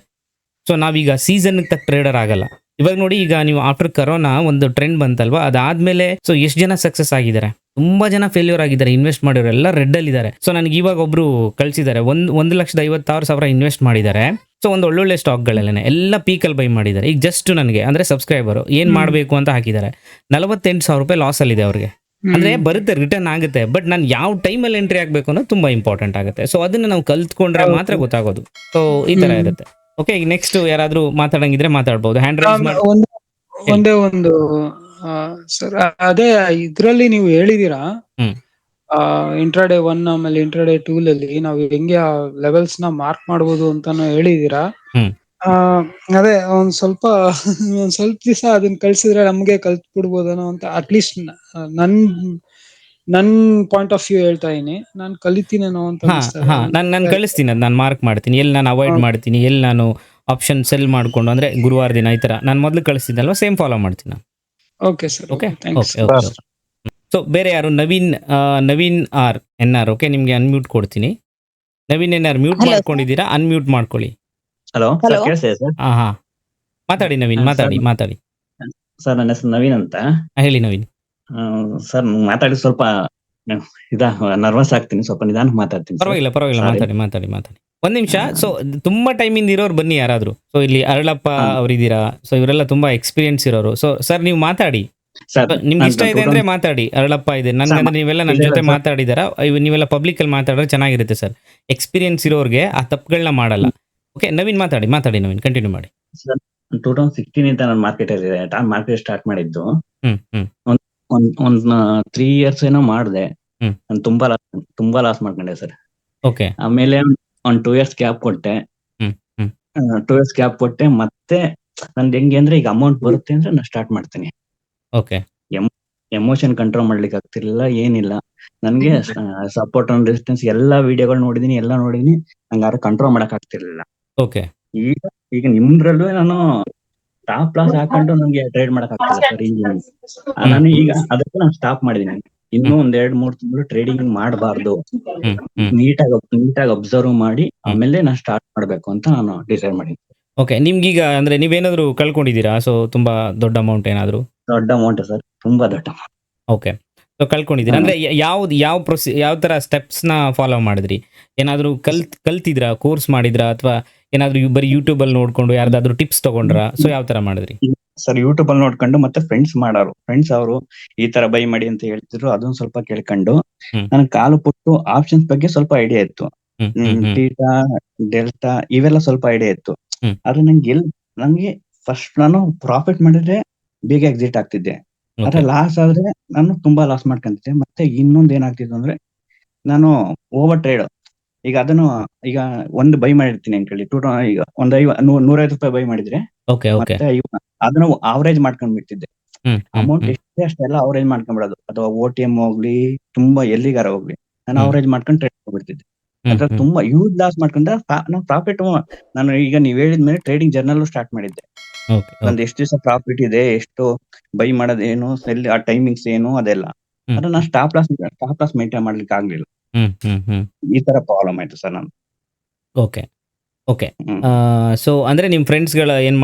ಸೊ ನಾವೀಗ ಸೀಸನ್ಗೆ ತಕ್ಕ ಟ್ರೇಡರ್ ಆಗಲ್ಲ. ಇವಾಗ ನೋಡಿ, ಈಗ ನೀವು ಆಫ್ಟರ್ ಕರೋನಾ ಒಂದು ಟ್ರೆಂಡ್ ಬಂತಲ್ವ, ಅದಾದ್ಮೇಲೆ ಸೊ ಎಷ್ಟು ಜನ ಸಕ್ಸಸ್ ಆಗಿದ್ದಾರೆ, ತುಂಬಾ ಜನ ಫೇಲ್ಯೂರ್ ಆಗಿದ್ದಾರೆ. ಇನ್ವೆಸ್ಟ್ ಮಾಡಿರೋರು ಎಲ್ಲ ರೆಡ್ ಅಲ್ಲಿ ಇದ್ದಾರೆ. ಸೊ ನನಗೆ ಇವಾಗ ಒಬ್ರು ಕಳ್ಸಿದ್ದಾರೆ, 1,56,000 ಇನ್ವೆಸ್ಟ್ ಮಾಡಿದ್ದಾರೆ. ಸೊ ಒಂದು ಒಳ್ಳೊಳ್ಳೆ ಸ್ಟಾಕ್ಗಳೆಲ್ಲ ಎಲ್ಲ ಪೀಕಲ್ಲಿ ಬೈ ಮಾಡಿದ್ದಾರೆ. ಈಗ ಜಸ್ಟ್ ನನಗೆ ಅಂದ್ರೆ ಸಬ್ಸ್ಕ್ರೈಬರ್ ಏನ್ ಮಾಡಬೇಕು ಅಂತ ಹಾಕಿದ್ದಾರೆ, 48,000 ರೂಪಾಯಿ ಲಾಸ್ ಅಲ್ಲಿ ಇದೆ ಅವ್ರಿಗೆ. ಅಂದ್ರೆ ಬರುತ್ತೆ, ರಿಟರ್ನ್ ಆಗುತ್ತೆ. ಬಟ್ ನಾನು ಯಾವ ಟೈಮಲ್ಲಿ ಎಂಟ್ರಿ ಆಗಬೇಕು ಅನ್ನೋದು ತುಂಬಾ ಇಂಪಾರ್ಟೆಂಟ್ ಆಗುತ್ತೆ. ಸೊ ಅದನ್ನ ನಾವು ಕಲ್ತ್ಕೊಂಡ್ರೆ ಮಾತ್ರ ಗೊತ್ತಾಗೋದು. ಸೊ ಈ ತರ ಇರುತ್ತೆ. ಓಕೆ, ಈಗ ನೆಕ್ಸ್ಟ್ ಯಾರಾದ್ರೂ ಮಾತಾಡಂಗಿದ್ರೆ ಮಾತಾಡ್ಬೋದು. ಹ್ಯಾಂಡ್ ರೈಸ್ ಮಾಡಿ. ಒಂದೇ ಒಂದು ಸರ್, ಅದೇ ಇದ್ರಲ್ಲಿ ನೀವು ಹೇಳಿದೀರಾ ಇಂಟ್ರಾಡೇ 1 ಆಮೇಲೆ ಇಂಟ್ರಾಡೇ 2 ಅಲ್ಲಿ ನಾವು ಹೆಂಗೆ ಆ ಲೆವೆಲ್ಸ್ ನ ಮಾರ್ಕ್ ಮಾಡ್ಬೋದು ಅಂತಾನು ಹೇಳಿದೀರಾ. ಅದೇ ಒಂದ್ ಸ್ವಲ್ಪ ದಿವಸ ಅದನ್ನ ಕಳ್ಸಿದ್ರೆ ನಮ್ಗೆ ಕಲ್ತ್ ಬಿಡ್ಬೋದನೋ ಅಂತ ಅಟ್ಲೀಸ್ಟ್ ನನ್ ಪಾಯಿಂಟ್ ಆಫ್ ವ್ಯೂ ಹೇಳ್ತಾ ಇದೀನಿ. ನಾನು ಕಲಿತೀನೇನೋ ಅಂತ ನಾನು ಕಳಿಸ್ತೀನಿ, ಅದು ನಾನು ಮಾರ್ಕ್ ಮಾಡ್ತೀನಿ, ಎಲ್ಲಿ ನಾನು ಅವಾಯ್ಡ್ ಮಾಡ್ತೀನಿ, ಎಲ್ಲಿ ನಾನು ಆಪ್ಷನ್ ಸೆಲ್ ಮಾಡ್ಕೊಂಡು, ಅಂದ್ರೆ ಗುರುವಾರ ದಿನ ಈ ತರ ನಾನು ಮೊದಲು ಕಳಿಸ್ತಿದ್ದಲ್ವ, ಸೇಮ್ ಫಾಲೋ ಮಾಡ್ತೀನಿ ನಾನು. Okay sir. ಓಕೆ. ಸೊ ಬೇರೆ ಯಾರು? Naveen R N R. Okay, ನಿಮ್ಗೆ ಅನ್ಮ್ಯೂಟ್ ಕೊಡ್ತೀನಿ. ನವೀನ್ ಎನ್ ಆರ್ ಮ್ಯೂಟ್ ಮಾಡ್ಕೊಂಡಿದ್ದೀರಾ? ಅನ್ಮ್ಯೂಟ್ ಮಾಡ್ಕೊಳ್ಳಿ. ಹಲೋ ಕೇಳಿಸ್ತಿದೆ ಸರ್? ಹಾ ಮಾತಾಡಿ ನವೀನ್, ಮಾತಾಡಿ ಸರ್. ನನ್ನ ಹೆಸರು ನವೀನ್ ಅಂತ. ಹೇಳಿ ನವೀನ್. ಸರ್ ಮಾತಾಡಿ ಸ್ವಲ್ಪ ನರ್ವಸ್ ಆಗ್ತೀನಿ, ಸ್ವಲ್ಪ ನಿಧಾನ ಮಾತಾಡ್ತೀನಿ. ಪರವಾಗಿಲ್ಲ, ಮಾತಾಡಿ. ಒಂದ್ ನಿಮಿಷ. ಸೊ ತುಂಬಾ ಟೈಮಿಂದ ಇರೋರು ಬನ್ನಿ ಯಾರಾದ್ರು. ಸೊ ಇಲ್ಲಿ ಅರಳಪ್ಪ ಅವರಿದ್ದೀರಾ. ಸೊ ಇವರೆಲ್ಲ ತುಂಬಾ ಎಕ್ಸ್ಪೀರಿಯನ್ಸ್ ಇರೋರು. ಸೊ ಸರ್ ನೀವು ಮಾತಾಡಿ, ನಿಮ್ಗೆ ಇಷ್ಟ ಇದೆ ಅಂದ್ರೆ ಮಾತಾಡಿ. ಅರಳಪ್ಪ ಇದೆ ನನ್ಗಂದ್ರೆ ನೀವೆಲ್ಲ ನನ್ನ ಜೊತೆ ಮಾತಾಡಿದಾರ, ನೀವೆಲ್ಲ ಪಬ್ಲಿಕ್ ಅಲ್ಲಿ ಮಾತಾಡಿದ್ರೆ ಚೆನ್ನಾಗಿರುತ್ತೆ ಸರ್. ಎಕ್ಸ್ಪೀರಿಯನ್ಸ್ ಇರೋರ್ಗೆ ಆ ತಪ್ಪುಗಳನ್ನ ಮಾಡಲ್ಲ. ಓಕೆ ನವೀನ್ ಮಾತಾಡಿ ನವೀನ್, ಕಂಟಿನ್ಯೂ ಮಾಡಿ. 2016 ಅಂತ ನಾನು ಮಾರ್ಕೆಟ್ ಸ್ಟಾರ್ಟ್ ಮಾಡಿದ್ದು. ಒಂದ್ 3 years ಏನೋ ಮಾಡಿದೆ. ನಾನು ತುಂಬಾ ಲಾಸ್ ಮಾಡ್ಕೊಂಡೆ ಸರ್. ಓಕೆ. ಆಮೇಲೆ ಒಂದ್ 2 years ಗ್ಯಾಪ್ ಕೊಟ್ಟೆ. 2 years ಗ್ಯಾಪ್ ಕೊಟ್ಟೆ. ಮತ್ತೆ ನಂದು ಹೆಂಗೆ ಅಂದ್ರೆ ಈಗ ಅಮೌಂಟ್ ಬರುತ್ತೆ ಅಂದ್ರೆ ನಾನು ಸ್ಟಾರ್ಟ್ ಮಾಡ್ತೀನಿ. ಓಕೆ. ಎಮೋಷನ್ ಕಂಟ್ರೋಲ್ ಮಾಡ್ಲಿಕ್ಕೆ ಆಗ್ತಿರ್ಲಿಲ್ಲ, ಏನಿಲ್ಲ ನನ್ಗೆ. ಸಪೋರ್ಟ್ ಅಂಡ್ ರೆಸಿಸ್ಟೆನ್ಸ್ ಎಲ್ಲಾ ವಿಡಿಯೋಗಳು ನೋಡಿದೀನಿ, ನಂಗೆ ಕಂಟ್ರೋಲ್ ಮಾಡಕ್ ಆಗ್ತಿರ್ಲಿಲ್ಲ. ಓಕೆ. ಈಗ ನಿಮ್ದ್ರಲ್ಲೂ ನಾನು ಟಾಪ್ ಲಾಸ್ ಹಾಕೊಂಡು ನಮ್ಗೆ ಟ್ರೇಡ್ ಮಾಡಕ್ ಆಗ್ತಿಲ್ಲ ಸರ್. ನಾನು ಈಗ ಅದಕ್ಕೆ ನಾನು ಸ್ಟಾಪ್ ಮಾಡಿದೀನಿ. ಇನ್ನೂ 1-2-3 ತಿಂಗಳು ಟ್ರೇಡಿಂಗ್ ಮಾಡಬಾರ್ದು, ನೀಟಾಗಿ ಅಬ್ಸರ್ವ್ ಮಾಡಿ ಆಮೇಲೆ ನಾನು ಸ್ಟಾರ್ಟ್ ಮಾಡ್ಬೇಕು ಅಂತ ನಾನು ಡಿಸೈಡ್ ಮಾಡಿದ್ದೆ. ಓಕೆ. ನಿಮ್ಗೀಗ ಅಂದ್ರೆ ನೀವೇನಾದ್ರು ಕಳ್ಕೊಂಡಿದ್ದೀರಾ? ಸೊ ತುಂಬಾ ದೊಡ್ಡ ಅಮೌಂಟ್ ಏನಾದ್ರು? ದೊಡ್ಡ ಅಮೌಂಟ್ ಸರ್, ತುಂಬಾ ದೊಡ್ಡ ಅಮೌಂಟ್. ಓಕೆ. ಸೊ ಕಳ್ಕೊಂಡಿದ್ದೀರಾ ಅಂದ್ರೆ ಯಾವ ತರ ಸ್ಟೆಪ್ಸ್ ನ ಫಾಲೋ ಮಾಡಿದ್ರಿ? ಏನಾದ್ರು ಕಲ್ತಿದ್ರಾ, ಕೋರ್ಸ್ ಮಾಡಿದ್ರಾ, ಅಥವಾ ಏನಾದ್ರು ಬರೀ ಯೂಟ್ಯೂಬ್ ಅಲ್ಲಿ ನೋಡ್ಕೊಂಡು ಯಾರ್ದಾದ್ರು ಟಿಪ್ಸ್ ತಗೊಂಡ್ರಾ? ಸೊ ಯಾವ ತರ ಮಾಡಿದ್ರಿ ಸರ್? ಯೂಟ್ಯೂಬ್ ಅಲ್ಲಿ ನೋಡ್ಕೊಂಡು, ಮತ್ತೆ ಫ್ರೆಂಡ್ಸ್ ಅವರು ಈ ತರ ಬೈ ಮಾಡಿ ಅಂತ ಹೇಳ್ತಿದ್ರು, ಅದನ್ನ ಸ್ವಲ್ಪ ಕೇಳ್ಕೊಂಡು ನನ್ ಕಾಲು ಪುಟ್ಟು ಆಪ್ಷನ್ಸ್ ಬಗ್ಗೆ ಸ್ವಲ್ಪ ಐಡಿಯಾ ಇತ್ತು. ಟೀಟಾ, ಡೆಲ್ಟಾ ಇವೆಲ್ಲ ಸ್ವಲ್ಪ ಐಡಿಯಾ ಇತ್ತು. ಆದ್ರೆ ನಂಗೆ ಫಸ್ಟ್ ನಾನು ಪ್ರಾಫಿಟ್ ಮಾಡಿದ್ರೆ ಬೇಗ ಎಕ್ಸಿಟ್ ಆಗ್ತಿದ್ದೆ. ಆದ್ರೆ ಲಾಸ್ ಆದ್ರೆ ನಾನು ತುಂಬಾ ಲಾಸ್ ಮಾಡ್ಕೊಂತಿದ್ದೆ. ಮತ್ತೆ ಇನ್ನೊಂದ್ ಏನಾಗ್ತಿತ್ತು ಅಂದ್ರೆ ನಾನು ಓವರ್ ಟ್ರೇಡ್. ಈಗ ಅದನ್ನು ಈಗ ಒಂದು ಬೈ ಮಾಡಿರ್ತೀನಿ ಅನ್ಕೊಳ್ಳಿ, ಈಗ ಒಂದು 150 ರೂಪಾಯಿ ಬೈ ಮಾಡಿದ್ರೆ ಮತ್ತೆ ಅದನ್ನು ಆವರೇಜ್ ಮಾಡ್ಕೊಂಡ್ ಬಿಡ್ತಿದ್ದೆ. ಅಮೌಂಟ್ ಎಷ್ಟೇ ಅಷ್ಟೆಲ್ಲ ಆವರೇಜ್ ಮಾಡ್ಕೊಂಡ್ಬಿಡೋದು, ಅಥವಾ OTM ಹೋಗ್ಲಿ, ತುಂಬಾ ಎಲ್ಲಿಗಾರ ಹೋಗ್ಲಿ, ನಾನು ಆವರೇಜ್ ಮಾಡ್ಕೊಂಡು ಟ್ರೇಡ್ ಮಾಡ್ಬಿಡ್ತಿದ್ದೆ. ಅದ್ರ ತುಂಬಾ ಯೂಸ್ ಲಾಸ್ ಮಾಡ್ಕೊಂಡ್ರೆ ನಾನು ಪ್ರಾಫಿಟ್ ನಾನು ಈಗ ನೀವ್ ಹೇಳಿದ್ಮೇಲೆ ಟ್ರೇಡಿಂಗ್ ಜರ್ನಲ್ ಸ್ಟಾರ್ಟ್ ಮಾಡಿದ್ದೆ. ನಂದು ಎಷ್ಟು ದಿವಸ ಪ್ರಾಫಿಟ್ ಇದೆ, ಎಷ್ಟು ಬೈ ಮಾಡೋದೇನು, ಸೆಲ್ ಆ ಟೈಮಿಂಗ್ಸ್ ಏನು, ಅದೆಲ್ಲ ಅದ್ರ ನಾನು ಸ್ಟಾಪ್ ಲಾಸ್ ಮೇಂಟೈನ್ ಮಾಡ್ಲಿಕ್ಕೆ ಆಗ್ಲಿಲ್ಲ. ಈ ತರ ಪ್ರಾಬ್ಲಮ್ ಆಯ್ತು ಸರ್ ನಾನು. ಓಕೆ. ಸೊ ಅಂದ್ರೆ ನಿಮ್ ಫ್ರೆಂಡ್ಸ್ ಗಳ ಏನ್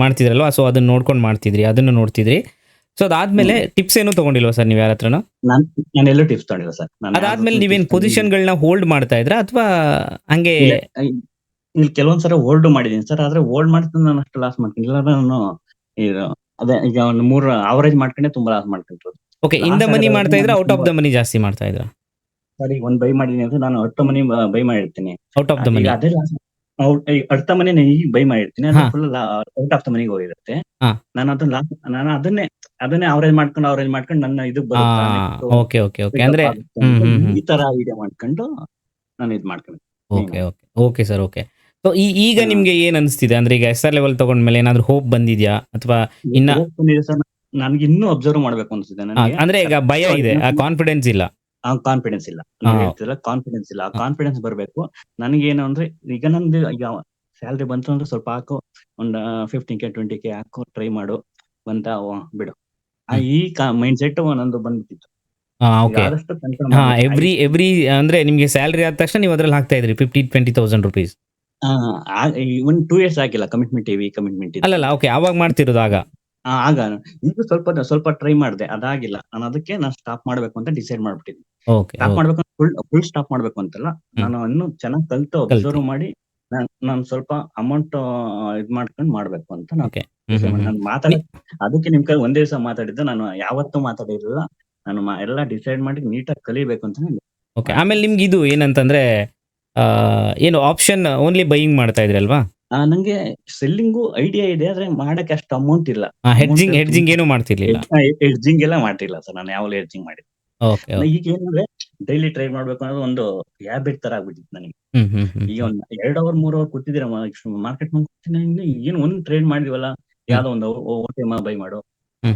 ಮಾಡ್ತಿದ್ರಲ್ವಾ, ಸೊ ಅದನ್ನ ನೋಡ್ಕೊಂಡು ಮಾಡ್ತಿದ್ರಿ, ಅದನ್ನು ನೋಡ್ತಿದ್ರಿ. ಸೊ ಅದಾದ್ಮೇಲೆ ಟಿಪ್ಸ್ ಏನು ತಗೊಂಡಿಲ್ವಾ ಸರ್ ನೀವು ಯಾರ ಹತ್ರನೂ? ನಾನು ಎಲ್ಲೂ ಟಿಪ್ಸ್ ತಗೊಂಡಿಲ್ಲ ಸರ್. ಅದಾದ್ಮೇಲೆ ನೀವೇನ್ ಪೊಸಿಷನ್ ಗಳನ್ನ ಹೋಲ್ಡ್ ಮಾಡ್ತಾ ಇದ್ರಾ, ಅಥವಾ ಹಂಗೆ? ಇಲ್ಲಿ ಕೆಲವೊಂದ್ಸಲ ಹೋಲ್ಡ್ ಮಾಡಿದೀನಿ ಸರ್, ಆದ್ರೆ ಹೋಲ್ಡ್ ಮಾಡ್ತೀನಿ ನಾನು ಅಷ್ಟು ಲಾಸ್ ಮಾಡ್ಕೊಂಡಿಲ್ಲ. ನಾನು ಅದೇ ಈಗ ಒಂದು 3 ಅವರೇಜ್ ಮಾಡ್ಕೊಂಡೆ ತುಂಬಾ ಲಾಸ್ ಮಾಡ್ಕೊಂಡ್ರು. ಓಕೆ. ಇನ್ ದ ಮನಿ ಮಾಡ್ತಾ ಇದ್ರ, ಔಟ್ ಆಫ್ ದ ಮನಿ ಜಾಸ್ತಿ ಮಾಡ್ತಾ ಇದ್ರ? ಸರ್ ಈಗ ಒಂದ್ ಬೈ ಮಾಡಿದೀನಿ ಅಂದ್ರೆ ನಾನು 10 ಮನಿ ಬೈ ಮಾಡಿರ್ತೀನಿ. Out of the money? ಅದೇ ಅರ್ಧ ಮನಿ ಈಗ ಬೈ ಮಾಡಿರ್ತೀನಿ, ಫುಲ್ ಔಟ್ ಆಫ್ ದ ಮನಿಗೆ ಹೋಗಿರುತ್ತೆ. ನಾನು ಅದನ್ನೇ ಅವರೇಜ್ ಮಾಡ್ಕೊಂಡು ನನ್ನ ಇದಕ್ಕೆ ಬರುತ್ತೆ. ಅಂದ್ರೆ ಈ ತರ ಐಡಿಯಾ ಮಾಡ್ಕೊಂಡು ನಾನು ಇದು ಮಾಡ್ಕೊಂಡು. Okay sir. ಓಕೆ. ಸೊ ಈಗ ನಿಮ್ಗೆ ಏನ್ ಅನಿಸ್ತಿದೆ ಅಂದ್ರೆ, ಈಗ SR ಲೆವೆಲ್ ತಗೊಂಡ್ಮೇಲೆ ಏನಾದ್ರು ಹೋಪ್ ಬಂದಿದ್ಯಾ, ಅಥವಾ ಇನ್ನ? ಸರ್ ನನ್ಗೆ ಇನ್ನೂ ಅಬ್ಸರ್ವ್ ಮಾಡ್ಬೇಕು ಅನ್ಸುತ್ತೆ. ಅಂದ್ರೆ ಈಗ ಭಯ ಇದೆ, ಕಾನ್ಫಿಡೆನ್ಸ್ ಇಲ್ಲ. ಕಾನ್ಫಿಡೆನ್ಸ್ ಇಲ್ಲ, ನೀವು ಹಾ. ಹೇಳ್ತಿರಲ್ಲ ಕಾನ್ಫಿಡೆನ್ಸ್ ಇಲ್ಲ. ಆ ಹಾ. ಕಾನ್ಫಿಡೆನ್ಸ್ ಬರ್ಬೇಕು. ನನಗೇನು ಅಂದ್ರೆ ಈಗ ನಂದು ಈಗ ಸ್ಯಾಲ್ರಿ ಬಂತು ಅಂದ್ರೆ ಸ್ವಲ್ಪ ಹಾಕು, ಒಂದು 15K 20K ಹಾಕು, ಟ್ರೈ ಮಾಡು ಅಂತ ಬಿಡು. ಈ ಮೈಂಡ್ ಸೆಟ್ ನಂದು ಬಂದ್ಬಿಟ್ಟಿತ್ತು. ಈಗ ಓಕೆ. ಆದಷ್ಟು ಕಂಟ್ರೋಲ್ ಹಾ, ಮಾಡ್ಬೇಕು. ಎವ್ರಿ ಅಂದ್ರೆ ನಿಮ್ಗೆ ಸ್ಯಾಲ್ರಿ ಆದ ತಕ್ಷಣ ನೀವು ಅದ್ರಲ್ಲಿ ಹಾಕ್ತಾ ಇದ್ರಿ 15,000-20,000 ರುಪೀಸ್. ಒಂದು 2 years ಆಗಿಲ್ಲ, ಕಮಿಟ್ಮೆಂಟ್ ಹೆವಿ ಕಮಿಟ್ಮೆಂಟ್ ಇತ್ತು. ಅಲ್ಲಲ್ಲ, ಓಕೆ, ಅವಾಗ ಮಾಡ್ತಿರೋದು ಆಗ. ಆಗ ಈಗ ಸ್ವಲ್ಪ ಟ್ರೈ ಮಾಡಿದೆ, ಅದಾಗಿಲ್ಲ. ನಾನು ಅದಕ್ಕೆ ನಾನು ಸ್ಟಾಪ್ ಮಾಡ್ಬೇಕು ಅಂತ ಡಿಸೈಡ್ ಮಾಡ್ಬಿಟ್ಟಿದ್ದೆ. ಓಕೆ. ಸ್ಟಾಪ್ ಮಾಡ್ಬೇಕು, ಫುಲ್ ಸ್ಟಾಪ್ ಮಾಡ್ಬೇಕು ಅಂತಲ್ಲ, ನಾನು ಇನ್ನೂ ಚೆನ್ನಾಗಿ ಕಲ್ತು ಅಬ್ಸರ್ವ್ ಮಾಡಿ ನಾನು ಸ್ವಲ್ಪ ಅಮೌಂಟ್ ಇದ್ ಮಾಡ್ಕೊಂಡು ಮಾಡ್ಬೇಕು ಅಂತ ನಾನು ಮಾತಾಡ. ಅದಕ್ಕೆ ನಿಮ್ ಕೈ ಒಂದೇ ದಿವಸ ಮಾತಾಡಿದ್ದು, ನಾನು ಯಾವತ್ತೂ ಮಾತಾಡಿರಲಿಲ್ಲ. ನಾನು ಎಲ್ಲ ಡಿಸೈಡ್ ಮಾಡಿ ನೀಟಾಗಿ ಕಲಿಬೇಕು ಅಂತ. ಓಕೆ. ಆಮೇಲೆ ನಿಮ್ಗೆ ಇದು ಏನಂತಂದ್ರೆ ಏನು ಆಪ್ಷನ್ ಓನ್ಲಿ ಬೈಯಿಂಗ್ ಮಾಡ್ತಾ ಇದ್ರಲ್ವಾ? ನಂಗೆ ಸೆಲ್ಲಿಂಗು ಐಡಿಯಾ ಇದೆ, ಆದ್ರೆ ಮಾಡಕ್ಕೆ ಅಷ್ಟು ಅಮೌಂಟ್ ಇಲ್ಲ. ಹೆಡ್ಜಿಂಗ್ ಏನು ಮಾಡ್ತಿರ್ಲಿಲ್ಲ? ಹೆಡ್ಜಿಂಗ್ ಎಲ್ಲ ಮಾಡ್ತಿಲ್ಲ ಸರ್, ನಾನು ಯಾವಾಗಲೂ ಹೆಡ್ಜಿಂಗ್ ಮಾಡಿ. ಈಗ ಏನಂದ್ರೆ ಡೈಲಿ ಟ್ರೈ ಮಾಡ್ಬೇಕು ಅನ್ನೋದು ಒಂದು ಹ್ಯಾಬಿಟ್ ತರ ಆಗ್ಬಿಟ್ಟಿತ್ತು ನನಗೆ. ಈಗ ಒಂದು 2 hour 3 hour ಕೂತಿದ್ದೀರ ಮಾರ್ಕೆಟ್ ಏನು ಒಂದ್ ಟ್ರೇಡ್ ಮಾಡಿದೀವಲ್ಲ, ಯಾವ್ದೋ ಒಂದು OTM ಬೈ ಮಾಡು,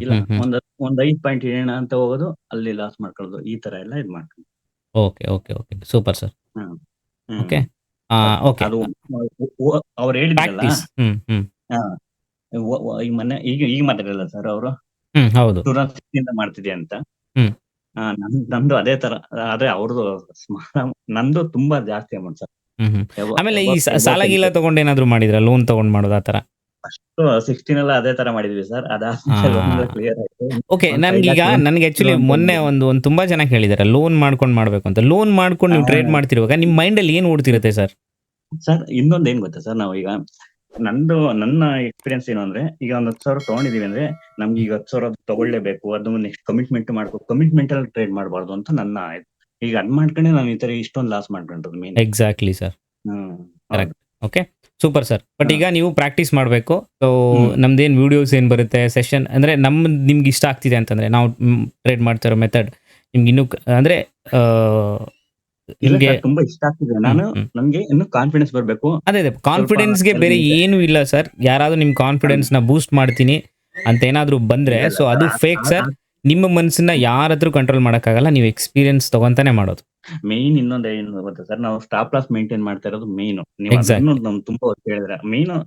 ಇಲ್ಲ ಒಂದ್ 5 ಪಾಯಿಂಟ್ ಏನ ಅಂತ ಹೋಗೋದು, ಅಲ್ಲಿ ಲಾಸ್ ಮಾಡ್ಕೊಳ್ಳೋದು, ಈ ತರ ಎಲ್ಲ ಇದ್ ಮಾಡ್ಕೊಂಡು. Okay okay okay, super sir. Okay okay, ಅದು ಅವ್ರು ಹೇಳಿದ್ರಲ್ಲ, ಈ ಮೊನ್ನೆ ಈಗ ಮಾತಾಡಿರಲ್ಲ ಸರ್ ಅವರು, ಹೌದು, 2016 ಮಾಡ್ತಿದ್ದೆ ಅಂತ. ನಂದು ಅದೇ ತರ, ಅದೇ ಅವ್ರದ್ದು ನಂದು ತುಂಬಾ ಜಾಸ್ತಿ ಅಮೌಂಟ್ ಸರ್. ಆಮೇಲೆ ಈ ಸಾಲ ಗೀಲ ತಗೊಂಡ್ ಏನಾದ್ರು ಮಾಡಿದ್ರ, ಲೋನ್ ತಗೊಂಡ್ ಮಾಡೋದು ಆ ತರ? ಅಷ್ಟು 16 ಎಲ್ಲ ಅದೇ ತರ ಮಾಡಿದ್ವಿ ಸರ್. ಅದಾದ್ಮೇಲೆ ಕ್ಲಿಯರ್ ಆಯ್ತು. ಓಕೆ. ನನ್ಗೆ ಆಕ್ಚುಲಿ ಮೊನ್ನೆ ಒಂದು ತುಂಬಾ ಜನ ಹೇಳಿದಾರೆ ಲೋನ್ ಮಾಡ್ಕೊಂಡು ಮಾಡ್ಬೇಕು ಅಂತ. ಲೋನ್ ಮಾಡ್ಕೊಂಡು ನೀವು ಟ್ರೇಡ್ ಮಾಡ್ತಿರುವಾಗ ನಿಮ್ ಮೈಂಡ್ ಅಲ್ಲಿ ಏನ್ ಓಡ್ತಿರುತ್ತೆ ಸರ್? ಸರ್ ಇನ್ನೊಂದ್ ಏನ್ ಗೊತ್ತಾ ಸರ್, ನಾವು ಈಗ ನನ್ನ ಎಕ್ಸ್ಪೀರಿಯನ್ಸ್ ಏನು ಅಂದ್ರೆ, ಈಗ ಒಂದ್ 10,000 ತಗೊಂಡಿದೀವಿ ಅಂದ್ರೆ ನಮ್ಗೆ ಈಗ 10,000 ತಗೊಳ್ಳೇಬೇಕು, ಅದು ನೆಕ್ಸ್ಟ್ ಕಮಿಟ್ಮೆಂಟ್ ಮಾಡ್ಬೇಕು, ಕಮಿಟ್ಮೆಂಟ್ ಅಲ್ಲಿ ಟ್ರೇಡ್ ಮಾಡಬಾರ್ದು ಅಂತ ನನ್ನ ಈಗ ಅದ್ ಮಾಡ್ಕೊಂಡೆ ನಾನು ಈ ತರ ಇಷ್ಟೊಂದು ಲಾಸ್ ಮಾಡ್ಕೊಂಡ್ರು main. Exactly sir, correct. Okay, super sir. But ಈಗ ನೀವು ಪ್ರಾಕ್ಟೀಸ್ ಮಾಡಬೇಕು. ಸೊ ನಮ್ದೇನು ವಿಡಿಯೋಸ್ ಏನು ಬರುತ್ತೆ, ಸೆಷನ್ ಅಂದರೆ ನಿಮ್ಗೆ ಇಷ್ಟ ಆಗ್ತಿದೆ ಅಂತಂದರೆ, ನಾವು ಟ್ರೇಡ್ ಮಾಡ್ತಿರೋ ಮೆಥಡ್ ನಿಮ್ಗೆ ಇನ್ನೂ ಅಂದರೆ ನಿಮಗೆ ತುಂಬಾ ಇಷ್ಟ ಆಗ್ತಿದೆ. ನನ್ಗೆ ಇನ್ನೂ ಕಾನ್ಫಿಡೆನ್ಸ್ ಬರಬೇಕು. ಅದೇ ಕಾನ್ಫಿಡೆನ್ಸ್ಗೆ ಬೇರೆ ಏನು ಇಲ್ಲ ಸರ್. ಯಾರಾದ್ರೂ ನಿಮ್ಮ ಕಾನ್ಫಿಡೆನ್ಸ್ನ ಬೂಸ್ಟ್ ಮಾಡ್ತೀನಿ ಅಂತ ಏನಾದರೂ ಬಂದರೆ, ಸೊ ಅದು ಫೇಕ್ ಸರ್. ನಿಮ್ಮ ಮನಸ್ಸನ್ನ ಯಾರ ಹತ್ರ ಕಂಟ್ರೋಲ್ ಮಾಡೋಕ್ಕಾಗಲ್ಲ, ನೀವು ಎಕ್ಸ್ಪೀರಿಯನ್ಸ್ ತಗೊಂತಾನೆ ಮಾಡೋದು. ಮೇನ್ ಇನ್ನೊಂದು ಏನು ಗೊತ್ತಾ ಸರ್, ನಾವು ಸ್ಟಾಪ್ ಲಾಸ್ ಮೇಂಟೈನ್ ಮಾಡ್ತಾ ಇರೋದು ಮೇನು. ನೀವು ನಮ್ ತುಂಬಾ ಹೊತ್ತು ಹೇಳಿದ್ರೆ ಮೇನು.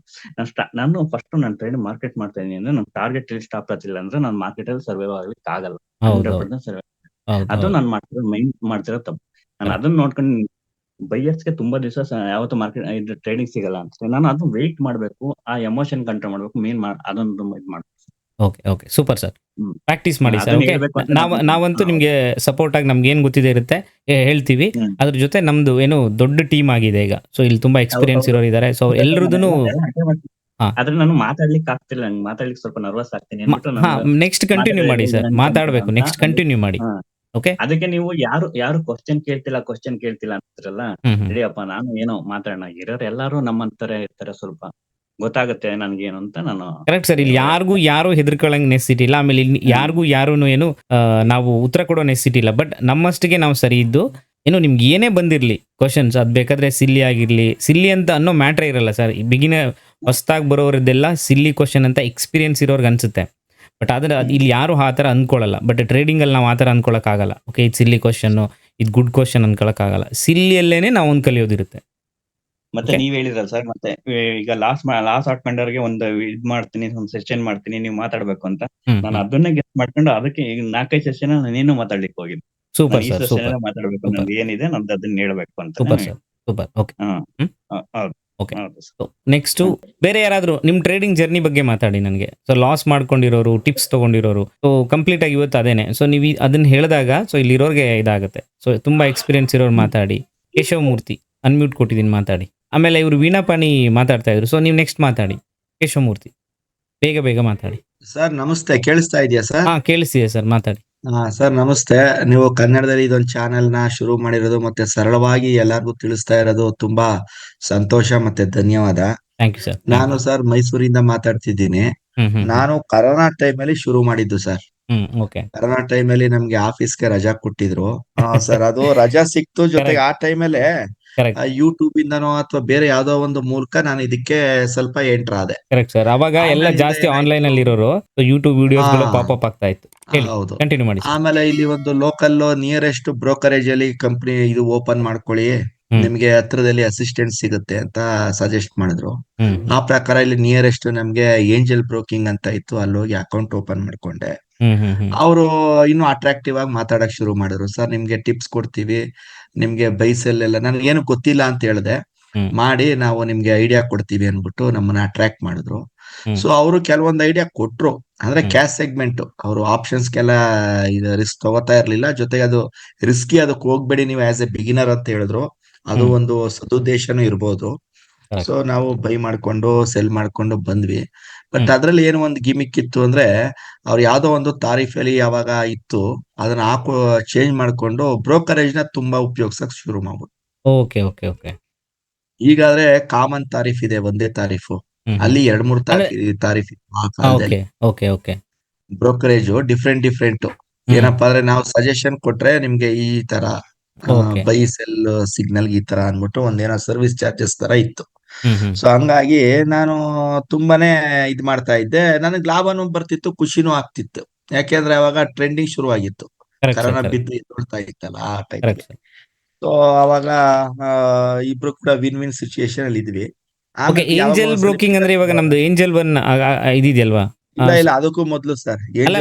ನಾನು ಫಸ್ಟ್ ನಾನು ಟ್ರೇಡ್ ಮಾರ್ಕೆಟ್ ಮಾಡ್ತಾ ಇದೀನಿ ಅಂದ್ರೆ ನನ್ನ ಟಾರ್ಗೆಟ್ ಅಲ್ಲಿ ಸ್ಟಾಪ್ ಲಾಸ್ ಇಲ್ಲ ಅಂದ್ರೆ ನಾನು ಮಾರ್ಕೆಟ್ ಅಲ್ಲಿ ಸರ್ವೈವ್ ಆಗ್ಲಿಕ್ಕೆ ಆಗಲ್ಲ. 100% ಸರ್ವೈವ್. ಅದು ನಾನು ಮಾಡ್ತಿರೋ ತಪ್ಪು. ನಾನು ಅದನ್ನ ನೋಡ್ಕೊಂಡು ಬೈಯರ್ಸ್ಗೆ ತುಂಬಾ ದಿವಸ ಯಾವತ್ತು ಮಾರ್ಕೆಟ್ ಟ್ರೇಡಿಂಗ್ ಸಿಗಲ್ಲ ಅಂತ ನಾನು ಅದನ್ನ ವೆಯ್ಟ್ ಮಾಡ್ಬೇಕು, ಆ ಎಮೋಷನ್ ಕಂಟ್ರೋಲ್ ಮಾಡ್ಬೇಕು, ಅದೊಂದು ಇದು ಮಾಡ್ಬೇಕು. Okay okay, super sir. Practice ಮಾಡಿ ಸರ್. ಓಕೆ, ನಾವಂತೂ ನಿಮ್ಗೆ ಸಪೋರ್ಟ್ ಆಗಿ ನಮ್ಗೆ ಏನ್ ಗೊತ್ತಿದೆ ಇರುತ್ತೆ ಹೇಳ್ತೀವಿ. ಅದ್ರ ಜೊತೆ ನಮ್ದು ಏನು ದೊಡ್ಡ ಟೀಮ್ ಆಗಿದೆ ಈಗ. ಸೊ ಇಲ್ಲಿ ತುಂಬಾ ಎಕ್ಸ್ಪೀರಿಯನ್ಸ್ ಇರೋರು ಇದಾರೆ. ಸೊ ಎಲ್ರದೂ ಆದ್ರೆ ನಾನು ಮಾತಾಡ್ಲಿಕ್ಕೆ ಆಗ್ತಿಲ್ಲ, ನಂಗೆ ಮಾತಾಡ್ಲಿಕ್ಕೆ ಸ್ವಲ್ಪ ನರ್ವಸ್ ಆಗ್ತೀನಿ. ನೆಕ್ಸ್ಟ್ ಕಂಟಿನ್ಯೂ ಮಾಡಿ ಸರ್, ಮಾತಾಡ್ಬೇಕು. ನೆಕ್ಸ್ಟ್ ಕಂಟಿನ್ಯೂ ಮಾಡಿ. ಓಕೆ, ಅದಕ್ಕೆ ನೀವು ಯಾರು ಕ್ವಶನ್ ಕೇಳ್ತಿಲ್ಲ ಅಂತಾರಲ್ಲ, ಸರಿಯಪ್ಪ ನಾನು ಏನೋ ಮಾತಾಡೋಣ. ಇರೋರು ಎಲ್ಲಾರು ನಮ್ಮಂತಾರೆ ಇರ್ತಾರೆ, ಸ್ವಲ್ಪ ಗೊತ್ತಾಗುತ್ತೆ ನನ್ಗೇನು ಅಂತ. ನಾನು ಕರೆಕ್ಟ್ ಸರ್. ಇಲ್ಲಿ ಯಾರು ಹೆದರ್ಕೊಳ್ಳಂಗ್ ನೆಸಿಟಿ ಇಲ್ಲ. ಆಮೇಲೆ ಇಲ್ಲಿ ಯಾರು ಏನು ನಾವು ಉತ್ತರ ಕೊಡೋ ನೆಸಿಟಿ ಇಲ್ಲ. ಬಟ್ ನಮ್ಮಷ್ಟಿಗೆ ನಾವು ಸರಿ ಇದ್ದು, ಏನು ನಿಮ್ಗೆ ಏನೇ ಬಂದಿರಲಿ ಕ್ವಶನ್ಸ್, ಅದು ಬೇಕಾದ್ರೆ ಸಿಲ್ಲಿ ಆಗಿರಲಿ, ಸಿಲ್ಲಿ ಅಂತ ಅನ್ನೋ ಮ್ಯಾಟ್ರೇ ಇರಲ್ಲ ಸರ್. ಬಿಗಿನರ್ ಹೊಸ್ದಾಗಿ ಬರೋರದ್ದೆಲ್ಲ ಸಿಲ್ಲಿ ಕ್ವಶನ್ ಅಂತ ಎಕ್ಸ್ಪೀರಿಯನ್ಸ್ ಇರೋರ್ಗೆ ಅನ್ಸುತ್ತೆ. ಬಟ್ ಆದರೆ ಇಲ್ಲಿ ಯಾರು ಆ ಥರ ಅಂದ್ಕೊಳ್ಳಲ್ಲ. ಬಟ್ ಟ್ರೇಡಿಂಗಲ್ಲಿ ನಾವು ಆ ಥರ ಅಂದ್ಕೊಳ್ಳೋಕ್ಕಾಗಲ್ಲ. ಓಕೆ, ಇದು ಸಿಲ್ಲಿ ಕ್ವಶನ್ನು, ಇದು ಗುಡ್ ಕ್ವಶನ್ ಅಂದ್ಕೊಳ್ಳೋಕ್ಕಾಗಲ್ಲ. ಸಿಲ್ಲಿಯಲ್ಲೇನೆ ನಾವು ಒಂದು ಕಲಿಯೋದಿರುತ್ತೆ. ಮತ್ತೆ ನೀವ್ ಹೇಳಿದ್ರಲ್ಲ ಸರ್, ಮತ್ತೆ ಈಗ ಲಾಸ್ ಆಡ್ಕೊಂಡವ್ರಿಗೆ ಒಂದು ಇದ್ ಮಾಡ್ತೀನಿ, ಒಂದು ಸೆಷನ್ ಮಾಡ್ತೀನಿ, ನೀವು ಮಾತಾಡ್ಬೇಕು ಅಂತ. ನಾನು ಅದನ್ನೇ ಗೆಸ್ಟ್ ಮಾಡ್ಕೊಂಡು ಅದಕ್ಕೆ ಈಗ 4-5 ಸೆಷನ್ ನಾನೇನು ಮಾತಾಡ್ಲಿಕ್ಕೆ ಹೋಗಿದ್ದು. Super sir, super. ಮಾತಾಡ್ಬೇಕು, ನಂದು ಏನಿದೆ ನಂದು ಅದನ್ನ ಹೇಳ್ಬೇಕು ಅಂತ. Super sir, super. Okay okay. Next ಬೇರೆ ಯಾರಾದ್ರೂ ನಿಮ್ ಟ್ರೇಡಿಂಗ್ ಜರ್ನಿ ಬಗ್ಗೆ ಮಾತಾಡಿ ನನಗೆ. ಸೊ ಲಾಸ್ ಮಾಡ್ಕೊಂಡಿರೋರು, ಟಿಪ್ಸ್ ತಗೊಂಡಿರೋರು, ಸೊ ಕಂಪ್ಲೀಟ್ ಆಗಿ ಇವತ್ತು ಅದೇನೆ. ಸೊ ನೀವು ಅದನ್ನ ಹೇಳಿದಾಗ ಸೊ ಇಲ್ಲಿರೋರ್ಗೆ ಇದಾಗುತ್ತೆ. ಸೊ ತುಂಬಾ ಎಕ್ಸ್ಪೀರಿಯನ್ಸ್ ಇರೋರು ಮಾತಾಡಿ. ಕೇಶವ ಮೂರ್ತಿ ಅನ್ಮ್ಯೂಟ್ ಕೊಟ್ಟಿದ್ದೀನಿ, ಮಾತಾಡಿ. ಆಮೇಲೆ ಇವರು ವೀಣಾಪಾಣಿ ಮಾತಾಡ್ತಾ ಇದ್ರು. ಸೊ ನೀವು ನೆಕ್ಸ್ಟ್ ಮಾತಾಡಿ. ಕೇಶವ ಮೂರ್ತಿ ಬೇಗ ಮಾತಾಡಿ. ಸರ್ ನಮಸ್ತೆ, ಕೇಳಿಸ್ತಾ ಇದೆಯಾ ಸರ್? ಹಾ, ಕೇಳಿಸ್ತಿದೆ ಸರ್, ಮಾತಾಡಿ. ಸರ್ ನಮಸ್ತೆ. ನೀವು ಕನ್ನಡದಲ್ಲಿ ಇದೊಂದು ಚಾನೆಲ್ ನ ಶುರು ಮಾಡಿರೋದು ಮತ್ತೆ ಸರಳವಾಗಿ ಎಲ್ಲರಿಗೂ ತಿಳಿಸ್ತಾ ಇರೋದು ತುಂಬಾ ಸಂತೋಷ ಮತ್ತೆ ಧನ್ಯವಾದ. Thank you sir. ನಾನು ಸರ್ ಮೈಸೂರಿಂದ ಮಾತಾಡ್ತಿದ್ದೀನಿ. ನಾನು ಕರೋನಾ ಟೈಮ್ ಅಲ್ಲಿ ಶುರು ಮಾಡಿದ್ದು ಸರ್. ಕರೋನಾ ಟೈಮ್ ಅಲ್ಲಿ ನಮ್ಗೆ ಆಫೀಸ್ಗೆ ರಜಾ ಕೊಟ್ಟಿದ್ರು ಸರ್. ಅದು ರಜಾ ಸಿಕ್ತು, ಜೊತೆಗೆ ಆ ಟೈಮಲ್ಲೇ ಕರೆಕ್ಟ್ ಯೂಟ್ಯೂಬ್ ಇಂದನೋ ಅಥವಾ ಬೇರೆ ಯಾವ್ದೋ ಒಂದು ಮೂಲಕ ನಾನು ಇದಕ್ಕೆ ಸ್ವಲ್ಪ ಎಂಟರ್ ಆದೆ. Correct sir. ಅವಾಗ ಎಲ್ಲ ಆಮೇಲಿಂದ ಜಾಸ್ತಿ ಏನಾಯ್ತು? ಆನ್ಲೈನ್ ಅಲ್ಲಿ ಇರೋರು ಯೂಟ್ಯೂಬ್ ವಿಡಿಯೋಸ್ಗಳು ಹಾ ಪಾಪಪ್ ಆಗ್ತಾ ಇತ್ತು. ಹೇಳಿ, ಹೌದು. ಕಂಟಿನ್ಯೂ ಮಾಡಿ ಸರ್. ಆಮೇಲೆ ಇಲ್ಲಿ ಒಂದು ಲೋಕಲ್ ನಿಯರೆಸ್ಟ್ ಬ್ರೋಕರೇಜ್ ಅಲ್ಲಿ ಕಂಪ್ನಿ ಇದು ಓಪನ್ ಮಾಡ್ಕೊಳ್ಳಿ, ನಿಮ್ಗೆ ಹತ್ರದಲ್ಲಿ ಅಸಿಸ್ಟೆಂಟ್ ಸಿಗುತ್ತೆ ಅಂತ ಸಜೆಸ್ಟ್ ಮಾಡಿದ್ರು. ಆ ಪ್ರಕಾರ ಇಲ್ಲಿ ನಿಯರೆಸ್ಟ್ ನಮ್ಗೆ ಏಂಜಲ್ ಬ್ರೋಕಿಂಗ್ ಅಂತ ಇತ್ತು, ಅಲ್ಲಿ ಹೋಗಿ ಅಕೌಂಟ್ ಓಪನ್ ಮಾಡ್ಕೊಂಡೆ. ಅವರು ಇನ್ನು ಅಟ್ರಾಕ್ಟಿವ್ ಆಗಿ ಮಾತಾಡಕ್ ಶುರು ಮಾಡಿದ್ರು. ಸರ್ ನಿಮ್ಗೆ ಟಿಪ್ಸ್ ಕೊಡ್ತೀವಿ, ನಿಮ್ಗೆ ಬೈಸೆಲ್ ಎಲ್ಲ ನನಗೆ ಏನು ಗೊತ್ತಿಲ್ಲ ಅಂತ ಹೇಳಿದೆ, ಮಾಡಿ ನಾವು ನಿಮ್ಗೆ ಐಡಿಯಾ ಕೊಡ್ತೀವಿ ಅನ್ಬಿಟ್ಟು ನಮ್ಮನ್ನ ಅಟ್ರಾಕ್ಟ್ ಮಾಡಿದ್ರು. ಸೊ ಅವರು ಕೆಲವೊಂದು ಐಡಿಯಾ ಕೊಟ್ರು, ಅಂದ್ರೆ ಕ್ಯಾಶ್ ಸೆಗ್ಮೆಂಟ್ ಅವರು ಆಪ್ಷನ್ಸ್ಗೆಲ್ಲ ಇದು ರಿಸ್ಕ್ ತಗೋತಾ ಇರ್ಲಿಲ್ಲ, ಜೊತೆಗೆ ಅದು ರಿಸ್ಕಿ, ಅದಕ್ಕೆ ಹೋಗ್ಬೇಡಿ ನೀವು ಆಸ್ ಎ ಬಿಗಿನರ್ ಅಂತ ಹೇಳಿದ್ರು. ಅದು ಒಂದು ಸದುದ್ದೇಶನೂ ಇರ್ಬೋದು. ಸೊ ನಾವು ಬೈ ಮಾಡ್ಕೊಂಡು ಸೆಲ್ ಮಾಡ್ಕೊಂಡು ಬಂದ್ವಿ. ಬಟ್ ಅದ್ರಲ್ಲಿ ಏನು ಒಂದು ಗಿಮಿಕ್ ಇತ್ತು ಅಂದ್ರೆ, ಅವ್ರು ಯಾವ್ದೋ ಒಂದು ತಾರೀಫಲ್ಲಿ ಯಾವಾಗ ಇತ್ತು ಅದನ್ನ ಚೇಂಜ್ ಮಾಡ್ಕೊಂಡು ಬ್ರೋಕರೇಜ್ ನ ತುಂಬಾ ಉಪಯೋಗಿಸಕ್ ಶುರು ಮಾಡ್ಬಿಟ್ಟು. Okay okay okay. ಈಗಾದ್ರೆ ಕಾಮನ್ ತಾರೀಫ್ ಇದೆ, ಒಂದೇ ತಾರೀಫು, ಅಲ್ಲಿ 2-3 ತಾರೀಫ್ ಇತ್ತು ಆ ಕಾಲದಲ್ಲಿ. Okay okay. ಬ್ರೋಕರೇಜ್ ಡಿಫ್ರೆಂಟ್ ಏನಪ್ಪಾ ಅಂದ್ರೆ, ನಾವು ಸಜೆಷನ್ ಕೊಟ್ರೆ ನಿಮ್ಗೆ ಈ ತರ ಬೈ ಸೆಲ್ ಸಿಗ್ನಲ್ ಈ ತರ ಅನ್ಬಿಟ್ಟು ಒಂದೇನೋ ಸರ್ವಿಸ್ ಚಾರ್ಜಸ್ ತರ ಇತ್ತು. ಸೊ ಹಂಗಾಗಿ ನಾನು ತುಂಬಾನೇ ಇದ್ ಮಾಡ್ತಾ ಇದ್ದೆ, ನನಗ್ ಲಾಭನೂ ಬರ್ತಿತ್ತು, ಖುಷಿನೂ ಆಗ್ತಿತ್ತು. ಯಾಕೆಂದ್ರೆ ಅವಾಗ ಟ್ರೆಂಡಿಂಗ್ ಶುರುವಾಗಿತ್ತು, ಕರೋನಾ ಬಿದ್ದು ನೋಡ್ತಾ ಇತ್ತಲ್ಲ ಆ ಟೈಮ್. ಸೊ ಅವಾಗ ಇಬ್ರು ಕೂಡ ವಿನ್ ವಿನ್ ಸಿಚುಯೇಷನ್ ಅಲ್ಲಿ ಇದ್ವಿ. ಏಂಜಲ್ ಬ್ರೋಕಿಂಗ್ ಅಂದ್ರೆ ಇವಾಗ ನಮ್ದು ಏಂಜಲ್ ಒನ್ ಇದಿದೆಯಲ್ವಾ? ಇಲ್ಲ ಅದಕ್ಕೂ ಮೊದ್ಲು ಸರ್,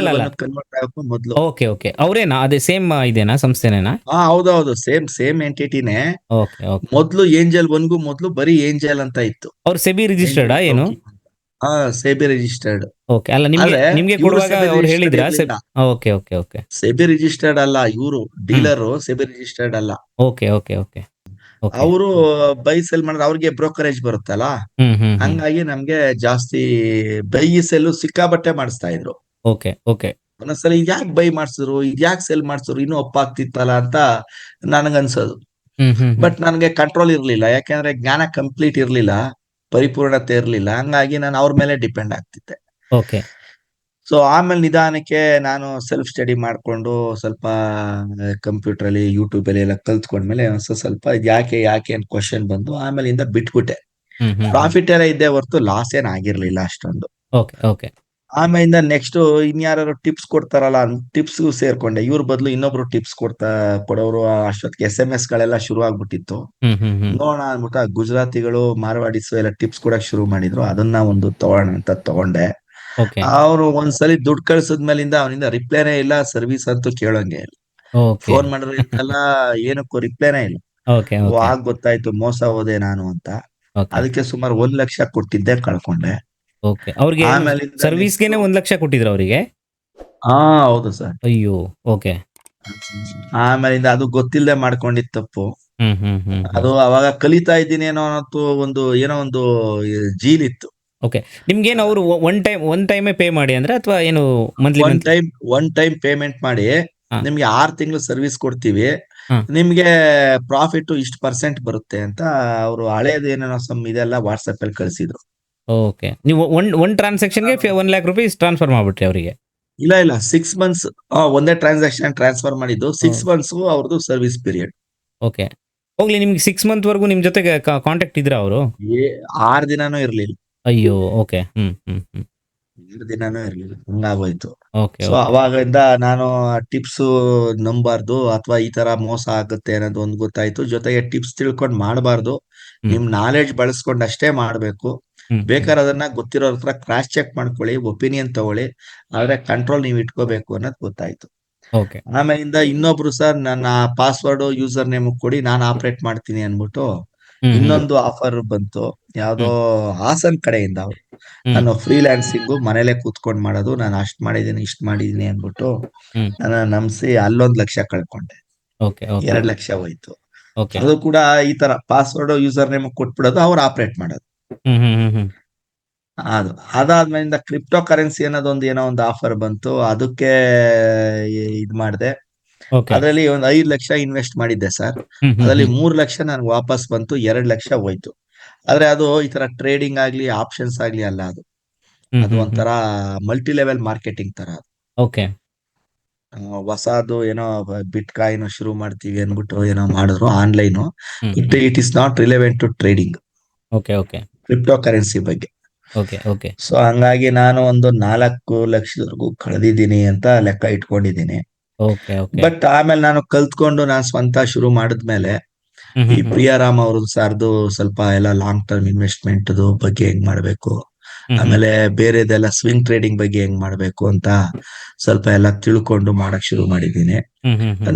ಕನ್ವರ್ಟ್ ಆಗಕ್ಕೂ ಮೊದ್ಲು. Okay okay. ಅವರೇನಾ? ಅದೇ ಸೇಮ್ ಇದೇನಾ, ಸಂಸ್ಥೆನೇನಾ? ಹೌದೌದು, ಸೇಮ್ ಎಂಟಿಟಿನೇ. ಮೊದ್ಲು ಏಂಜಲ್ ಒನ್ಗೂ ಮೊದ್ಲು ಬರೀ ಏಂಜಲ್ ಅಂತ ಇತ್ತು. ಅವ್ರು ಸೆಬಿ ರಿಜಿಸ್ಟರ್ಡ್ ಏನು? ಸೆಬಿ ರಿಜಿಸ್ಟರ್ಡ್. ಓಕೆ. ಅಲ್ಲ ನಿಮ್ಗೆ ಕೊಡುವಾಗ ಅವ್ರು ಹೇಳಿದ್ರಾ? Okay okay okay. SEBI registered ಅಲ್ಲ, ಇವರು ಡೀಲರ್ ಸೆಬಿ ರಿಜಿಸ್ಟರ್ಡ್ ಅಲ್ಲ. Okay okay okay. ಅವರು ಬೈ ಸೆಲ್ ಮಾಡಿದ್ರೆ ಅವ್ರಿಗೆ ಬ್ರೋಕರೇಜ್ ಬರುತ್ತಲ್ಲ, ಹಂಗಾಗಿ ನಮ್ಗೆ ಜಾಸ್ತಿ ಬೈ ಸೆಲ್ ಸಿಕ್ಕಾಬಟ್ಟೆ ಮಾಡಿಸ್ತಾ ಇದ್ರು. Okay okay. ಒಂದೊಂದ್ಸಲ ಇದ್ಯಾಕ್ ಬೈ ಮಾಡ್ಸಿದ್ರು, ಇದ್ಯಾಕ್ ಸೆಲ್ ಮಾಡ್ಸಿದ್ರು, ಇನ್ನೂ ಒಪ್ಪಾಗ್ತಿತ್ತಲ್ಲ ಅಂತ ನನಗನ್ಸೋದು. ಬಟ್ ನನ್ಗೆ ಕಂಟ್ರೋಲ್ ಇರ್ಲಿಲ್ಲ, ಯಾಕೆಂದ್ರೆ ಜ್ಞಾನ ಕಂಪ್ಲೀಟ್ ಇರ್ಲಿಲ್ಲ, ಪರಿಪೂರ್ಣತೆ ಇರ್ಲಿಲ್ಲ. ಹಂಗಾಗಿ ನಾನು ಅವ್ರ ಮೇಲೆ ಡಿಪೆಂಡ್ ಆಗ್ತಿದ್ದೆ. ಓಕೆ. ಸೊ ಆಮೇಲೆ ನಿಧಾನಕ್ಕೆ ನಾನು ಸೆಲ್ಫ್ ಸ್ಟಡಿ ಮಾಡ್ಕೊಂಡು ಸ್ವಲ್ಪ ಕಂಪ್ಯೂಟರ್ ಅಲ್ಲಿ ಯೂಟ್ಯೂಬ್ ಅಲ್ಲಿ ಎಲ್ಲ ಕಲ್ತ್ಕೊಂಡ್ಮೇಲೆ ಸ್ವಲ್ಪ ಯಾಕೆ ಅಂತ ಕ್ವಶನ್ ಬಂದು ಆಮೇಲಿಂದ ಬಿಟ್ಬಿಟ್ಟೆ. ಪ್ರಾಫಿಟ್ ಎಲ್ಲ ಇದ್ದೇ ಹೊರತು ಲಾಸ್ ಏನ್ ಆಗಿರ್ಲಿಲ್ಲ ಅಷ್ಟೊಂದು. Okay okay. ಆಮೇಲಿಂದ ನೆಕ್ಸ್ಟ್ ಇನ್ಯಾರು ಟಿಪ್ಸ್ ಕೊಡ್ತಾರಲ್ಲ, ಟಿಪ್ಸ್ ಸೇರ್ಕೊಂಡೆ. ಇವ್ರ ಬದಲು ಇನ್ನೊಬ್ರು ಟಿಪ್ಸ್ ಕೊಡೋರು. ಅಷ್ಟೊತ್ತಿಗೆ SMS ಗಳೆಲ್ಲ ಶುರು ಆಗ್ಬಿಟ್ಟಿತ್ತು. ನೋಡೋಣ ಅಂದ್ಬಿಟ್ಟು ಗುಜರಾತಿಗಳು, ಮಾರ್ವಾಡಿಸ್ ಎಲ್ಲ ಟಿಪ್ಸ್ ಕೊಡಕ್ ಶುರು ಮಾಡಿದ್ರು. ಅದನ್ನ ಒಂದು ತಗೋಣ ಅಂತ ತಗೊಂಡೆ. ಅವ್ರು ಒಂದ್ಸಲಿ ದುಡ್ಡು ಕಳ್ಸದ್ಮೇಲಿಂದ ಅವನಿಂದ ರಿಪ್ಲೈನೇ ಇಲ್ಲ, ಸರ್ವಿಸ್ ಅಂತೂ ಕೇಳೋಂಗೆ ಇಲ್ಲ. ಫೋನ್ ಮಾಡಿದ್ರೆಲ್ಲ ಏನಕ್ಕೂ ರಿಪ್ಲೈನೇ ಇಲ್ಲ. ಆಗ ಗೊತ್ತಾಯ್ತು ಮೋಸ ಹೋದೆ ನಾನು ಅಂತ. ಅದಕ್ಕೆ ಸುಮಾರು 1 ಲಕ್ಷ ಕೊಟ್ಟಿದ್ದೆ, ಕಳ್ಕೊಂಡೆ. ಅವ್ರಿಗೆ ಸರ್ವಿಸ್ಗೆನೆ 1 ಲಕ್ಷ ಕೊಟ್ಟಿದ್ರು ಅವರಿಗೆ? ಹೌದು ಸರ್. ಅಯ್ಯೋ. ಓಕೆ. ಆಮೇಲಿಂದ ಅದು ಗೊತ್ತಿಲ್ಲದೆ ಮಾಡ್ಕೊಂಡಿದ್ ತಪ್ಪು. ಅದು ಅವಾಗ ಕಲಿತಾ ಇದ್ದೀನಿ ಏನೋ ಒಂದು ಜೀಲಿತ್ತು. ಓಕೆ. ನಿಮ್ಗೇನು ಅವರು ಒನ್ ಟೈಮೇ ಪೇ ಮಾಡಿ ಅಂದ್ರೆ, ಅಥವಾ ಏನು ಮಂತ್ಲಿ? ಒನ್ ಟೈಮ್ ಪೇಮೆಂಟ್ ಮಾಡಿ ನಿಮ್ಗೆ 6 ತಿಂಗಳು ಸರ್ವಿಸ್ ಕೊಡ್ತೀವಿ, ನಿಮ್ಗೆ ಪ್ರಾಫಿಟ್ ಇಷ್ಟು % ಬರುತ್ತೆ ಅಂತ ಅವರು ಹಳೇದು ಏನೇನೋ ಇದೆಲ್ಲ ವಾಟ್ಸ್ಆಪ್ ಅಲ್ಲಿ ಕಳಿಸಿದ್ರು. ಓಕೆ. ನೀವು ಒನ್ ಟ್ರಾನ್ಸಾಕ್ಷನ್ಗೆ 1 lakh rupees ಟ್ರಾನ್ಸ್ಫರ್ ಮಾಡ್ಬಿಟ್ರಿ ಅವರಿಗೆ? ಇಲ್ಲ 6 months ಒಂದೇ ಟ್ರಾನ್ಸಾಕ್ಷನ್ ಟ್ರಾನ್ಸ್ಫರ್ ಮಾಡಿದ್ದು. 6 months ಅವ್ರದ್ದು ಸರ್ವಿಸ್ ಪೀರಿಯಡ್. ಓಕೆ. ಹೋಗ್ಲಿ, ನಿಮ್ಗೆ 6 month ವರೆಗೂ ನಿಮ್ ಜೊತೆಗೆ ಕಾಂಟ್ಯಾಕ್ಟ್ ಇದ್ರ ಅವರು? 6 ದಿನಾನೂ ಇರ್ಲಿಲ್ಲ. ಅಯ್ಯೋ. ಓಕೆ. 2 ದಿನಾನೂ ಇರ್ಲಿಲ್ಲ, ಹಂಗಾಗೋಯ್ತು. ಓಕೆ. ಸೊ ಅವಾಗಿಂದ ನಾನು ಟಿಪ್ಸ್ ನಂಬಾರ್ದು, ಅಥವಾ ಈ ತರ ಮೋಸ ಆಗುತ್ತೆ ಅನ್ನೋದು ಒಂದು ಗೊತ್ತಾಯ್ತು. ಜೊತೆಗೆ ಟಿಪ್ಸ್ ತಿಳ್ಕೊಂಡ್ ಮಾಡಬಾರ್ದು, ನಿಮ್ ನಾಲೆಡ್ಜ್ ಬಳಸ್ಕೊಂಡ್ ಅಷ್ಟೇ ಮಾಡ್ಬೇಕು. ಬೇಕಾದ್ರೆ ಅದನ್ನ ಗೊತ್ತಿರೋರ್ ಹತ್ರ ಕ್ರಾಸ್ ಚೆಕ್ ಮಾಡ್ಕೊಳ್ಳಿ, ಒಪಿನಿಯನ್ ತಗೊಳ್ಳಿ, ಆದ್ರೆ ಕಂಟ್ರೋಲ್ ನೀವು ಇಟ್ಕೋಬೇಕು ಅನ್ನೋದು ಗೊತ್ತಾಯ್ತು. ಆಮೇಲಿಂದ ಇನ್ನೊಬ್ರು ಸರ್ ನನ್ನ ಪಾಸ್ವರ್ಡ್ ಯೂಸರ್ ನೇಮ್ ಕೊಡಿ, ನಾನು ಆಪರೇಟ್ ಮಾಡ್ತೀನಿ ಅನ್ಬಿಟ್ಟು ಇನ್ನೊಂದು ಆಫರ್ ಬಂತು, ಯಾವ್ದೋ ಹಾಸನ್ ಕಡೆಯಿಂದ. ಅವ್ರು ನಾನು ಫ್ರೀಲ್ಯಾನ್ಸಿಂಗ್ ಮನೇಲೆ ಕೂತ್ಕೊಂಡ್ ಮಾಡೋದು, ನಾನು ಅಷ್ಟ್ ಮಾಡಿದೀನಿ ಇಷ್ಟ್ ಮಾಡಿದೀನಿ ಅನ್ಬಿಟ್ಟು ನನ್ನ ನಂಬಿಸಿ ಅಲ್ಲೊಂದ್ 1 ಲಕ್ಷ ಕಳ್ಕೊಂಡೆ. 2 ಲಕ್ಷ ಹೋಯ್ತು. ಅದು ಕೂಡ ಈ ತರ ಪಾಸ್ವರ್ಡ್ ಯೂಸರ್ ನೇಮ್ ಕೊಟ್ಬಿಡೋದು, ಅವ್ರು ಆಪರೇಟ್ ಮಾಡೋದು. ಅದಾದ್ಮೇಲಿಂದ ಕ್ರಿಪ್ಟೋ ಕರೆನ್ಸಿ ಅನ್ನೋದೊಂದು ಏನೋ ಒಂದು ಆಫರ್ ಬಂತು, ಅದಕ್ಕೆ ಇದ್ ಮಾಡಿದೆ. ಅದರಲ್ಲಿ ಒಂದು 5 ಲಕ್ಷ ಇನ್ವೆಸ್ಟ್ ಮಾಡಿದ್ದೆ ಸರ್. ಅದರಲ್ಲಿ 3 ಲಕ್ಷ ನನ್ಗೆ ವಾಪಸ್ ಬಂತು, 2 ಲಕ್ಷ ಹೋಯ್ತು. ಆದ್ರೆ ಅದು ಈ ತರ ಟ್ರೇಡಿಂಗ್ ಆಗ್ಲಿ ಆಪ್ಷನ್ಸ್ ಆಗ್ಲಿ ಅಲ್ಲ, ಅದು ಒಂಥರ ಮಲ್ಟಿ ಲೆವೆಲ್ ಮಾರ್ಕೆಟಿಂಗ್ ತರ. ಹೊಸದು ಏನೋ ಬಿಟ್ ಕಾಯಿನ್ ಶುರು ಮಾಡ್ತೀವಿ ಅನ್ಬಿಟ್ಟು ಏನೋ ಮಾಡಿದ್ರು online. It is not relevant to trading, okay okay cryptocurrency ಬಗ್ಗೆ. ಓಕೆ ಓಕೆ ಸೊ ಹಂಗಾಗಿ ನಾನು ಒಂದು 4 ಲಕ್ಷದವರೆಗೂ ಕಳೆದಿದ್ದೀನಿ ಅಂತ ಲೆಕ್ಕ ಇಟ್ಕೊಂಡಿದ್ದೀನಿ. ಓಕೆ ಓಕೆ ಬಟ್ ಆಮೇಲೆ ನಾನು ಕಲ್ತ್ಕೊಂಡು ನಾನು ಸ್ವಂತ ಶುರು ಮಾಡಿದ್ಮೇಲೆ ಈ ಪ್ರಿಯಾರಾಮ್ ಅವ್ರ ಸಾರ್ದು ಸ್ವಲ್ಪ ಎಲ್ಲ ಲಾಂಗ್ ಟರ್ಮ್ ಇನ್ವೆಸ್ಟ್ಮೆಂಟ್ ಬಗ್ಗೆ ಹೆಂಗ್ ಮಾಡ್ಬೇಕು, ಆಮೇಲೆ ಬೇರೆದೆಲ್ಲ ಸ್ವಿಂಗ್ ಟ್ರೇಡಿಂಗ್ ಬಗ್ಗೆ ಹೆಂಗ್ ಮಾಡ್ಬೇಕು ಅಂತ ಸ್ವಲ್ಪ ಎಲ್ಲ ತಿಳ್ಕೊಂಡು ಮಾಡಕ್ ಶುರು ಮಾಡಿದ್ದೀನಿ.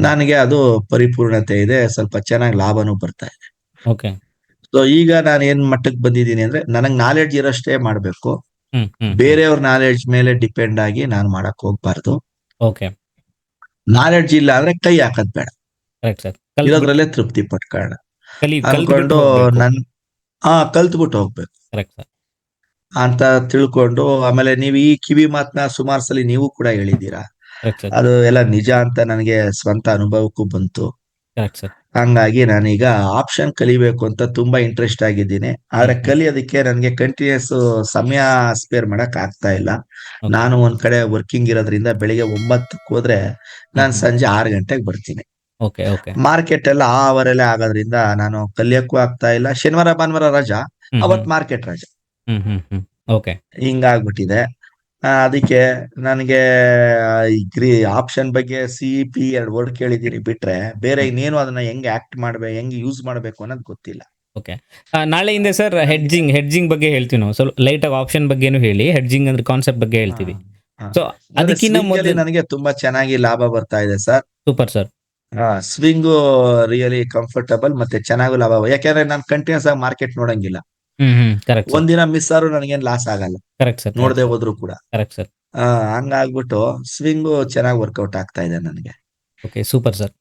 ನನಗೆ ಅದು ಪರಿಪೂರ್ಣತೆ ಇದೆ, ಸ್ವಲ್ಪ ಚೆನ್ನಾಗಿ ಲಾಭನೂ ಬರ್ತಾ ಇದೆ. ಓಕೆ ಸೊ ಈಗ ನಾನು ಏನ್ ಮಟ್ಟಕ್ಕೆ ಬಂದಿದ್ದೀನಿ ಅಂದ್ರೆ ನನಗ್ ನಾಲೆಡ್ಜ್ ಇರೋಷ್ಟೇ ಮಾಡ್ಬೇಕು, ಬೇರೆಯವ್ರ ನಾಲೆಡ್ಜ್ ಮೇಲೆ ಡಿಪೆಂಡ್ ಆಗಿ ನಾನು ಮಾಡಕ್ ಹೋಗ್ಬಾರ್ದು. ಓಕೆ ನಾಲೆಡ್ಜ್ ಇಲ್ಲ ಅಂದ್ರೆ ಕೈ ಹಾಕದ್ ಬೇಡ, ಕರೆಕ್ಟ್ ಸರ್. ಇರೋದ್ರಲ್ಲೇ ತೃಪ್ತಿ ಪಟ್ಕೊಳ್ಳೋಣ ಅನ್ಕೊಂಡು ಕಲ್ತ್ಬಿಟ್ಟು ಹೋಗ್ಬೇಕು ಕರೆಕ್ಟ್ ಸರ್ ಅಂತ ತಿಳ್ಕೊಂಡು. ಆಮೇಲೆ ನೀವು ಈ ಕಿವಿ ಮಾತನ್ನ ಸುಮಾರು ಸಲ ನೀವು ಕೂಡ ಹೇಳಿದ್ದೀರಾ, ಕರೆಕ್ಟ್ ಸರ್ ಅದು ಎಲ್ಲ ನಿಜ ಅಂತ ನನಗೆ ಸ್ವಂತ ಅನುಭವಕ್ಕೂ ಬಂತು. Correct sir. ಹಂಗಾಗಿ ನಾನೀಗ ಆಪ್ಷನ್ ಕಲಿಬೇಕು ಅಂತ ತುಂಬಾ ಇಂಟ್ರೆಸ್ಟ್ ಆಗಿದ್ದೀನಿ. ಆದ್ರೆ ಕಲಿಯೋದಕ್ಕೆ ನನಗೆ ಕಂಟಿನ್ಯೂಸ್ ಸಮಯ ಸ್ಪೇರ್ ಮಾಡಕ್ ಆಗ್ತಾ ಇಲ್ಲ. ನಾನು ಒಂದ್ ಕಡೆ ವರ್ಕಿಂಗ್ ಇರೋದ್ರಿಂದ ಬೆಳಿಗ್ಗೆ 9ಕ್ಕೆ ಹೋದ್ರೆ ನಾನು ಸಂಜೆ 6 ಗಂಟೆಗೆ ಬರ್ತೀನಿ. ಓಕೆ ಓಕೆ ಮಾರ್ಕೆಟ್ ಎಲ್ಲ ಆ ಅವರಲ್ಲೇ ಆಗೋದ್ರಿಂದ ನಾನು ಕಲಿಯಕ್ಕೂ ಆಗ್ತಾ ಇಲ್ಲ. ಶನಿವಾರ ಭಾನುವಾರ ರಜಾ, ಅವತ್ ಮಾರ್ಕೆಟ್ ರಜಾ, ಓಕೆ ಹಿಂಗಾಗ್ಬಿಟ್ಟಿದೆ. ಅದಕ್ಕೆ ನನಗೆ ಆಪ್ಷನ್ ಬಗ್ಗೆ CP 2 ವರ್ಡ್ ಕೇಳಿದೀನಿ ಬಿಟ್ರೆ ಬೇರೆ ಇನ್ನೇನು ಅದನ್ನ ಹೆಂಗ್ ಆಕ್ಟ್ ಮಾಡ್ಬೇಕು, ಹೆಂಗ್ ಯೂಸ್ ಮಾಡ್ಬೇಕು ಅನ್ನೋದು ಗೊತ್ತಿಲ್ಲ. ಓಕೆ ನಾಳೆಯಿಂದ ಸರ್ ಹೆಡ್ಜಿಂಗ್ ಬಗ್ಗೆ ಹೇಳ್ತೀವಿ ನಾವು. ಸ್ವಲ್ಪ ಲೈಟ್ ಆಗಿ ಆಪ್ಷನ್ ಬಗ್ಗೆನೂ ಹೇಳಿ, ಹೆಡ್ಜಿಂಗ್ ಅಂದ್ರೆ ಕಾನ್ಸೆಪ್ಟ್ ಬಗ್ಗೆ ಹೇಳ್ತೀವಿ. ಸೊ ಅದಕ್ಕಿಂತ ಮೊದಲು ನನಗೆ ತುಂಬಾ ಚೆನ್ನಾಗಿ ಲಾಭ ಬರ್ತಾ ಇದೆ sir. Super sir. Swing really comfortable ಮತ್ತೆ ಚೆನ್ನಾಗೂ ಲಾಭ, ಯಾಕಂದ್ರೆ ನಾನು ಕಂಟಿನ್ಯೂಸ್ ಆಗಿ ಮಾರ್ಕೆಟ್ ನೋಡಂಗಿಲ್ಲ. ಕರೆಕ್ಟ್ ಒಂದಿನ ಮಿಸ್ ಆದ್ರೂ ನನಗೇನ್ ಲಾಸ್ ಆಗಲ್ಲ, ಕರೆಕ್ಟ್ ಸರ್. ನೋಡದೆ ಹೋದ್ರು ಕೂಡ. Correct sir. ಹಂಗಾಗ್ಬಿಟ್ಟು ಸ್ವಿಂಗು ಚೆನ್ನಾಗಿ ವರ್ಕೌಟ್ ಆಗ್ತಾ ಇದೆ ನನಗೆ. Okay super sir.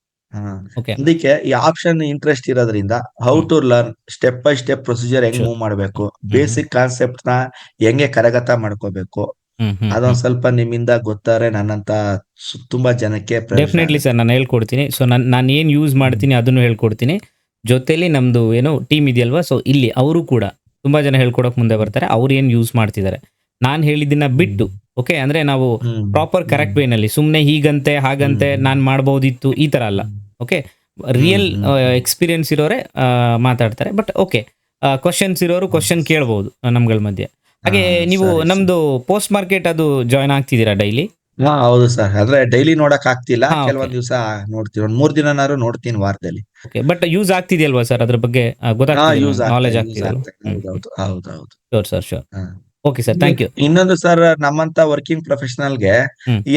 ಓಕೆ ಅದಕ್ಕೆ ಈ ಆಪ್ಷನ್ ಇಂಟ್ರೆಸ್ಟ್ ಇರೋದ್ರಿಂದ how to learn step by step procedure ಹೆಂಗ್ ಮೂವ್ ಮಾಡ್ಬೇಕು, ಬೇಸಿಕ್ ಕಾನ್ಸೆಪ್ಟ್ ನ ಹೆಂಗೆ ಕರಗತ ಮಾಡ್ಕೋಬೇಕು, ಅದೊಂದ್ ಸ್ವಲ್ಪ ನಿಮ್ಮಿಂದ ಗೊತ್ತಾರೆ ನನ್ನಂತ ತುಂಬಾ ಜನಕ್ಕೆ ಡೆಫಿನೆಟ್ಲಿ ಸರ್ ನಾನು ಹೇಳ್ಕೊಡ್ತೀನಿ. ಸೊ ನಾನು ಏನ್ ಯೂಸ್ ಮಾಡ್ತೀನಿ ಅದನ್ನು ಹೇಳ್ಕೊಡ್ತೀನಿ. ಜೊತೆಲಿ ನಮ್ದು ಏನೋ ಟೀಮ್ ಇದೆಯಲ್ವಾ, ಸೊ ಇಲ್ಲಿ ಅವರು ಕೂಡ ತುಂಬಾ ಜನ ಹೇಳ್ಕೊಡಕ್ ಮುಂದೆ ಬರ್ತಾರೆ. ಅವ್ರು ಏನ್ ಯೂಸ್ ಮಾಡ್ತಿದ್ದಾರೆ ನಾನು ಹೇಳಿದ್ದನ್ನ ಬಿಟ್ಟು, ಓಕೆ ಅಂದ್ರೆ ನಾವು ಪ್ರಾಪರ್ ಕರೆಕ್ಟ್ ವೇನಲ್ಲಿ ಸುಮ್ಮನೆ ಹೀಗಂತೆ ಹಾಗಂತೆ ನಾನು ಮಾಡ್ಬೋದಿತ್ತು ಈ ತರ ಅಲ್ಲ. ಓಕೆ ರಿಯಲ್ ಎಕ್ಸ್ಪೀರಿಯನ್ಸ್ ಇರೋರೆ ಮಾತಾಡ್ತಾರೆ. ಬಟ್ ಓಕೆ ಕ್ವಶನ್ಸ್ ಇರೋರು ಕ್ವಶನ್ ಕೇಳ್ಬೋದು ನಮ್ಗಳ ಮಧ್ಯೆ. ಹಾಗೆ ನೀವು ನಮ್ದು ಪೋಸ್ಟ್ ಮಾರ್ಕೆಟ್ ಅದು ಜಾಯ್ನ್ ಆಗ್ತಿದ್ದೀರಾ ಡೈಲಿ? ಹೌದು ಸರ್, ಆದ್ರೆ ಡೈಲಿ ನೋಡಕ್ ಆಗ್ತಿಲ್ಲ, ಕೆಲವೊಂದ್ ದಿವಸ ನೋಡ್ತೀನಿ, 3 ದಿನನಾರು ನೋಡ್ತೀನಿ ವಾರದಲ್ಲಿ. ಓಕೆ ಬಟ್ ಯೂಸ್ ಆಗ್ತಿದೆಯಲ್ವಾ ಸರ್ ಅದ್ರ ಬಗ್ಗೆ ಗೊತ್ತಾಗ್ತಿದೆ, ನಾಲೆಜ್ ಆಗ್ತಿದೆ? ಹೌದು sure sir sure. Okay sir thank you. ಇನ್ನೊಂದು ಸರ್, ನಮ್ಮಂತ ವರ್ಕಿಂಗ್ ಪ್ರೊಫೆಷನಲ್ಗೆ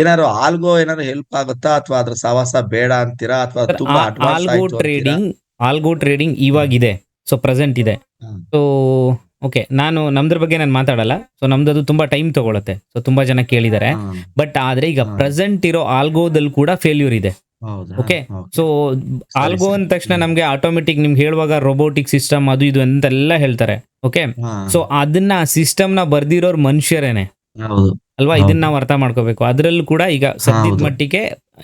ಏನಾದ್ರು ಆಲ್ಗೋ ಏನಾದ್ರು ಹೆಲ್ಪ್ ಆಗುತ್ತಾ ಅಥವಾ ಅದ್ರ ಸವಾಸ ಬೇಡ ಅಂತೀರಾ ಅಥವಾ ತುಂಬಾ ಅಡ್ವಾನ್ಸ್ ಆಯ್ತು? ಆಲ್ಗೋ ಟ್ರೇಡಿಂಗ್ ಇವಾಗಿದೆ, ಸೊ ಪ್ರೆಸೆಂಟ್ ಇದೆ. ಸೊ ಓಕೆ ನಮ್ದ್ರ ಬಗ್ಗೆ ನಾನು ಮಾತಾಡಲ್ಲ. ಸೊ ನಮ್ದು ತುಂಬಾ ಟೈಮ್ ತಗೊಳುತ್ತೆ, ಸೊ ತುಂಬಾ ಜನ ಕೇಳಿದ್ದಾರೆ. ಬಟ್ ಆದ್ರೆ ಈಗ ಪ್ರೆಸೆಂಟ್ ಇರೋ ಆಲ್ಗೋದಲ್ಲಿ ಕೂಡ ಫೇಲ್ಯೂರ್ ಇದೆ. ಓಕೆ ಸೊ ಆಲ್ಗೋ ಅಂದ ತಕ್ಷಣ ನಮ್ಗೆ ಆಟೋಮೆಟಿಕ್ ನಿಮ್ಗೆ ಹೇಳುವಾಗ ರೋಬೋಟಿಕ್ ಸಿಸ್ಟಮ್ ಅದು ಇದು ಅಂತೆಲ್ಲ ಹೇಳ್ತಾರೆ. ಓಕೆ ಸೊ ಅದನ್ನ ಸಿಸ್ಟಮ್ ನ ಬರ್ದಿರೋರು ಮನುಷ್ಯರೇನೆ ಅಲ್ವಾ, ಇದನ್ನ ನಾವು ಅರ್ಥ ಮಾಡ್ಕೋಬೇಕು. ಅದ್ರಲ್ಲೂ ಕೂಡ ಈಗ ಸದ್ಯದ ಮಟ್ಟಿಗೆ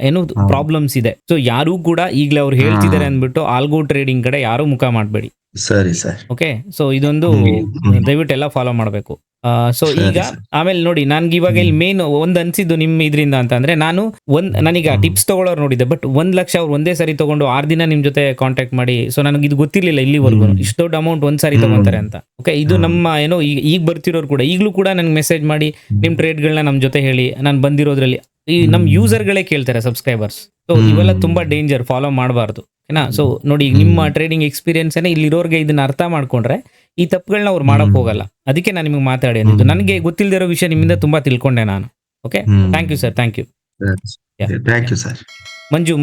ಏನು ಪ್ರಾಬ್ಲಮ್ಸ್ ಇದೆ. ಸೊ ಯಾರು ಕೂಡ ಈಗಲೇ ಅವ್ರು ಹೇಳ್ತಿದ್ದಾರೆ ಅಂದ್ಬಿಟ್ಟು ಆಲ್ಗೋ ಟ್ರೇಡಿಂಗ್ ಕಡೆ ಯಾರು ಮುಖ ಮಾಡಬೇಡಿ. ಸರಿ ಸರ್. ಓಕೆ ಸೊ ಇದೊಂದು ದಯವಿಟ್ಟು ಎಲ್ಲ ಫಾಲೋ ಮಾಡಬೇಕು. ಸೊ ಈಗ ಆಮೇಲೆ ನೋಡಿ, ನನ್ಗೆ ಇವಾಗ ಇಲ್ಲಿ ಮೇನ್ ಒಂದ್ ಅನ್ಸಿದ್ದು ನಿಮ್ ಇದರಿಂದ ಅಂತ ಅಂದ್ರೆ, ನಾನೀಗ ಟಿಪ್ಸ್ ತಗೊಳ್ಳೋರು ನೋಡಿದ್ದೆ, ಬಟ್ 1 ಲಕ್ಷ ಅವ್ರು ಒಂದೇ ಸಾರಿ ತಗೊಂಡು 6 ದಿನ ನಿಮ್ ಜೊತೆ ಕಾಂಟ್ಯಾಕ್ಟ್ ಮಾಡಿ. ಸೊ ನನಗೆ ಇದು ಗೊತ್ತಿರ್ಲಿಲ್ಲ ಇಲ್ಲಿವರೆಗೂ ಇಷ್ಟು ದೊಡ್ಡ ಅಮೌಂಟ್ ಒಂದ್ ಸಾರಿ ತಗೊಂತಾರೆ ಅಂತ. ಓಕೆ ಇದು ನಮ್ಮ ಏನೋ ಈಗ ಬರ್ತಿರೋರು ಕೂಡ ಈಗಲೂ ಕೂಡ ನನ್ಗೆ ಮೆಸೇಜ್ ಮಾಡಿ ನಿಮ್ ಟ್ರೇಡ್ಗಳನ್ನ ನಮ್ ಜೊತೆ ಹೇಳಿ. ನಾನು ಬಂದಿರೋದ್ರಲ್ಲಿ ಈ ನಮ್ ಯೂಸರ್ಗಳೇ ಕೇಳ್ತಾರೆ, ಸಬ್ಸ್ಕ್ರೈಬರ್ಸ್. ಸೊ ಇವೆಲ್ಲ ತುಂಬಾ ಡೇಂಜರ್, ಫಾಲೋ ಮಾಡಬಾರ್ದು. ಓಕೆನಾ? ಸೊ ನೋಡಿ, ಈಗ ನಿಮ್ಮ ಟ್ರೇಡಿಂಗ್ ಎಕ್ಸ್ಪೀರಿಯನ್ಸ್ ಇಲ್ಲಿರೋರ್ಗೆ ಇದನ್ನ ಅರ್ಥ ಮಾಡ್ಕೊಂಡ್ರೆ ಈ ತಪ್ಪುಗಳನ್ನ ಅವ್ರು ಮಾಡಕ್ ಹೋಗಲ್ಲ. ಅದಕ್ಕೆ ನಾನು ನಿಮ್ಗೆ ಮಾತಾಡಿ ಅಂದಿದ್ದು. ನನಗೆ ಗೊತ್ತಿಲ್ಲದಿರೋ ವಿಷಯ ನಿಮ್ಮಿಂದ ತುಂಬಾ ತಿಳ್ಕೊಂಡೆ ನಾನು. Okay thank you sir, thank you. Thank you sir.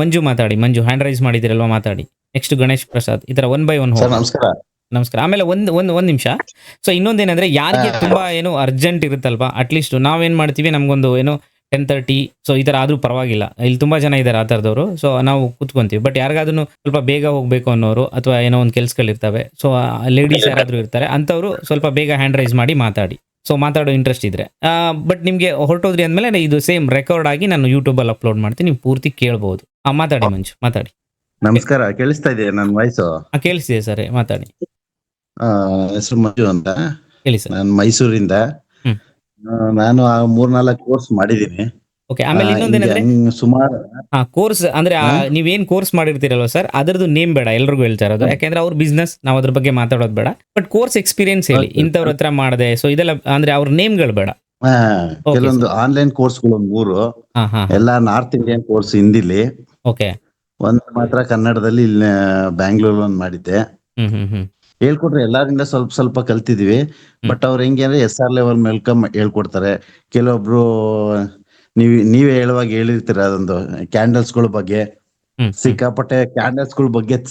Manju ಮಾತಾಡಿ. ಮಂಜು ಹ್ಯಾಂಡ್ ರೈಸ್ ಮಾಡಿದಿರಲ್ವಾ, ಮಾತಾಡಿ. ನೆಕ್ಸ್ಟ್ ಗಣೇಶ್ ಪ್ರಸಾದ್. ಈ ತರ 1 by 1 ನಮಸ್ಕಾರ. ನಮಸ್ಕಾರ. ಆಮೇಲೆ ಒಂದ್ ನಿಮಿಷ. ಸೊ ಇನ್ನೊಂದೇನಂದ್ರೆ, ಯಾರಿಗೆ ತುಂಬಾ ಏನು ಅರ್ಜೆಂಟ್ ಇರುತ್ತಲ್ವಾ, ಅಟ್ಲೀಸ್ಟ್ ನಾವೇನ್ ಮಾಡ್ತೀವಿ, ನಮ್ಗೊಂದು ಏನೋ 10:30 ಸೊ ಈ ತರ ಆದ್ರೂ ಪರವಾಗಿಲ್ಲ. ಇಲ್ಲಿ ತುಂಬಾ ಜನ ಇದ್ದಾರೆ ಆ ತರದವರು. ಸೊ ನಾವು ಕೂತ್ಕೊಂತೀವಿ. ಬಟ್ ಯಾರಿಗಾದ್ರೂ ಸ್ವಲ್ಪ ಬೇಗ ಹೋಗ್ಬೇಕು ಅನ್ನೋರು ಅಥವಾ ಏನೋ ಒಂದು ಕೆಲ್ಸಗಳಿರ್ತವೆ, ಸೊ ಲೇಡೀಸ್ ಯಾರಾದ್ರೂ ಇರ್ತಾರೆ, ಅಂತವ್ರು ಸ್ವಲ್ಪ ಬೇಗ ಹ್ಯಾಂಡ್ ರೈಸ್ ಮಾಡಿ ಮಾತಾಡಿ. ಸೊ ಮಾತಾಡೋ ಇಂಟ್ರೆಸ್ಟ್ ಇದ್ರೆ. ಬಟ್ ನಿಮ್ಗೆ ಹೊರಟೋದ್ರಿ ಅಂದ್ಮೇಲೆ ಇದು ಸೇಮ್ ರೆಕಾರ್ಡ್ ಆಗಿ ನಾನು ಯೂಟ್ಯೂಬ್ ಅಲ್ಲಿ ಅಪ್ಲೋಡ್ ಮಾಡ್ತೀನಿ, ನೀವು ಪೂರ್ತಿ ಕೇಳಬಹುದು. ಮಾತಾಡಿ ಮಂಜು, ಮಾತಾಡಿ. ನಮಸ್ಕಾರ, ಕೇಳಿಸ್ತಾ ಇದೆ ನನ್ನ ವಾಯ್ಸು? ಕೇಳಿಸ್ತಿದೆ ಸರ್, ಮಾತಾಡಿ. ಹೆಸರು ಮಂಜು ಅಂತ, ಹೇಳಿ ಸರ್. ನಾನು ಮೈಸೂರಿಂದ. ನಾನು 3-4 ಕೋರ್ಸ್ ಮಾಡಿದ್ದೀನಿ. ಓಕೆ. ಆಮೇಲೆ ಇನ್ನೊಂದೇನಂದ್ರೆ ಸುಮಾರು ಕೋರ್ಸ್ ಅಂದ್ರೆ ನೀವೇನ್ ಕೋರ್ಸ್ ಮಾಡಿರ್ತೀರಲ್ವ ಸರ್, ಅದರದ್ದು ನೇಮ್ ಬೇಡ, ಎಲ್ರಿಗೂ ಹೇಳ್ತಾ ಇರೋದು. ಯಾಕೆಂದ್ರೆ ಅವ್ರ ಬಿಸ್ನೆಸ್, ನಾವು ಅದ್ರ ಬಗ್ಗೆ ಮಾತಾಡೋದು ಬೇಡ. ಬಟ್ ಕೋರ್ಸ್ ಎಕ್ಸ್ಪೀರಿಯನ್ಸ್ ಹೇಳಿ, ಇಂಥವ್ರ ಹತ್ರ ಮಾಡಿದೆ, ಸೊ ಇದೆಲ್ಲ ಅಂದ್ರೆ ಅವ್ರ ನೇಮ್ಗಳು ಬೇಡ. ಕೆಲವೊಂದು ಆನ್ಲೈನ್ ಕೋರ್ಸ್ಗಳು 3 ಎಲ್ಲ ನಾರ್ತ್ ಇಂಡಿಯನ್ ಕೋರ್ಸ್ ಹಿಂದಿಲಿ, ಓಕೆ. ಒಂದ್ ಮಾತ್ರ ಕನ್ನಡದಲ್ಲಿ ಇಲ್ಲಿ ಬ್ಯಾಂಗ್ಳೂರ್ ಒಂದ್ ಮಾಡಿದ್ದೆ. ಹೇಳ್ಕೊಟ್ರೆ ಎಲ್ಲಾರಿಂದ ಸ್ವಲ್ಪ ಸ್ವಲ್ಪ ಕಲ್ತಿದ್ವಿ. ಬಟ್ ಅವ್ರ ಹೆಂಗೆ ಅಂದ್ರೆ SR ಲೆವೆಲ್ ಮೇಲ್ಕಮ್ ಹೇಳ್ಕೊಡ್ತಾರೆ. ಕೆಲವೊಬ್ರು ನೀವೇ ಹೇಳುವಾಗ ಹೇಳಿರ್ತೀರ, ಅದೊಂದು ಕ್ಯಾಂಡಲ್ಸ್ಗಳ ಬಗ್ಗೆ ಸಿಕ್ಕಾಪಟ್ಟೆ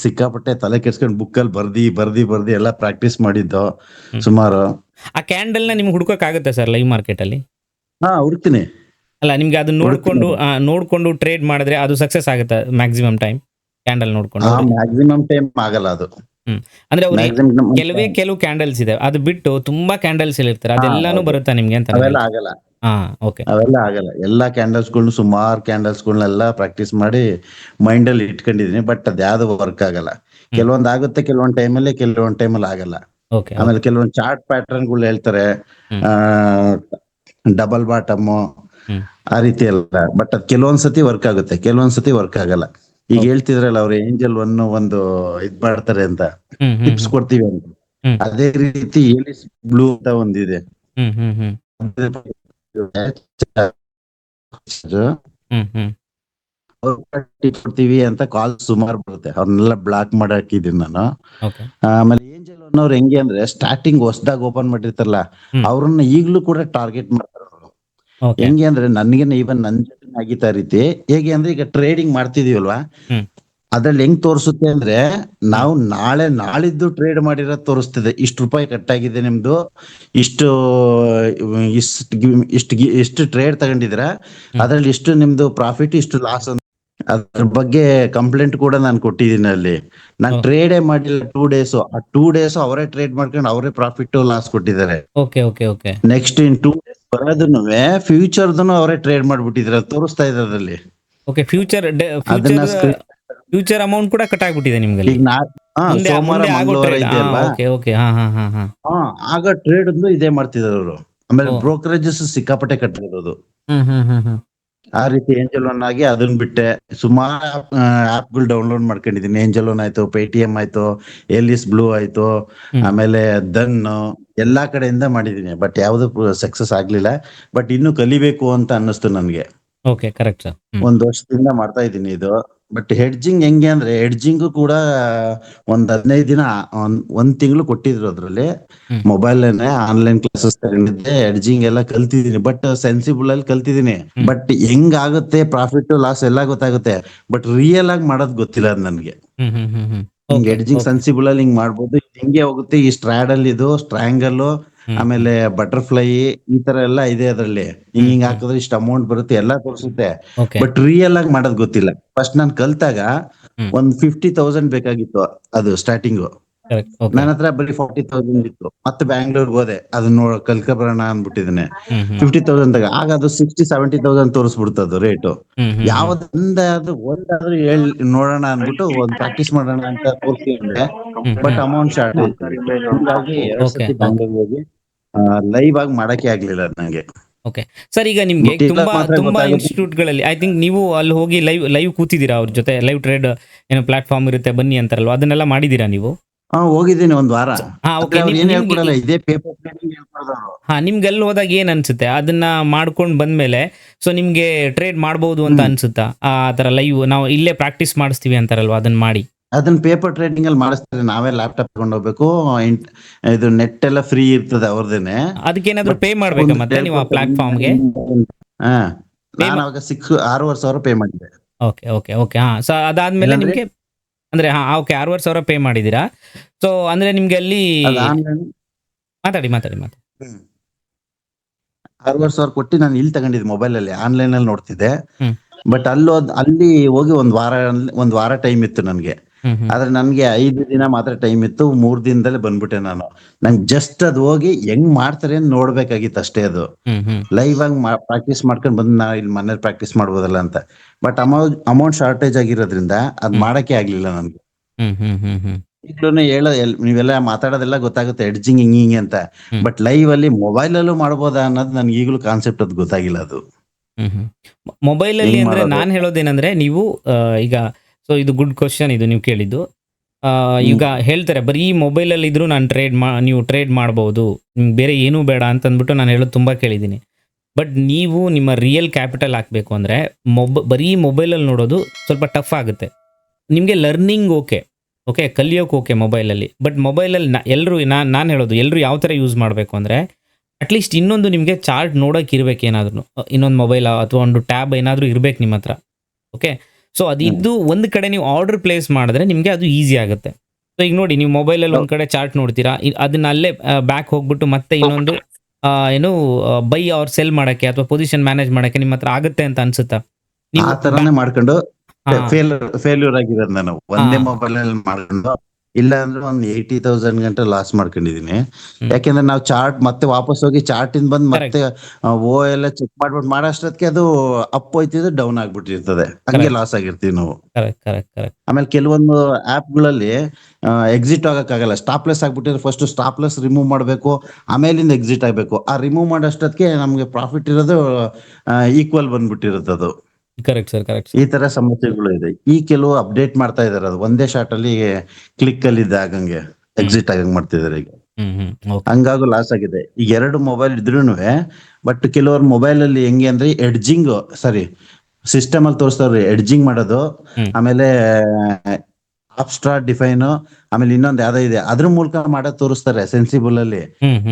ಸಿಕ್ಕಾಪಟ್ಟೆ ತಲೆ ಕೆಡ್ಸ್ಕೊಂಡು ಬುಕ್ಕಲ್ಲಿ ಬರ್ದಿ ಎಲ್ಲ ಪ್ರಾಕ್ಟೀಸ್ ಮಾಡಿದ್ದು ಸುಮಾರು. ಆ ಕ್ಯಾಂಡಲ್ ನ ನಿಮ್ಗೆ ಹುಡ್ಕೋಕ್ ಆಗುತ್ತೆ ಸರ್ ಲೈವ್ ಮಾರ್ಕೆಟ್ ಅಲ್ಲಿ? ಹುಡುಕ್ತೀನಿ. ಅಲ್ಲ, ನಿಮ್ಗೆ ಅದನ್ನ ನೋಡ್ಕೊಂಡು ಟ್ರೇಡ್ ಮಾಡಿದ್ರೆ ಅದು ಸಕ್ಸಸ್ ಆಗುತ್ತೆ ಮ್ಯಾಕ್ಸಿಮಮ್ ಟೈಮ್? ಕ್ಯಾಂಡಲ್ ನೋಡ್ಕೊಂಡು ಮ್ಯಾಕ್ಸಿಮಮ್ ಟೈಮ್ ಆಗಲ್ಲ ಅದು. ಅಂದ್ರೆ ಕೆಲವು ಕ್ಯಾಂಡಲ್ಸ್ ಇದೆ, ಅದು ಬಿಟ್ಟು ತುಂಬಾ ಕ್ಯಾಂಡಲ್ಸ್ ಇರ್ತಾರೆ, ಅದೆಲ್ಲಾನು ಬರುತ್ತಾ ನಿಮ್ಗೆ ಅಂತ? ಅವೆಲ್ಲ ಆಗಲ್ಲ. ಅವೆಲ್ಲ ಆಗಲ್ಲ. ಎಲ್ಲಾ ಕ್ಯಾಂಡಲ್ಸ್ಗಳ್ನು ಸುಮಾರು ಕ್ಯಾಂಡಲ್ಸ್ಗಳನ್ನೆಲ್ಲ ಪ್ರಾಕ್ಟೀಸ್ ಮಾಡಿ ಮೈಂಡ್ ಅಲ್ಲಿ ಇಟ್ಕೊಂಡಿದೀನಿ. ಬಟ್ ಅದ್ಯಾವ್ದು ವರ್ಕ್ ಆಗಲ್ಲ. ಕೆಲವೊಂದ್ ಆಗುತ್ತೆ, ಕೆಲವೊಂದ್ ಟೈಮಲ್ಲಿ ಆಗಲ್ಲ. ಆಮೇಲೆ ಕೆಲವೊಂದ್ ಚಾರ್ಟ್ ಪ್ಯಾಟರ್ನ್ ಗಳು ಹೇಳ್ತಾರೆ, ಡಬಲ್ ಬಾಟಮ್ ಆ ರೀತಿ ಎಲ್ಲ. ಬಟ್ ಅದ್ ಕೆಲವೊಂದ್ಸತಿ ವರ್ಕ್ ಆಗುತ್ತೆ, ಕೆಲವೊಂದ್ಸತಿ ವರ್ಕ್ ಆಗಲ್ಲ. ಈಗ ಹೇಳ್ತಿದ್ರಲ್ಲ ಅವ್ರು ಏಂಜಲ್ ಒಂದು ಇದ್ ಮಾಡ್ತಾರೆ ಅಂತ, ಟಿಪ್ಸ್ ಕೊಡ್ತೀವಿ ಅಂತ. ಅದೇ ರೀತಿ ಏಲಿಸ್ ಬ್ಲೂ ಅಂತ ಒಂದಿದೆ, ಕೊಡ್ತೀವಿ ಅಂತ ಕಾಲ್ ಸುಮಾರು ಬರುತ್ತೆ. ಅವ್ರನ್ನೆಲ್ಲ ಬ್ಲಾಕ್ ಮಾಡಿ ಹಾಕಿದೀನಿ ನಾನು. ಆಮೇಲೆ ಏಂಜಲ್ ಅನ್ನೋರು ಹೆಂಗೆ ಅಂದ್ರೆ ಸ್ಟಾರ್ಟಿಂಗ್ ಹೊಸದಾಗಿ ಓಪನ್ ಮಾಡಿರ್ತಾರಲ್ಲ, ಅವ್ರನ್ನ ಈಗ್ಲೂ ಕೂಡ ಟಾರ್ಗೆಟ್ ಮಾಡ್ತಾರೆ ಅವರು. ಹೆಂಗೆ ಅಂದ್ರೆ ನನ್ಗೇನೆ ಇವನ್ ನನ್ ಜೊತೆ ಆಗಿತ್ತ ರೀತಿ. ಹೇಗೆ ಅಂದ್ರೆ ಈಗ ಟ್ರೇಡಿಂಗ್ ಮಾಡ್ತಿದೀವಲ್ವಾ, ಅದ್ರಲ್ಲಿ ಹೆಂಗ್ ತೋರಿಸುತ್ತೆ ಅಂದ್ರೆ ನಾವು ನಾಳಿದ್ದು ಟ್ರೇಡ್ ಮಾಡಿರೋದು ತೋರಿಸ್ತಿದೆ. ₹ಇಷ್ಟು ಕಟ್ಟಾಗಿದೆ ನಿಮ್ದು, ಇಷ್ಟು ಟ್ರೇಡ್ ತಗೊಂಡಿದ್ರ, ಅದ್ರಲ್ಲಿ ಇಷ್ಟು ನಿಮ್ದು ಪ್ರಾಫಿಟ್, ಇಷ್ಟು ಲಾಸ್ ಅಂತ. ಅದ್ರ ಬಗ್ಗೆ ಕಂಪ್ಲೇಂಟ್ ಕೂಡ ನಾನು ಕೊಟ್ಟಿದ್ದೀನಿ ಅಲ್ಲಿ. ನಾನ್ ಟ್ರೇಡೇ ಮಾಡಿಲ್ಲ 2 days. ಆ 2 days ಅವರೇ ಟ್ರೇಡ್ ಮಾಡ್ಕೊಂಡು ಅವರೇ ಪ್ರಾಫಿಟ್ ಲಾಸ್ ಕೊಟ್ಟಿದ್ದಾರೆ. ನೆಕ್ಸ್ಟ್ ಇನ್ 2 days ಬರೋದನ್ನು ಫ್ಯೂಚರ್ದನ್ನು ಅವರೇ ಟ್ರೇಡ್ ಮಾಡ್ಬಿಟ್ಟಿದ್ರೆ ತೋರಿಸ್ತಾ ಇದೆ ಅದ್ರಲ್ಲಿ. ಫ್ಯೂಚರ್ ಅಮೌಂಟ್ ಕೂಡ ಕಟ್ ಆಗ್ಬಿಟ್ಟಿದೆ ನಿಮ್ಗೆ? ಸೋಮವಾರ ಮಂಗಳವಾರ ಇದೆಯಲ್ಲ, ಆಗ ಟ್ರೇಡ್ ಇದೇ ಮಾಡ್ತಿದ್ರು ಅವರು. ಆಮೇಲೆ ಬ್ರೋಕರೇಜಸ್ ಸಿಕ್ಕಾಪಟ್ಟೆ ಕಟ್ಟಿರೋದು. ಆ ರೀತಿ ಏಂಜಲ್ ಒನ್ ಆಗಿ ಅದನ್ನ ಬಿಟ್ಟೆ. ಸುಮಾರು ಆಪ್ಗಳು ಡೌನ್ಲೋಡ್ ಮಾಡ್ಕೊಂಡಿದೀನಿ. ಏಂಜಲ್ ಒನ್ ಆಯ್ತು, ಪೇಟಿಎಂ ಆಯ್ತು, ಏಲಿಸ್ ಬ್ಲೂ ಆಯ್ತು, ಆಮೇಲೆ ದನ್, ಎಲ್ಲಾ ಕಡೆಯಿಂದ ಮಾಡಿದೀನಿ. ಬಟ್ ಯಾವ್ದು ಸಕ್ಸಸ್ ಆಗ್ಲಿಲ್ಲ. ಬಟ್ ಇನ್ನು ಕಲಿಬೇಕು ಅಂತ ಅನ್ನಿಸ್ತು ನನ್ಗೆ. ಒಂದ್ ವರ್ಷದಿಂದ ಮಾಡ್ತಾ ಇದ್ದೀನಿ ಇದು. ಬಟ್ ಹೆಡ್ಜಿಂಗ್ ಹೆಂಗೆ ಅಂದ್ರೆ, ಹೆಡ್ಜಿಂಗ್ ಕೂಡ ಒಂದ್ 15 ದಿನ, ಒಂದ್ ತಿಂಗಳು ಕೊಟ್ಟಿದ್ರು ಅದ್ರಲ್ಲಿ. ಮೊಬೈಲ್ ಆನ್ಲೈನ್ ಕ್ಲಾಸಸ್ ತಗೊಂಡಿದ್ದೆ, ಹೆಡ್ಜಿಂಗ್ ಎಲ್ಲ ಕಲ್ತಿದೀನಿ. ಬಟ್ ಸೆನ್ಸಿಬಲ್ ಅಲ್ಲಿ ಕಲ್ತಿದೀನಿ. ಬಟ್ ಹೆಂಗ್ ಆಗುತ್ತೆ ಪ್ರಾಫಿಟ್ ಲಾಸ್ ಎಲ್ಲ ಗೊತ್ತಾಗುತ್ತೆ. ಬಟ್ ರಿಯಲ್ ಆಗಿ ಮಾಡೋದ್ ಗೊತ್ತಿಲ್ಲ ಅದ್ ನನ್ಗೆ. ಹಿಂಗ್ ಹೆಡ್ಜಿಂಗ್ ಸೆನ್ಸಿಬಲ್ ಅಲ್ಲಿ ಹಿಂಗ್ ಮಾಡ್ಬೋದು, ಹಿಂಗೆ ಹೋಗುತ್ತೆ. ಈ ಸ್ಟ್ರಾಡಲ್, ಇದು ಸ್ಟ್ರಾಂಗಲ್, ಆಮೇಲೆ ಬಟರ್ಫ್ಲೈ, ಈ ತರ ಎಲ್ಲ ಇದೆ ಅದ್ರಲ್ಲಿ. ಹಿಂಗ್ ಹಾಕಿದ್ರೆ ಇಷ್ಟ ಅಮೌಂಟ್ ಬರುತ್ತೆ ಎಲ್ಲ ತೋರಿಸುತ್ತೆ. ಬಟ್ ರಿಯಲ್ ಆಗಿ ಮಾಡೋದ್ ಗೊತ್ತಿಲ್ಲ. ಫಸ್ಟ್ ನಾನ್ ಕಲ್ತಾಗ ಒಂದ್ 50,000 ಬೇಕಾಗಿತ್ತು ಅದು ಸ್ಟಾರ್ಟಿಂಗು. ನನ್ನ ಹತ್ರ ಬರೀ 40,000 ಇತ್ತು. ಮತ್ತೆ ಬ್ಯಾಂಗ್ಳೂರ್ಗೆ ಹೋದೆ, ಅದನ್ನ ಕಲ್ಕೊಬರೋಣ ಅಂದ್ಬಿಟ್ಟಿದ್ದೇನೆ. 50,000 ಆಗ ಅದು 60,000-70,000 ತೋರಿಸ್ಬಿಡ್ತದು ರೇಟು. ಒಂದಾದ್ರೂ ನೋಡೋಣ ಅಂದ್ಬಿಟ್ಟು ಒಂದ್ ಪ್ರಾಕ್ಟೀಸ್ ಮಾಡೋಣ ಅಂತ ತೋರಿಸ್ಕೊಂಡೆ. ಬಟ್ ಅಮೌಂಟ್ ಶಾರ್ಟೇಜ್, ಹೀಗಾಗಿ 2 ಸತಿ ಬ್ಯಾಂಗ್ಳೂರ್ಗೆ ಹೋಗಿ ಲೈವ್ ಆಗಿ ಮಾಡಕ್ಕೆ ಆಗ್ಲಿಲ್ಲ ನಂಗೆ. ಸರ್, ಈಗ ನಿಮ್ಗೆ ತುಂಬಾ ಇನ್ಸ್ಟಿಟ್ಯೂಟ್ಗಳಲ್ಲಿ ಐ ಥಿಂಕ್ ನೀವು ಅಲ್ಲಿ ಹೋಗಿ ಲೈವ್ ಕೂತಿದ್ದೀರಾ ಅವ್ರ ಜೊತೆ? ಲೈವ್ ಟ್ರೇಡ್ ಏನೋ ಪ್ಲಾಟ್ಫಾರ್ಮ್ ಇರುತ್ತೆ ಬನ್ನಿ ಅಂತಾರಲ್ವಾ, ಅದನ್ನೆಲ್ಲ ಮಾಡಿದೀರಾ ನೀವು? ಹೋಗಿದ್ದೀನಿ ಒಂದ್ ವಾರ. ಇದೇ ಪೇಪರ್ ಟ್ರೇಡಿಂಗ್ ಹೇಳ್ಕೊಡೋರು. ನಿಮ್ಗೆ ಅಲ್ಲಿ ಹೋದಾಗ ಏನ್ ಅನ್ಸುತ್ತೆ? ಅದನ್ನ ಮಾಡ್ಕೊಂಡ್ ಬಂದ್ಮೇಲೆ ಸೊ ನಿಮ್ಗೆ ಟ್ರೇಡ್ ಮಾಡ್ಬೋದು ಅಂತ ಅನ್ಸುತ್ತಾ? ಆ ತರ ಲೈವ್ ನಾವು ಇಲ್ಲೇ ಪ್ರಾಕ್ಟೀಸ್ ಮಾಡಿಸ್ತೀವಿ ಅಂತಾರಲ್ವಾ, ಅದನ್ನ ಮಾಡಿ? ಅದನ್ನ ಪೇಪರ್ ಟ್ರೇಡಿಂಗ್ ಅಲ್ಲಿ ಮಾಡಿಸ್ತಾರೆ. ನಾವೇ ಲ್ಯಾಪ್ಟಾಪ್ ತಗೊಂಡ್ ಹೋಗ್ಬೇಕು. ಇದು ನೆಟ್ ಎಲ್ಲ ಫ್ರೀ ಇರ್ತದೆ ಅವ್ರದೇನೆ. ಅದಕ್ಕೇನಾದ್ರು ಪೇ ಮಾಡ್ಬೇಕಾ ಮತ್ತೆ ನೀವು ಆ ಪ್ಲಾಟ್ಫಾರ್ಮ್ಗೆ? ನಾನು ಅವಾಗ 6,500 ಪೇ ಮಾಡಿದ್ದೆ. ಸೊ ಅದಾದ್ಮೇಲೆ ನಿಮ್ಗೆ ಅಂದ್ರೆ 6,500 ಪೇ ಮಾಡಿದೀರಾ? ಸೊ ಅಂದ್ರೆ ನಿಮ್ಗೆ ಅಲ್ಲಿ ಮಾತಾಡಿ 6,500 ಕೊಟ್ಟು ನಾನು ಇಲ್ಲಿ ತಗೊಂಡಿದ್ದೆ, ಮೊಬೈಲ್ ಅಲ್ಲಿ ಆನ್ಲೈನ್ ಅಲ್ಲಿ ನೋಡ್ತಿದ್ದೆ. ಬಟ್ ಅಲ್ಲಿ ಹೋಗಿ ಒಂದ್ ವಾರ ಟೈಮ್ ಇತ್ತು ನನ್ಗೆ. ಆದ್ರೆ ನನ್ಗೆ 5 ದಿನ ಮಾತ್ರ ಟೈಮ್ ಇತ್ತು. 3 ದಿನದಲ್ಲೇ ಬಂದ್ಬಿಟ್ಟೆ ನಾನು. ನಂಗೆ ಜಸ್ಟ್ ಅದು ಹೋಗಿ ಹೆಂಗ್ ಮಾಡ್ತಾರೆ ಅಂತ ನೋಡ್ಬೇಕಾಗಿತ್ತು ಅಷ್ಟೇ. ಅದು ಲೈವ್ ಆಗಿ ಪ್ರಾಕ್ಟೀಸ್ ಮಾಡ್ಕೊಂಡ್ ಬಂದ್ ನಾ ಇಲ್ಲಿ ಮನೇಲಿ ಪ್ರಾಕ್ಟೀಸ್ ಮಾಡ್ಬೋದಲ್ಲ ಅಂತ. ಬಟ್ ಅಮೌಂಟ್ ಶಾರ್ಟೇಜ್ ಆಗಿರೋದ್ರಿಂದ ಅದ್ ಮಾಡಕ್ಕೆ ಆಗ್ಲಿಲ್ಲ ನನ್ಗೆ. ಈಗ್ಲೂ ನೀವೆಲ್ಲ ಮಾತಾಡೋದೆಲ್ಲ ಗೊತ್ತಾಗುತ್ತೆ, ಎಡ್ಜಿಂಗ್ ಹಿಂಗೆ ಅಂತ. ಬಟ್ ಲೈವ್ ಅಲ್ಲಿ ಮೊಬೈಲ್ ಅಲ್ಲೂ ಮಾಡ್ಬೋದಾ ಅನ್ನೋದು ನನ್ಗೆ ಈಗಲೂ ಕಾನ್ಸೆಪ್ಟ್ ಅದು ಗೊತ್ತಾಗಿಲ್ಲ ಅದು. ಮೊಬೈಲಲ್ಲಿ ಹೆಂಗ್ ಅಂದ್ರೆ ಮಾಡೋದು? ನಾನು ಹೇಳೋದೇನಂದ್ರೆ ನೀವು ಈಗ ಸೊ ಇದು ಗುಡ್ ಕ್ವಶನ್ ಇದು ನೀವು ಕೇಳಿದ್ದು. ಈಗ ಹೇಳ್ತಾರೆ ಬರೀ ಮೊಬೈಲಲ್ಲಿ ಇದ್ರೂ ನಾನು ನೀವು ಟ್ರೇಡ್ ಮಾಡ್ಬೋದು, ನಿಮ್ಗೆ ಬೇರೆ ಏನೂ ಬೇಡ ಅಂತ ಅಂದ್ಬಿಟ್ಟು ನಾನು ಹೇಳೋದು ತುಂಬ ಕೇಳಿದ್ದೀನಿ. ಬಟ್ ನೀವು ನಿಮ್ಮ ರಿಯಲ್ ಕ್ಯಾಪಿಟಲ್ ಹಾಕಬೇಕು ಅಂದರೆ ಬರೀ ಮೊಬೈಲಲ್ಲಿ ನೋಡೋದು ಸ್ವಲ್ಪ ಟಫ್ ಆಗುತ್ತೆ. ನಿಮಗೆ ಲರ್ನಿಂಗ್ ಓಕೆ ಕಲಿಯೋಕೆ ಓಕೆ ಮೊಬೈಲಲ್ಲಿ. ಬಟ್ ಮೊಬೈಲಲ್ಲಿ ನಾನು ಹೇಳೋದು ಎಲ್ಲರೂ ಯಾವ ಥರ ಯೂಸ್ ಮಾಡಬೇಕು ಅಂದರೆ ಅಟ್ಲೀಸ್ಟ್ ಇನ್ನೊಂದು ನಿಮಗೆ ಚಾರ್ಟ್ ನೋಡೋಕೆ ಇರಬೇಕು, ಏನಾದರೂ ಇನ್ನೊಂದು ಮೊಬೈಲ್ ಅಥವಾ ಒಂದು ಟ್ಯಾಬ್ ಏನಾದರೂ ಇರಬೇಕು ನಿಮ್ಮ ಹತ್ರ. ಓಕೆ, ಸೊ ಅದಿದ್ದು ಒಂದು ಕಡೆ ನೀವು ಆರ್ಡರ್ ಪ್ಲೇಸ್ ಮಾಡಿದ್ರೆ ನಿಮಗೆ ಅದು ಈಸಿ ಆಗುತ್ತೆ. ಸೊ ಈಗ ನೋಡಿ, ನೀವು ಮೊಬೈಲಲ್ಲಿ ಒಂದು ಕಡೆ ಚಾರ್ಟ್ ನೋಡ್ತೀರಾ, ಅದನ್ನ ಅಲ್ಲೇ ಬ್ಯಾಕ್ ಹೋಗ್ಬಿಟ್ಟು ಮತ್ತೆ ಇನ್ನೊಂದು ಬೈ ಆರ್ ಸೆಲ್ ಮಾಡೋಕ್ಕೆ ಅಥವಾ ಪೊಸಿಷನ್ ಮ್ಯಾನೇಜ್ ಮಾಡೋಕ್ಕೆ ನಿಮ್ಮ ಹತ್ರ ಆಗುತ್ತೆ ಅಂತ ಅನ್ಸುತ್ತಾ? ಆ ತರಾನೇ ಮಾಡ್ಕೊಂಡು ಹಾ. ಫೇಲ್ಯೂರ್ ಆಗಿರೋದು ನಾನು ಒಂದೇ ಮೊಬೈಲ್ ಅಲ್ಲಿ ಮಾಡ್ಕೊಂಡು, ಇಲ್ಲ ಅಂದ್ರೆ ಒಂದ್ 80,000 ಗಂಟೆ ಲಾಸ್ ಮಾಡ್ಕೊಂಡಿದೀನಿ. ಯಾಕೆಂದ್ರೆ ನಾವು ಚಾರ್ಟ್ ಮತ್ತೆ ವಾಪಸ್ ಹೋಗಿ ಚಾರ್ಟ್ ಇಂದ ಬಂದ್ ಮತ್ತೆ ಓ ಎಲ್ಲ ಚೆಕ್ ಮಾಡ್ಬಿಟ್ಟು ಮಾಡೋಷ್ಟೊತ್ತಿಗೆ ಅದು ಅಪ್ ಹೋಯ್ತಿದ್ದು ಡೌನ್ ಆಗ್ಬಿಟ್ಟಿರ್ತದೆ, ಹಂಗೆ ಲಾಸ್ ಆಗಿರ್ತೀವಿ ನಾವು. ಕರೆಕ್ಟ್. ಆಮೇಲೆ ಕೆಲವೊಂದು ಆಪ್ ಗಳಲ್ಲಿ ಎಕ್ಸಿಟ್ ಆಗಕ್ಕಾಗಲ್ಲ, ಸ್ಟಾಪ್ಲೆಸ್ ಆಗ್ಬಿಟ್ಟಿದ್ರೆ ಫಸ್ಟ್ ಸ್ಟಾಪ್ಲೆಸ್ ರಿಮೂವ್ ಮಾಡ್ಬೇಕು, ಆಮೇಲಿಂದ ಎಕ್ಸಿಟ್ ಆಗ್ಬೇಕು. ಆ ರಿಮೂವ್ ಮಾಡೋಷ್ಟೊತ್ತಿಗೆ ನಮ್ಗೆ ಪ್ರಾಫಿಟ್ ಇರೋದು ಈಕ್ವಲ್ ಬಂದ್ಬಿಟ್ಟಿರುತ್ತೆ ಅದು. Correct sir. ಈ ತರ ಸಮಸ್ಯೆಗಳು ಇದೆ. ಈ ಕೆಲವು ಅಪ್ಡೇಟ್ ಮಾಡ್ತಾ ಇದಾರೆ, ಅದು ಒಂದೇ ಶಾರ್ಟ್ ಅಲ್ಲಿ ಕ್ಲಿಕ್ ಅಲ್ಲಿ ಆಗಂಗೆ ಎಕ್ಸಿಟ್ ಆಗಂಗ್ ಮಾಡ್ತಿದಾರೆ ಈಗ. ಹಂಗಾಗು ಲಾಸ್ ಆಗಿದೆ. ಈಗ 2 ಮೊಬೈಲ್ ಇದ್ರೂನುವೆ, ಬಟ್ ಕೆಲವ್ರ ಮೊಬೈಲ್ ಅಲ್ಲಿ ಹೆಂಗೆ ಅಂದ್ರೆ ಸಿಸ್ಟಮ್ ಅಲ್ಲಿ ತೋರಿಸ್ತವ್ರಿ ಎಡ್ಜಿಂಗ್ ಮಾಡೋದು, ಆಮೇಲೆ ಅಪ್ಸ್ಟ್ರಾ ಡಿಫೈನ್, ಆಮೇಲೆ ಇನ್ನೊಂದು ಯಾವ್ದೋ ಇದೆ, ಅದ್ರ ಮೂಲಕ ಮಾಡೋದ್ ತೋರಿಸ್ತಾರೆ ಸೆನ್ಸಿಬಲ್ ಅಲ್ಲಿ.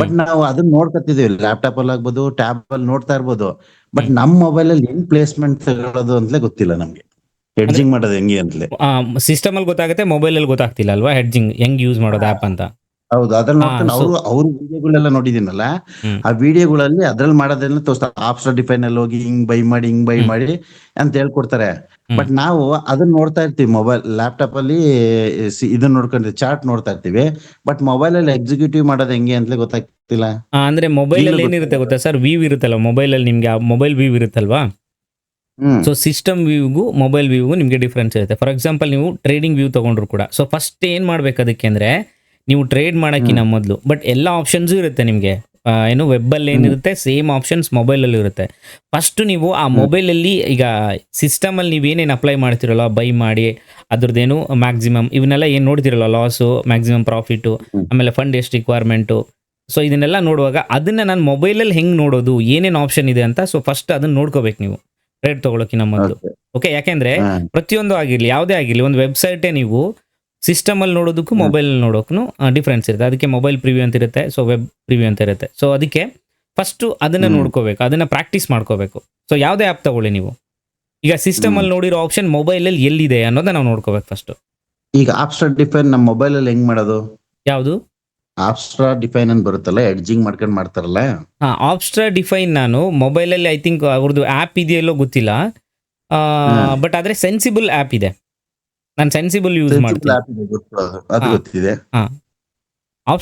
ಬಟ್ ನಾವು ಅದನ್ನ ನೋಡ್ಕೊತಿದೀವಿ, ಲ್ಯಾಪ್ಟಾಪ್ ಅಲ್ಲಿ ಆಗ್ಬೋದು, ಟ್ಯಾಬ್ ಅಲ್ಲಿ ನೋಡ್ತಾ ಇರ್ಬೋದು. ಬಟ್ ನಮ್ ಮೊಬೈಲ್ ಅಲ್ಲಿ ಹೆಂಗ್ ಪ್ಲೇಸ್ಮೆಂಟ್ ತಗೊಳ್ಳೋದು ಅಂತಲೇ ಗೊತ್ತಿಲ್ಲ ನಮ್ಗೆ, ಎಡ್ಜಿಂಗ್ ಮಾಡೋದು ಹೆಂಗೆ ಅಂತಲೇ. ಸಿಸ್ಟಮ್ ಅಲ್ಲಿ ಗೊತ್ತಾಗುತ್ತೆ, ಮೊಬೈಲ್ ಅಲ್ಲಿ ಗೊತ್ತಾಗ್ತಿಲ್ಲ ಅಲ್ವಾ ಹೆಡ್ಜಿಂಗ್ ಹೆಂಗ್ ಯೂಸ್ ಮಾಡೋದು ಆಪ್ ಅಂತ. ಹೌದು, ಅದ್ರಲ್ಲಿ ನೋಡ್ಕೊಂಡು ಅವ್ರ ವಿಡಿಯೋಗಳೆಲ್ಲ ನೋಡಿದೀನಲ್ಲ, ಆ ವಿಡಿಯೋಗಳಲ್ಲಿ ಅದ್ರಲ್ಲಿ ಮಾಡೋದನ್ನ ತೋರಿಸ್ತಾರೆ. ಆಪ್ಸ್ಟ್ರಾ ಡಿಫೈನ್ ಅಲ್ಲಿ ಹೋಗಿ ಹಿಂಗ್ ಬೈ ಮಾಡಿ ಅಂತ ಹೇಳ್ಕೊಡ್ತಾರೆ. ಬಟ್ ನಾವು ಅದನ್ನ ನೋಡ್ತಾ ಇರ್ತೀವಿ ಮೊಬೈಲ್ ಲ್ಯಾಪ್ಟಾಪ್ ಅಲ್ಲಿ, ಇದನ್ನ ನೋಡ್ಕೊಂಡ್ರೆ ಚಾರ್ಟ್ ನೋಡ್ತಾ ಇರ್ತೀವಿ. ಬಟ್ ಮೊಬೈಲ್ ಅಲ್ಲಿ ಎಕ್ಸಿಕ್ಯೂಟಿವ್ ಮಾಡೋದು ಹೆಂಗೆ ಅಂತಲೇ ಗೊತ್ತಾಗ್ತಿಲ್ಲ. ಅಂದ್ರೆ ಮೊಬೈಲ್ ಅಲ್ಲಿ ಏನಿರುತ್ತೆ ಗೊತ್ತಾ ಸರ್, ವ್ಯೂ ಇರುತ್ತಲ್ಲ ಮೊಬೈಲ್ ಅಲ್ಲಿ, ನಿಮ್ಗೆ ಮೊಬೈಲ್ ವ್ಯೂ ಇರುತ್ತಲ್ವಾ. ಸೊ ಸಿಸ್ಟಮ್ ವ್ಯೂಗೂ ಮೊಬೈಲ್ ವ್ಯೂಗೂ ನಿಮಗೆ ಡಿಫ್ರೆನ್ಸ್ ಇರುತ್ತೆ. ಫಾರ್ ಎಕ್ಸಾಂಪಲ್ ನೀವು ಟ್ರೇಡಿಂಗ್ ವ್ಯೂ ತಗೊಂಡ್ರು ಕೂಡ, ಸೊ ಫಸ್ಟ್ ಏನ್ ಮಾಡ್ಬೇಕು ಅದಕ್ಕೆ ಅಂದ್ರೆ, ನೀವು ಟ್ರೇಡ್ ಮಾಡೋಕ್ಕಿಂತ ಮೊದಲು ಬಟ್ ಎಲ್ಲ ಆಪ್ಷನ್ಸು ಇರುತ್ತೆ ನಿಮಗೆ. ವೆಬ್ಬಲ್ಲಿ ಏನಿರುತ್ತೆ ಸೇಮ್ ಆಪ್ಷನ್ಸ್ ಮೊಬೈಲಲ್ಲಿ ಇರುತ್ತೆ. ಫಸ್ಟ್ ನೀವು ಆ ಮೊಬೈಲಲ್ಲಿ ಈಗ ಸಿಸ್ಟಮಲ್ಲಿ ನೀವೇನೇನು ಅಪ್ಲೈ ಮಾಡ್ತಿರಲ್ಲ, ಬೈ ಮಾಡಿ ಅದ್ರದ್ದೇನು ಮ್ಯಾಕ್ಸಿಮಮ್ ಇವನ್ನೆಲ್ಲ ಏನು ನೋಡ್ತಿರಲ್ಲ, ಲಾಸು, ಮ್ಯಾಕ್ಸಿಮಮ್ ಪ್ರಾಫಿಟು, ಆಮೇಲೆ ಫಂಡ್ ಎಷ್ಟು ರಿಕ್ವೈರ್ಮೆಂಟು, ಸೊ ಇದನ್ನೆಲ್ಲ ನೋಡುವಾಗ ಅದನ್ನು ನಾನು ಮೊಬೈಲಲ್ಲಿ ಹೆಂಗೆ ನೋಡೋದು, ಏನೇನು ಆಪ್ಷನ್ ಇದೆ ಅಂತ, ಸೊ ಫಸ್ಟ್ ಅದನ್ನು ನೋಡ್ಕೋಬೇಕು ನೀವು ಟ್ರೇಡ್ ತೊಗೊಳಕ್ಕಿಂತ ಮೊದಲು. ಓಕೆ, ಯಾಕೆಂದರೆ ಪ್ರತಿಯೊಂದು ಆಗಿರಲಿ ಯಾವುದೇ ಆಗಿರಲಿ, ಒಂದು ವೆಬ್ಸೈಟೇ ನೀವು ಸಿಸ್ಟಮಲ್ಲಿ ನೋಡೋದಕ್ಕೂ ಮೊಬೈಲಲ್ಲಿ ನೋಡೋಕ್ಕೂ ಡಿಫ್ರೆನ್ಸ್ ಇರುತ್ತೆ. ಅದಕ್ಕೆ ಮೊಬೈಲ್ ಪ್ರಿವ್ಯೂ ಅಂತ ಇರುತ್ತೆ, ಸೊ ವೆಬ್ ಪ್ರಿವ್ಯೂ ಅಂತ ಇರುತ್ತೆ. ಸೊ ಅದಕ್ಕೆ ಫಸ್ಟು ಅದನ್ನು ನೋಡ್ಕೋಬೇಕು, ಅದನ್ನು ಪ್ರಾಕ್ಟೀಸ್ ಮಾಡ್ಕೋಬೇಕು. ಸೊ ಯಾವುದೇ ಆ್ಯಪ್ ತಗೊಳ್ಳಿ ನೀವು, ಈಗ ಸಿಸ್ಟಮಲ್ಲಿ ನೋಡಿರೋ ಆಪ್ಷನ್ ಮೊಬೈಲಲ್ಲಿ ಎಲ್ಲಿದೆ ಅನ್ನೋದನ್ನ ನಾವು ನೋಡ್ಕೋಬೇಕು ಫಸ್ಟು. ಈಗ ಆಪ್ಸ್ಟ್ರಾ ಡಿಫೈನ್ ನಮ್ಮ ಮೊಬೈಲ್ ಅಲ್ಲಿ ಹೆಂಗ್ ಮಾಡೋದು? ಯಾವುದು ಆಪ್ಸ್ಟ್ರಾ ಡಿಫೈನ್ ಅಂತ ಬರುತ್ತಲ್ಲ, ಎಡ್ಜಿಂಗ್ ಮಾಡ್ಕೊಂಡು ಮಾಡ್ತಾರಲ್ಲ. ಆಪ್ಸ್ಟ್ರಾ ಡಿಫೈನ್ ನಾನು ಮೊಬೈಲಲ್ಲಿ ಐ ಥಿಂಕ್ ಅವ್ರದ್ದು ಆ್ಯಪ್ ಇದೆಯಲ್ಲೋ ಗೊತ್ತಿಲ್ಲ, ಬಟ್ ಆದರೆ ಸೆನ್ಸಿಬಲ್ ಆ್ಯಪ್ ಇದೆ, ನಾನು ಸೆನ್ಸಿಬಲ್ ಯೂಸ್ ಮಾಡ್ತೀನಿ. ಅದು ಗೊತ್ತಿದೆ.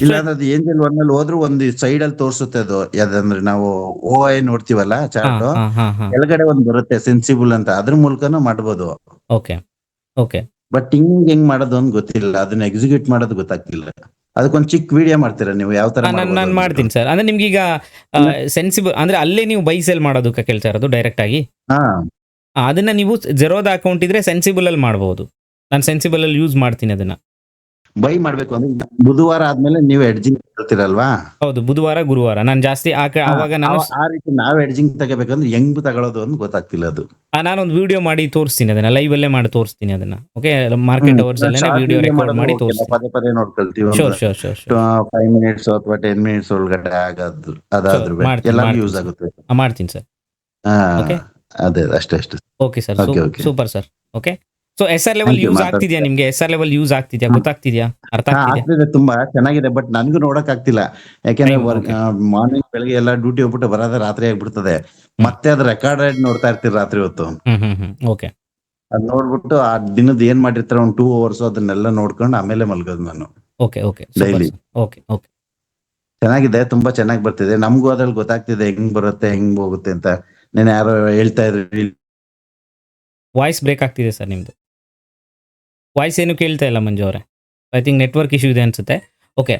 ಇಲ್ಲಾಂದ್ರೆ ಅದು ಏಂಜಲ್ ಒನ್ ಅಲ್ಲಿ ಹೋದ್ರು ಒಂದು ಸೈಡ್ ಅಲ್ಲಿ ತೋರಿಸುತ್ತೆ ಅದು, ಯಾವ್ದಂದ್ರೆ ನಾವು OI ನೋಡ್ತೀವಲ್ಲ ಚಾರ್ಟ್, ಕೆಳಗಡೆ ಒಂದು ಬರುತ್ತೆ ಸೆನ್ಸಿಬಲ್ ಅಂತ, ಅದ್ರ ಮೂಲಕನೂ ಮಾಡ್ಬೋದು. ಓಕೆ. ಬಟ್ ಹೆಂಗ್ ಮಾಡೋದು ಅಂತ ಗೊತ್ತಿಲ್ಲ, ಅದನ್ನ ಎಕ್ಸಿಕ್ಯೂಟ್ ಮಾಡೋದು ಗೊತ್ತಾಗ್ತಿಲ್ಲ. ಅದಕ್ಕೊಂದು ಚಿಕ್ಕ ವಿಡಿಯೋ ಮಾಡ್ತೀರಾ ನೀವು ಯಾವ ತರ? ನಾನು ಮಾಡ್ತೀನಿ ಸರ್. ಅಂದ್ರೆ ನಿಮ್ಗೆ ಈಗ ಸೆನ್ಸಿಬಲ್ ಅಂದ್ರೆ ಅಲ್ಲೇ ನೀವು ಬೈ ಸೆಲ್ ಮಾಡೋದಕ್ಕೆ ಕೇಳ್ತಾ ಇರೋದು ಡೈರೆಕ್ಟ್ ಆಗಿ. ಅದನ್ನ ನೀವು ಜೆರೋದ ಅಕೌಂಟ್ ಇದ್ರೆ ಸೆನ್ಸಿಬಲ್ ಅಲ್ಲಿ ಮಾಡಬಹುದು. ನಾನು ಸೆನ್ಸಿಬಲ್ ಅಲ್ಲಿ ಯೂಸ್ ಮಾಡ್ತೀನಿ ಅದನ್ನ. ಬೈ ಮಾಡ್ಬೇಕು ಅಂದ್ರೆ ಬುಧವಾರ ಆದ್ಮೇಲೆ ನೀವು ಎಡ್ಜಿಂಗ್ ತಗೊಳ್ತೀರಲ್ವಾ? ಹೌದು, ಬುಧವಾರ ಗುರುವಾರ ನಾನು ಜಾಸ್ತಿ ಆವಾಗ ನಾನು ಆ ರೀತಿ ನಾವು ಎಡ್ಜಿಂಗ್ ತಗೋಬೇಕಂದ್ರೆ ಹೆಂಗ್ ತಗೊಳ್ಳೋದು ಅಂತ ಗೊತ್ತಾಗ್ತಿಲ್ಲ ಅದು. ನಾನೊಂದು ವಿಡಿಯೋ ಮಾಡಿ ತೋರಿಸ್ತೀನಿ, ಅದನ್ನ ಲೈವ್ ಅಲ್ಲೇ ಮಾಡಿ ತೋರಿಸ್ತೀನಿ ಅದನ್ನ. ಓಕೆ, ಮಾರ್ಕೆಟ್ ಅವರ್ಸ್ ಅಲ್ಲೇ ವಿಡಿಯೋ ರೆಕಾರ್ಡ್ ಮಾಡಿ ತೋರಿಸ್ತೀನಿ. ಪದೇ ನೋಡ್ಕೊಳ್ತೀವಿ. ಶೋರ್ 5 ಮಿನಿಟ್ಸ್ ಅಥವಾ 10 ಮಿನಿಟ್ಸ್ ಒಳಗಡೆ ಆಗೋದು, ಅದಾದ್ರೂ ಎಲ್ಲ ಯೂಸ್ ಆಗುತ್ತೆ. ಮಾಡ್ತೀನಿ ಸರ್. ಅದೇ ಅಷ್ಟೇ. Okay sir, super sir. Okay, so SR level use ಆಗ್ತಿದ್ಯಾ ನಿಮ್ಗೆ? SR ಲೆವೆಲ್ ಯೂಸ್ ಆಗ್ತಿದ್ಯಾ, ಗೊತ್ತಾಗ್ತಿದ್ಯಾ, ಅರ್ಥ ಆಗ್ತಿದೆ? ತುಂಬಾ ಚೆನ್ನಾಗಿದೆ, ಬಟ್ ನನ್ಗೂ ನೋಡಕ್ ಆಗ್ತಿಲ್ಲ. ಯಾಕೆಂದ್ರೆ ಮಾರ್ನಿಂಗ್ ಬೆಳಗ್ಗೆ ಎಲ್ಲ ಡ್ಯೂಟಿ ಹೋಗ್ಬಿಟ್ಟು ಬರೋದೇ ರಾತ್ರಿ ಆಗ್ಬಿಡ್ತದೆ. ಮತ್ತೆ ಅದ್ ರೆಕಾರ್ಡ್ ನೋಡ್ತಾ ಇರ್ತೀರಿ ರಾತ್ರಿ ಹೊತ್ತು. ಓಕೆ, ಅದ್ ನೋಡ್ಬಿಟ್ಟು ಆ ದಿನದ ಏನ್ ಮಾಡಿರ್ತಾರೆ ಒಂದು 2 hours ಅದನ್ನೆಲ್ಲ ನೋಡ್ಕೊಂಡು ಆಮೇಲೆ ಮಲ್ಗೋದು ನಾನು. Okay daily. ಓಕೆ ಚೆನ್ನಾಗಿದೆ, ತುಂಬಾ ಚೆನ್ನಾಗಿ ಬರ್ತಿದೆ. ನಮ್ಗೂ ಅದ್ರಲ್ಲಿ ಗೊತ್ತಾಗ್ತಿದೆ ಹೆಂಗ್ ಬರುತ್ತೆ ಹೆಂಗ್ ಹೋಗುತ್ತೆ ಅಂತ. ನಾನು ಯಾರೋ ಹೇಳ್ತಾ ಇದ್ರಿ, ವಾಯ್ಸ್ ಬ್ರೇಕ್ ಆಗ್ತಿದೆ ಸರ್ ನಿಮ್ದು. ವಾಯ್ಸ್ ಏನು ಕೇಳ್ತಾ ಇಲ್ಲ ಮಂಜು ಅವರೇ. ಐ ಥಿಂಕ್ ನೆಟ್ವರ್ಕ್ ಇಶ್ಯೂ ಇದೆ ಅನ್ಸುತ್ತೆ. ಓಕೆ,